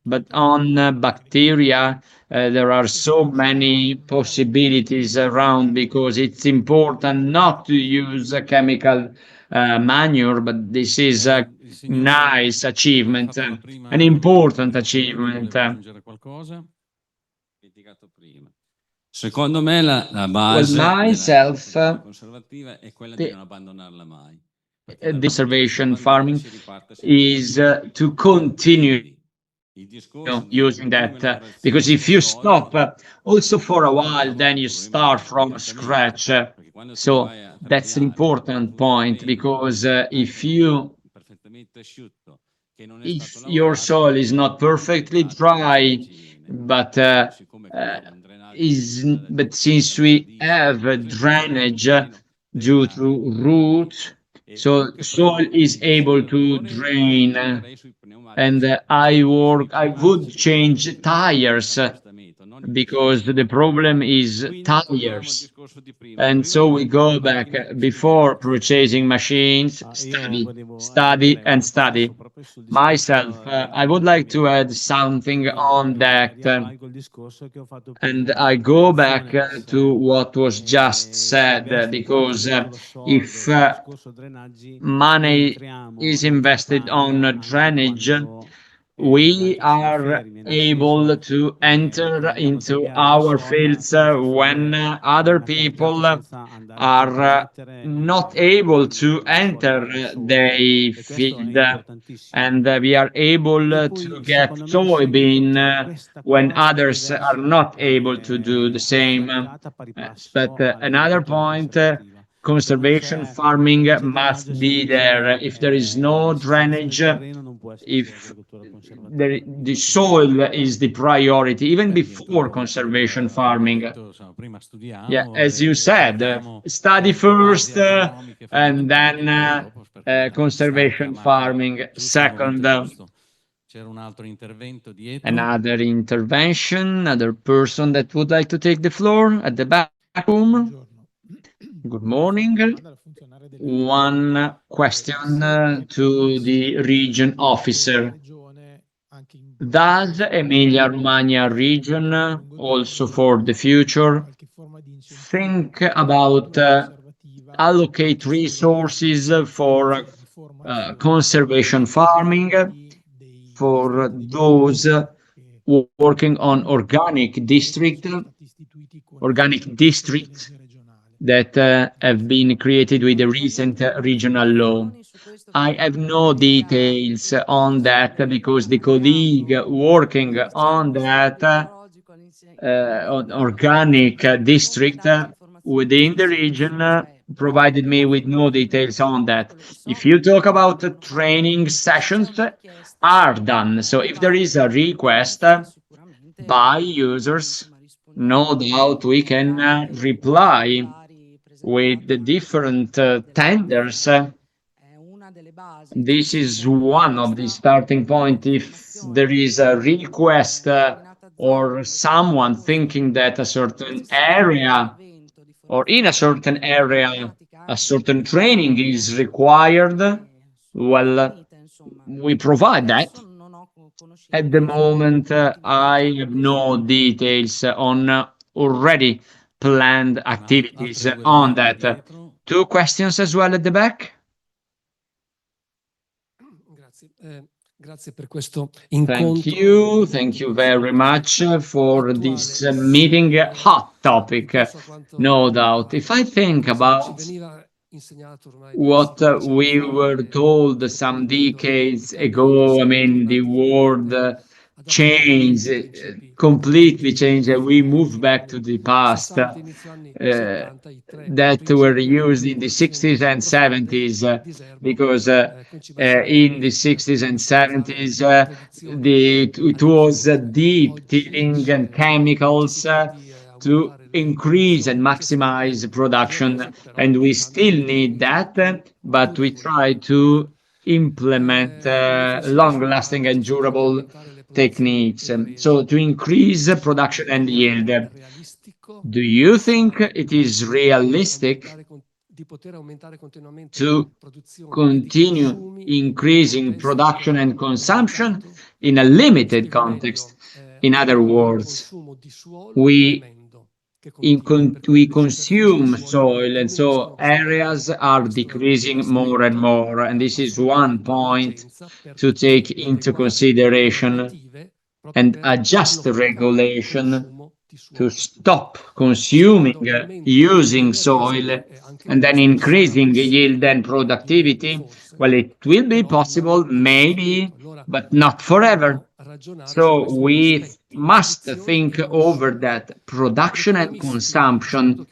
but on bacteria, there are so many possibilities around, because it's important not to use a chemical manure, but this is a nice achievement, an important achievement. Secondo me la base della conservativa è quella di non abbandonarla mai. The conservation farming is to continue using that, because if you stop also for a while, then you start from scratch. So that's an important point, because if your soil is not perfectly dry, but since we have drainage due to roots, So soil is able to drain, and I would change tires because the problem is tires. And so we go back before purchasing machines, study and study. Myself, I would like to add something on that. And I go back to what was just said, because if money is invested on drainage, we are able to enter into our fields when other people are not able to enter the field, and we are able to get soybean when others are not able to do the same. But another point, conservation farming must be there. If there is no drainage, if the soil is the priority, even before conservation farming. Yeah, as you said, study first, and then conservation farming second. Another intervention, another person that would like to take the floor at the back room. Good morning. One question to the region officer. Does Emilia-Romagna region, also for the future, think about allocate resources for conservation farming for those working on organic districts that have been created with the recent regional law? I have no details on that, because the colleague working on that on organic district within the region provided me with no details on that. If you talk about training sessions, are done. So if there is a request by users, no doubt we can reply with the different tenders. This is one of the starting point. If there is a request or someone thinking that a certain area or in a certain area a certain training is required, well, we provide that. At the moment, I have no details on already planned activities on that. Two questions as well at the back. Thank you very much for this meeting. Hot topic, no doubt. If I think about what we were told some decades ago, I mean, the world changed, completely changed. We moved back to the past that were used in the 60s and 70s, because in the 60s and 70s it was deep tilling and chemicals to increase and maximize production, and we still need that, but we try to implement long-lasting and durable techniques, so to increase production and yield. Do you think it is realistic to continue increasing production and consumption in a limited context? In other words, we consume soil, and so areas are decreasing more and more, and this is one point to take into consideration and adjust the regulation to stop consuming, using soil, and then increasing yield and productivity. Well, it will be possible, maybe, but not forever. So we must think over that. Production and consumption.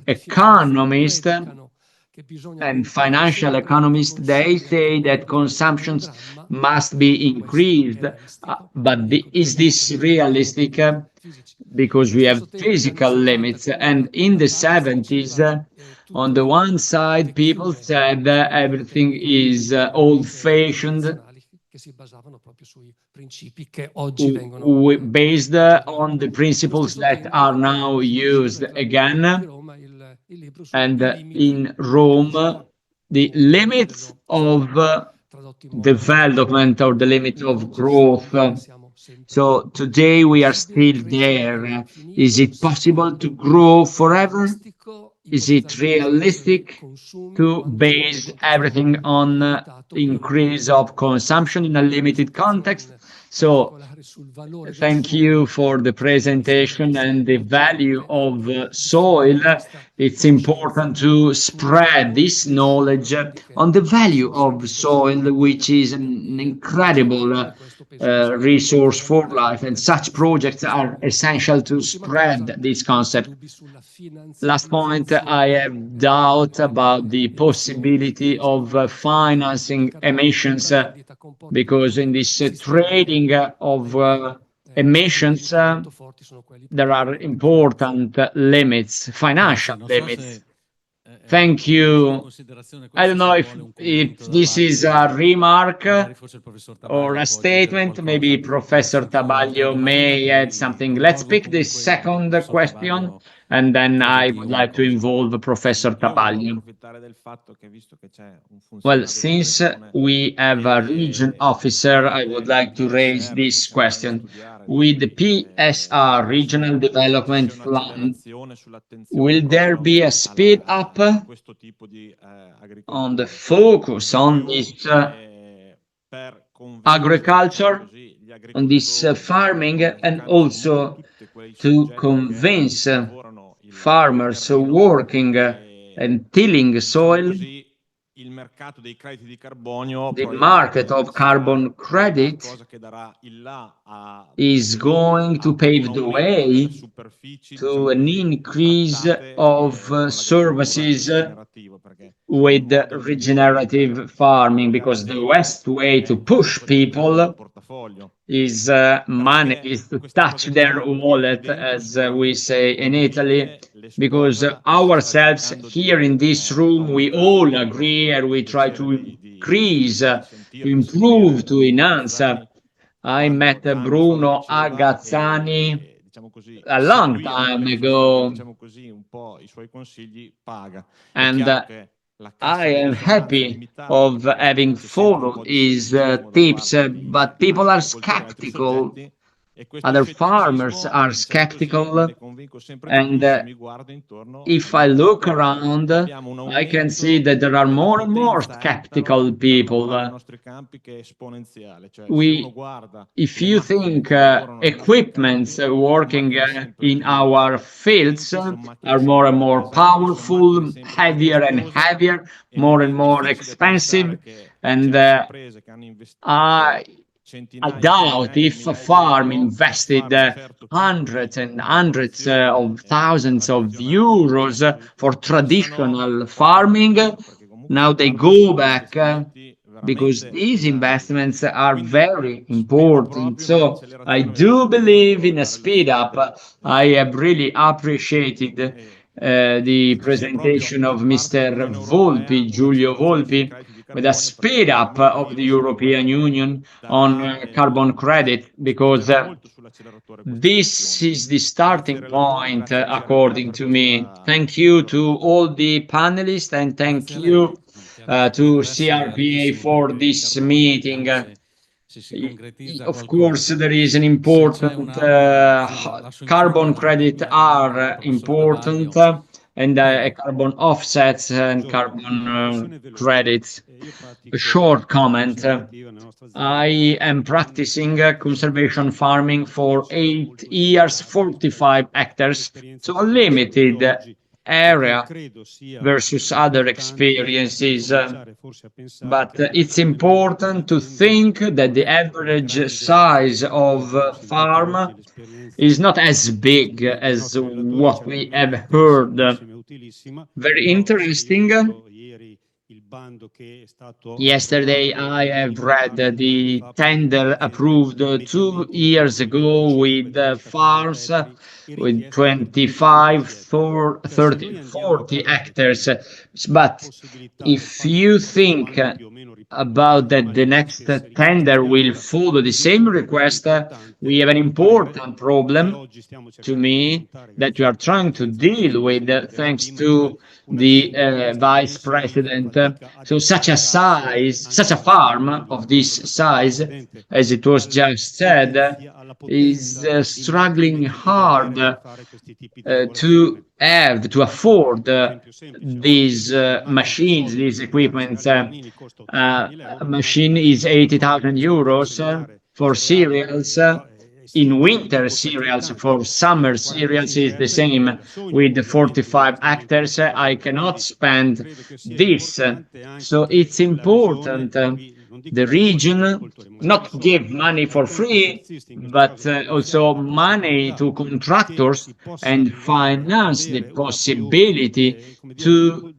Economists and financial economists, they say that consumptions must be increased, but is this realistic? Because we have physical limits, and in the 70s On the one side, people said that everything is old-fashioned, based on the principles that are now used again. And in Rome, the limits of development or the limit of growth. So today we are still there. Is it possible to grow forever? Is it realistic to base everything on increase of consumption in a limited context? So thank you for the presentation and the value of soil. It's important to spread this knowledge on the value of soil, which is an incredible resource for life, and such projects are essential to spread this concept. Last point, I have doubt about the possibility of financing emissions, because in this trading of emissions, there are important limits, financial limits. Thank you. I don't know if this is a remark or a statement. Maybe Professor Tabaglio may add something. Let's pick the second question, and then I would like to involve Professor Tabaglio. Well, since we have a region officer, I would like to raise this question. With the PSR, Regional Development Plan, will there be a speed up on the focus on this agriculture, on this farming, and also to convince farmers working and tilling soil? The market of carbon credit is going to pave the way to an increase of services with regenerative farming, because the best way to push people is money, is to touch their wallet, as we say in Italy, because ourselves here in this room, we all agree and we try to increase, to improve, to enhance. I met Bruno Agazzani a long time ago, and I am happy of having followed his tips, but people are skeptical. Other farmers are skeptical, and if I look around, I can see that there are more and more skeptical people. If you think equipments working in our fields are more and more powerful, heavier and heavier, more and more expensive, and I doubt if a farm invested hundreds and hundreds of thousands of euros for traditional farming, now they go back because these investments are very important. So I do believe in a speed up. I have really appreciated the presentation of Mr. Volpi, Giulio Volpi, with a speed up of the European Union on carbon credit, because this is the starting point, according to me. Thank you to all the panelists, and thank you to CRPA for this meeting. Of course, there is an important carbon credit are important, and carbon offsets and carbon credits. A short comment. I am practicing conservation farming for 8 years, 45 hectares, so a limited area versus other experiences. But it's important to think that the average size of farm is not as big as what we have heard. Very interesting. Yesterday, I have read the tender approved 2 years ago with farms with 25, 30, 40 hectares. But if you think about that the next tender will follow the same request, we have an important problem to me that we are trying to deal with thanks to the vice president. So such a farm of this size, as it was just said, is struggling hard to afford these machines, these equipments. A machine is 80,000 euros for cereals. In winter cereals, for summer cereals is the same. With 45 hectares, I cannot spend this. So it's important the region not give money for free, but also money to contractors and finance the possibility to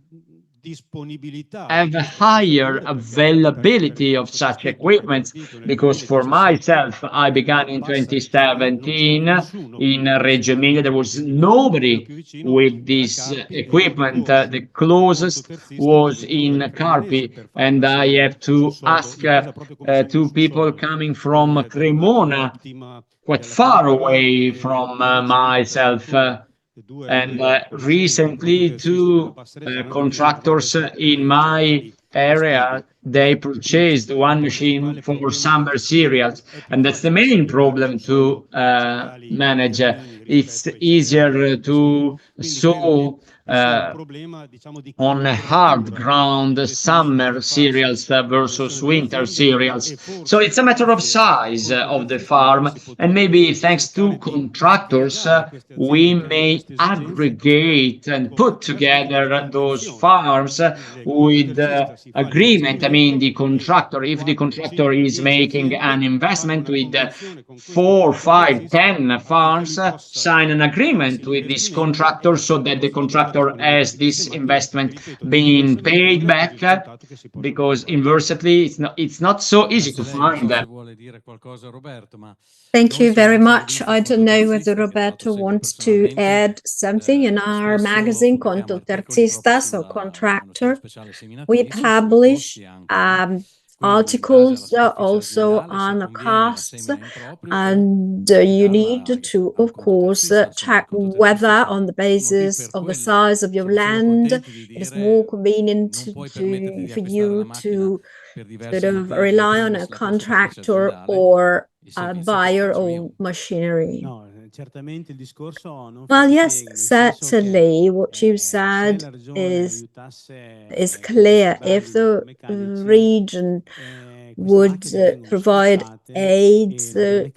have a higher availability of such equipment, because for myself, I began in 2017 in Reggio Emilia. There was nobody with this equipment. The closest was in Carpi, and I have to ask two people coming from Cremona, quite far away from myself. And recently, two contractors in my area, they purchased one machine for summer cereals, and that's the main problem to manage. It's easier to sow on hard ground summer cereals versus winter cereals. So it's a matter of size of the farm, and maybe thanks to contractors, we may aggregate and put together those farms with agreement. I mean, the contractor, if the contractor is making an investment with 4, 5, 10 farms, sign an agreement with this contractor so that the contractor has this investment being paid back, because inversely it's not so easy to find. Thank you very much. I don't know whether Roberto wants to add something. In our magazine, Conto Terzista, so contractor, we publish articles also on the costs, and you need to, of course, check whether on the basis of the size of your land, it is more convenient for you to sort of rely on a contractor or a buyer of machinery. Well, yes, certainly what you said is clear. If the region would provide aid to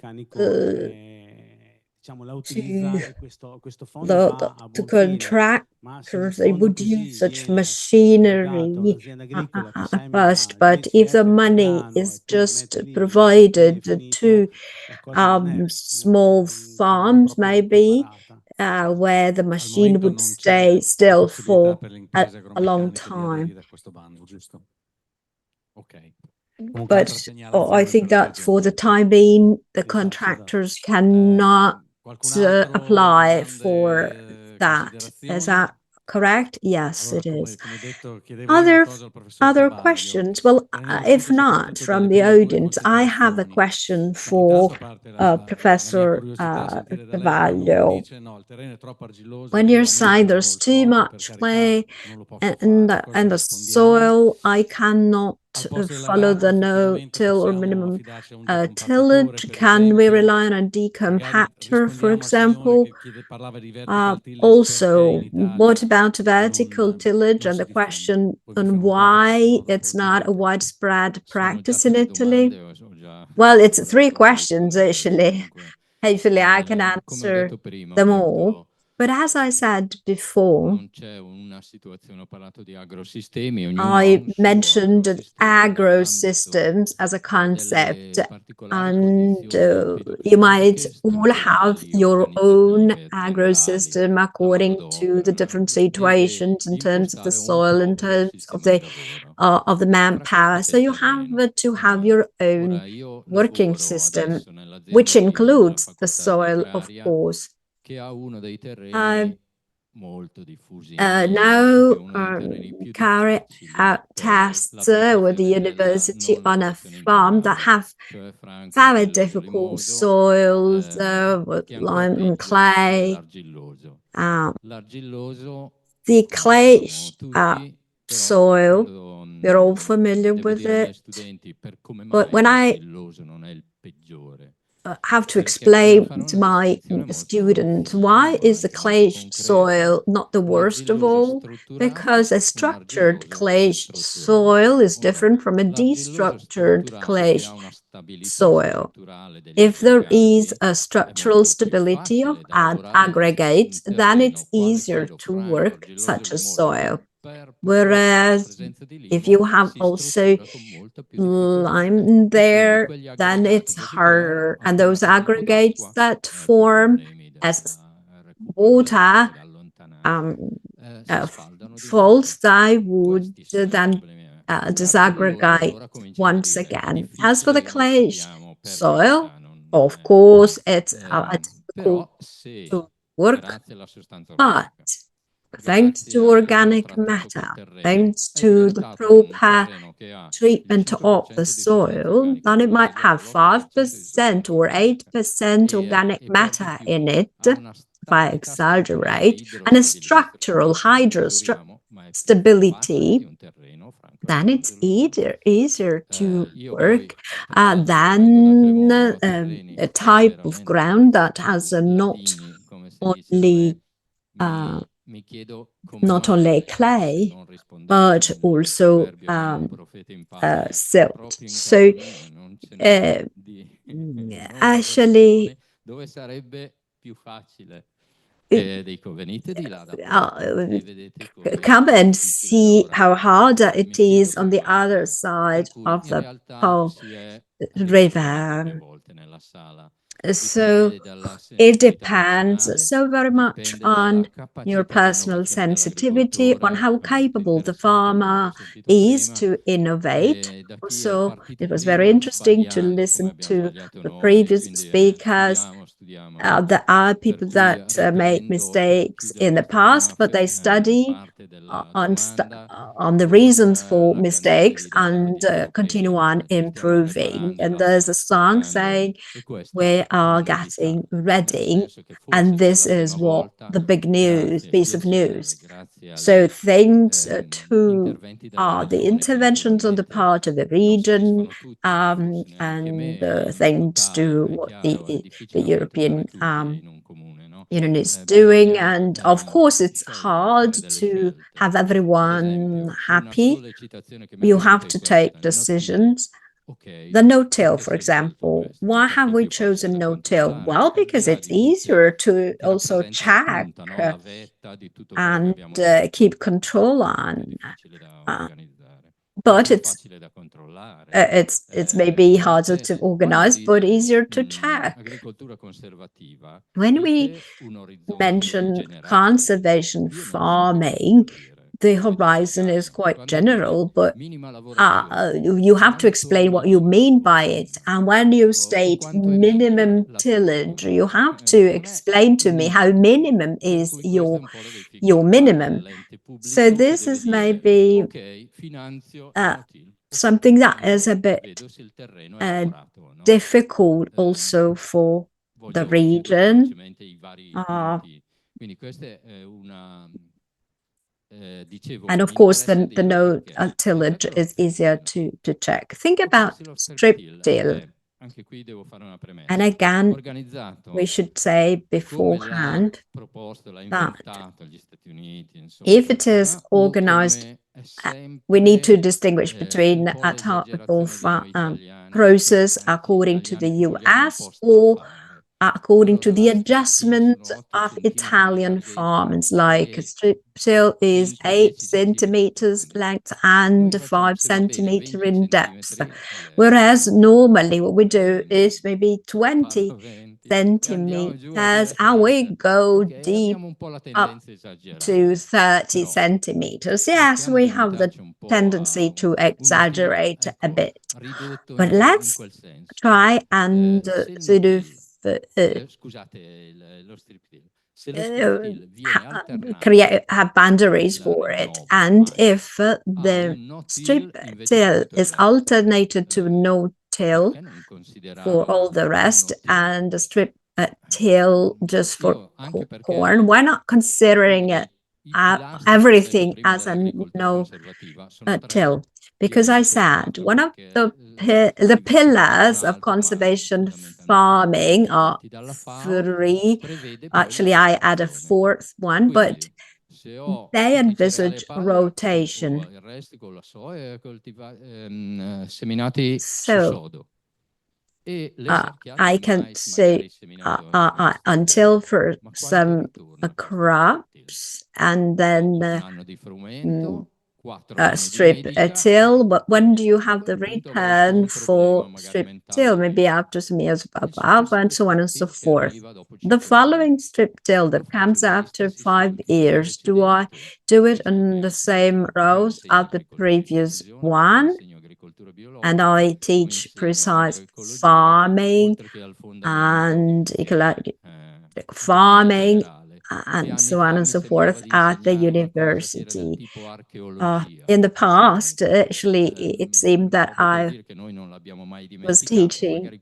contractors, they would use such machinery at first. But if the money is just provided to small farms, maybe, where the machine would stay still for a long time. But I think that for the time being, the contractors cannot apply for that. Is that correct? Yes, it is. Other questions? Well, if not, from the audience, I have a question for Professor Carvalho. When you're saying there's too much clay and the soil, I cannot follow the no-till or minimum tillage. Can we rely on a decompactor, for example? Also, what about vertical tillage, and the question on why it's not a widespread practice in Italy? Well, it's 3 questions, actually. Hopefully I can answer them all. But as I said before, Non c'è una situazione, ho parlato di agrosistemi, ognuno ha I un suo mentioned agrosistema nell'ambito agrosystems as a concept, delle particolari and condizioni you might fitosanitarie, all have strutturali, your own organizzative, aziendali, agrosystem according to the manodopera different e situations in di terms of the impostare un soil, in proprio terms sistema di lavoro. of the Fra manpower. questi So c'è il you have terreno. to have your own Ora io working lavoro system, adesso nell'azienda which della includes the facoltà di soil, of agraria, course. che ha uno dei terreni molto diffusi in Now che è uno dei terreni più carry difficili out per tests with the l'applicazione della university non on a lavorazione farm that integrale, have cioè franco, very argilloso, difficult limoso, soils with che è ancora lime and peggio è clay. l'argilloso. L'argilloso The lo clay sappiamo tutti, però soil, quando we're all familiar devo with dire ai miei it. studenti per come But mai when I l'argilloso non è il peggiore. have to Perché bisogna explain fare to una my distinzione molto students fine, why ma is the anche molto clay concreta. soil not the Un worst of argilloso all? strutturato, Because a un structured argilloso clay destrutturato. soil is Ora, different from a l'argilloso destructured strutturato clay che ha una stabilità soil. strutturale degli If there aggregati is a è structural molto più stability of facile da lavorare aggregates, un then it's terreno quale easier quello to franco, work argilloso, such a limoso, che soil. per purtroppo la Whereas presenza di if limo you have si also struttura con molta più difficoltà. lime in E quindi there, quegli then aggregati it's che si harder. creano And appena those c'è un po' aggregates d'acqua, that più form problemi as da recuperare water o da allontanare. Si sfaldano di nuovo. falls, they would Questi sono i then problemi. Un argilloso, disaggregate allora cominciamo a once dire, è again. As for difficile the e noi clay sappiamo per soil, carità, non of è course, it's difficult però se to work, grazie alla sostanza but organica, thanks grazie to a come ho organic trattato quel matter, terreno, thanks è to the diventato un proper terreno che ha il treatment of the 5% di sostanza soil, organica, then it forse might già have l'8% di 5% sostanza or organica 8% organic e per di matter più in it, ha una if I stabilità strutturale, exaggerate, and a idrostabilità, perché structural questo non lo escluderiamo, ma è più facile di stability, un terreno franco then it's argilloso. easier to Io poi work adesso vengo da than Cremona, terreni a type of veramente ground that has not ladini, come si dice da me. Mi chiedo come not mai, only se clay, non rispondesse but il also proverbio meno un profeta in patria, silt. proprio in So casa mia non ce n'è di actually, non dove sarebbe più facile. it, Dico, venite di là da parte e vedete come come è and difficile see how lavorare. hard it Mi chiedo is on come the mai. other side Per cui of in the realtà Po si è addirittura 3 River. volte nella sala. So Dipende dalla it sensibilità depends personale, so very much dipende on dalla your capacità di personal innovazione sensitivity, on dell'agricoltore, how è molto capable the interessante quello che ho farmer sentito is prima, to innovate. e da chi è Also, partito it was very prima interesting to sbagliando come listen abbiamo to sbagliato the noi, previous quindi speakers. studiamo. There are Per people cui that made riprendo per mistakes chiudere in the questa prima past, but they study parte della on domanda on the con reasons for la canzone mistakes di Dalida che and dicevo continue prima, on ci stiamo improving. preparando, And la there's a stiamo song studiando, saying, e questa "We è are la novità, getting nel ready," senso che and forse per this la prima is what volta, the big news, grazie al piece of PNRR, news. grazie So agli thanks to interventi delle the regioni che interventions on the naturalmente part of the non region, soddisfano tutti, forse neanche and me in thanks totale, to è what chiaro, è the difficile accontentare European tutti in un comune, no? Union is doing. Bisogna And of course, it's scegliere, hard fare delle to scelte. have Ad everyone esempio, una happy. sollecitazione che mi è You have venuta to è take questa, il no-till. decisions. Ok, The no-till, perché for si è scelto example. questo? Why Perché have è we più facile chosen da no-till? controllare, Well, perché al di because là it's di tutte, easier to che also rappresenta la check punta, no? La vetta di tutto quello che and abbiamo detto, keep control è più on. difficile da organizzare, è But più facile da controllare. it's maybe harder Invece, to quando organize, si but dice easier to check. agricoltura conservativa, When we dice un orizzonte mention generale. conservation Io non so che cosa farming, vuol dire. the Invece ho horizon is spiegato, quite quando dice general, but minima lavorazione, you have to quanto è explain what you minima mean by it. lavorazione? And when you O state quanto è minima minimum la tillage, pianta? you have to Non è explain to me how minimo. minimum Per is cui questa è un po' la your difficoltà minimum. dell'ente So pubblico che this deve is dire maybe ok, finanzio il no-till. something that is Tanto a bit vedo se il terreno è lavorato o no. difficult also for the Voglio citare region. velocemente i vari punti. Quindi questa è una, dicevo, And of mi course, interessa the dirlo no perché tillage passate lo is easier strip to check. Think till. about Passate lo strip till till. è, anche qui devo fare una premessa, And again, organizzato we should say come l'ha beforehand proposto, l'ha that inventato gli Stati Uniti, insomma, if it is qualcuno, o organized, come è we need to sempre distinguish between un po' l'esagerazione di noi italiani, process perché anche gli according to the italiani ci vogliamo un US po' or strafare. according to the adjustment of Italian farmers, like a strip till is 8 centimeters length and 5 centimeter in depth. Whereas normally what we do is maybe 20 centimeters and we go deep up to 30 centimeters. Yes, we have the tendency to exaggerate a bit. But let's try and sort of have boundaries for it. And if the strip till is alternated to no till for all the rest and the strip till just for corn, why not considering it everything as a no till? Because I said one of the pillars of conservation farming are three. Actually, I add a fourth one, but they envisage rotation. So I can say until for some crops and then strip till, but when do you have the return for strip till? Maybe after some years above, and so on and so forth. The following strip till that comes after 5 years, do I do it in the same rows as the previous one? And I teach precise farming and ecological farming and so on and so forth at the university. In the past, actually, it seemed that I was teaching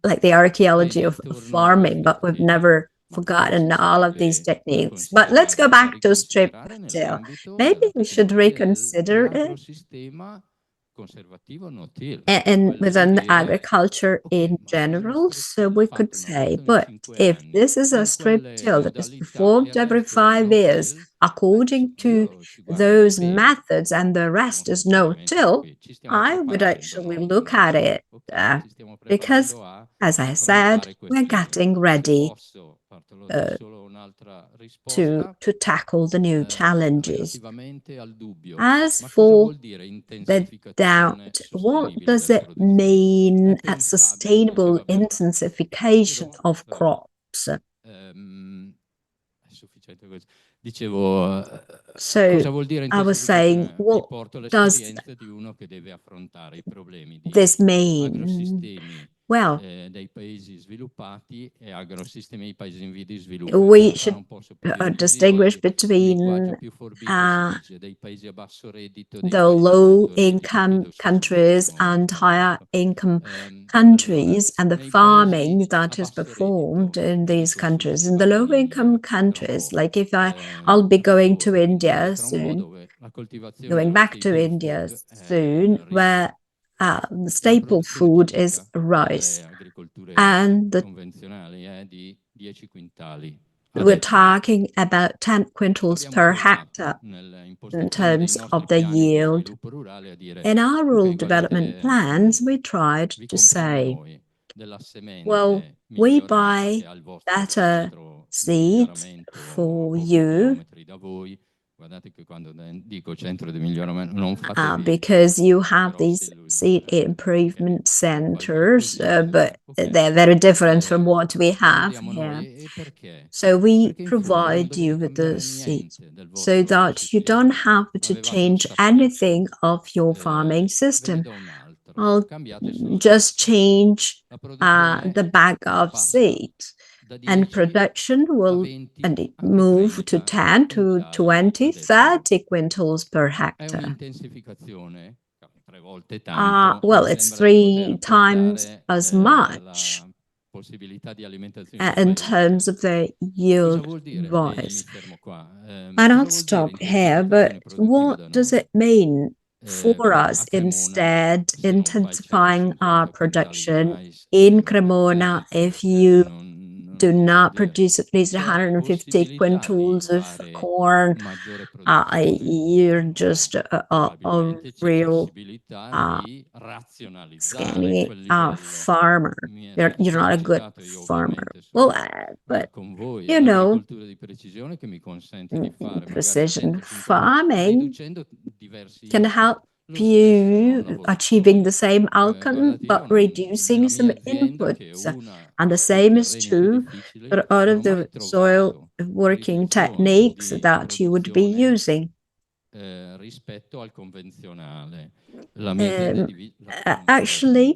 like the archaeology of farming, but we've never forgotten all of these techniques. But let's go back to strip till. Maybe we should reconsider it. And within agriculture in general, so we could say, but if this is a strip till that is performed every 5 years according to those methods and the rest is no till, I would actually look at it because, as I said, we're getting ready to tackle the new challenges. As for the doubt, what does it mean at sustainable intensification of crops? So I was saying, what does this mean? Well, we should distinguish between the low-income countries and higher-income countries and the farming that is performed in these countries. In the low-income countries, like if I'll be going to India soon, going back to India soon, where the staple food is rice, and we're talking about 10 quintals per hectare in terms of the yield. In our rural development plans, we tried to say, well, we buy better seeds for you because you have these seed improvement centers, but they're very different from what we have here. So we provide you with the seeds so that you don't have to change anything of your farming system. I'll just change the bag of seeds, and production will move to 10 to 20, 30 quintals per hectare. Well, it's 3 times as much in terms of the yield rise. And I'll stop here, but what does it mean for us instead intensifying our production in Cremona if you do not produce at least 150 quintals of corn, you're just a real skinny farmer. You're not a good farmer. Well, but you know, precision farming can help you achieving the same outcome but reducing some inputs. And the same is true for all of the soil working techniques that you would be using. Actually,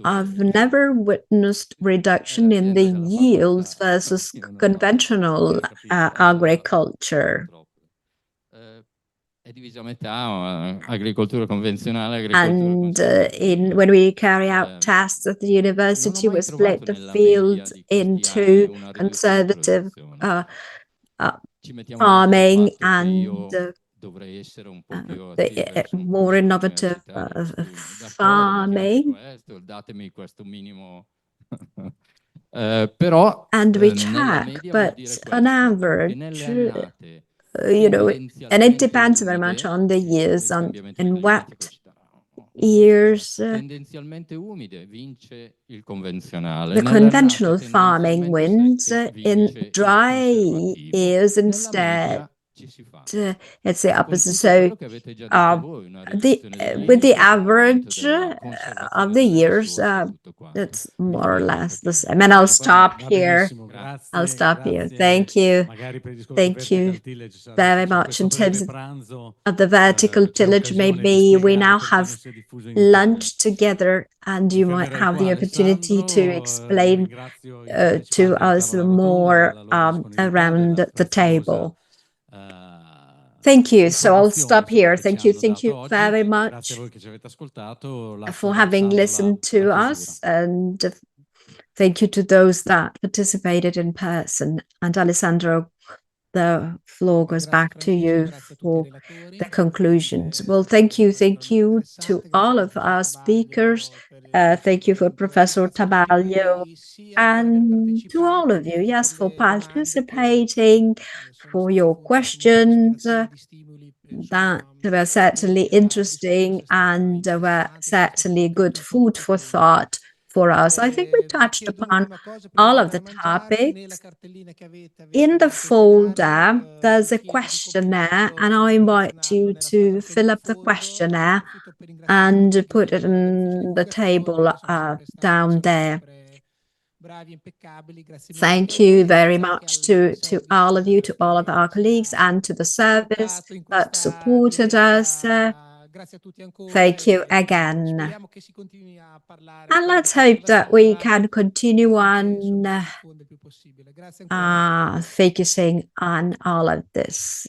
I've never witnessed reduction in the yields versus conventional agriculture. And when we carry out tasks at the university, we split the field into conservative farming and the more innovative farming. And we track, but on average, you know, and it depends very much on the years. In wet years, the conventional farming wins. In dry years, instead, it's the opposite. So, with the average of the years, it's more or less the same. And I'll stop here. I'll stop here. Thank you. Thank you very much. In terms of the vertical tillage, maybe we now have lunch together and you might have the opportunity to explain to us more around the table. Thank you. So I'll stop here. Thank you. Thank you very much for having listened to us, and thank you to those that participated in person. And Alessandro, the floor goes back to you for the conclusions. Well, thank you. Thank you to all of our speakers. Thank you for Professor Tabaglio and to all of you, yes, for participating, for your questions that were certainly interesting and were certainly good food for thought for us. I think we touched upon all of the topics. In the folder, there's a questionnaire, and I invite you to fill up the questionnaire and put it on the table down there. Thank you very much to all of you, to all of our colleagues, and to the service that supported us. Thank you again. And let's hope that we can continue on focusing on all of this.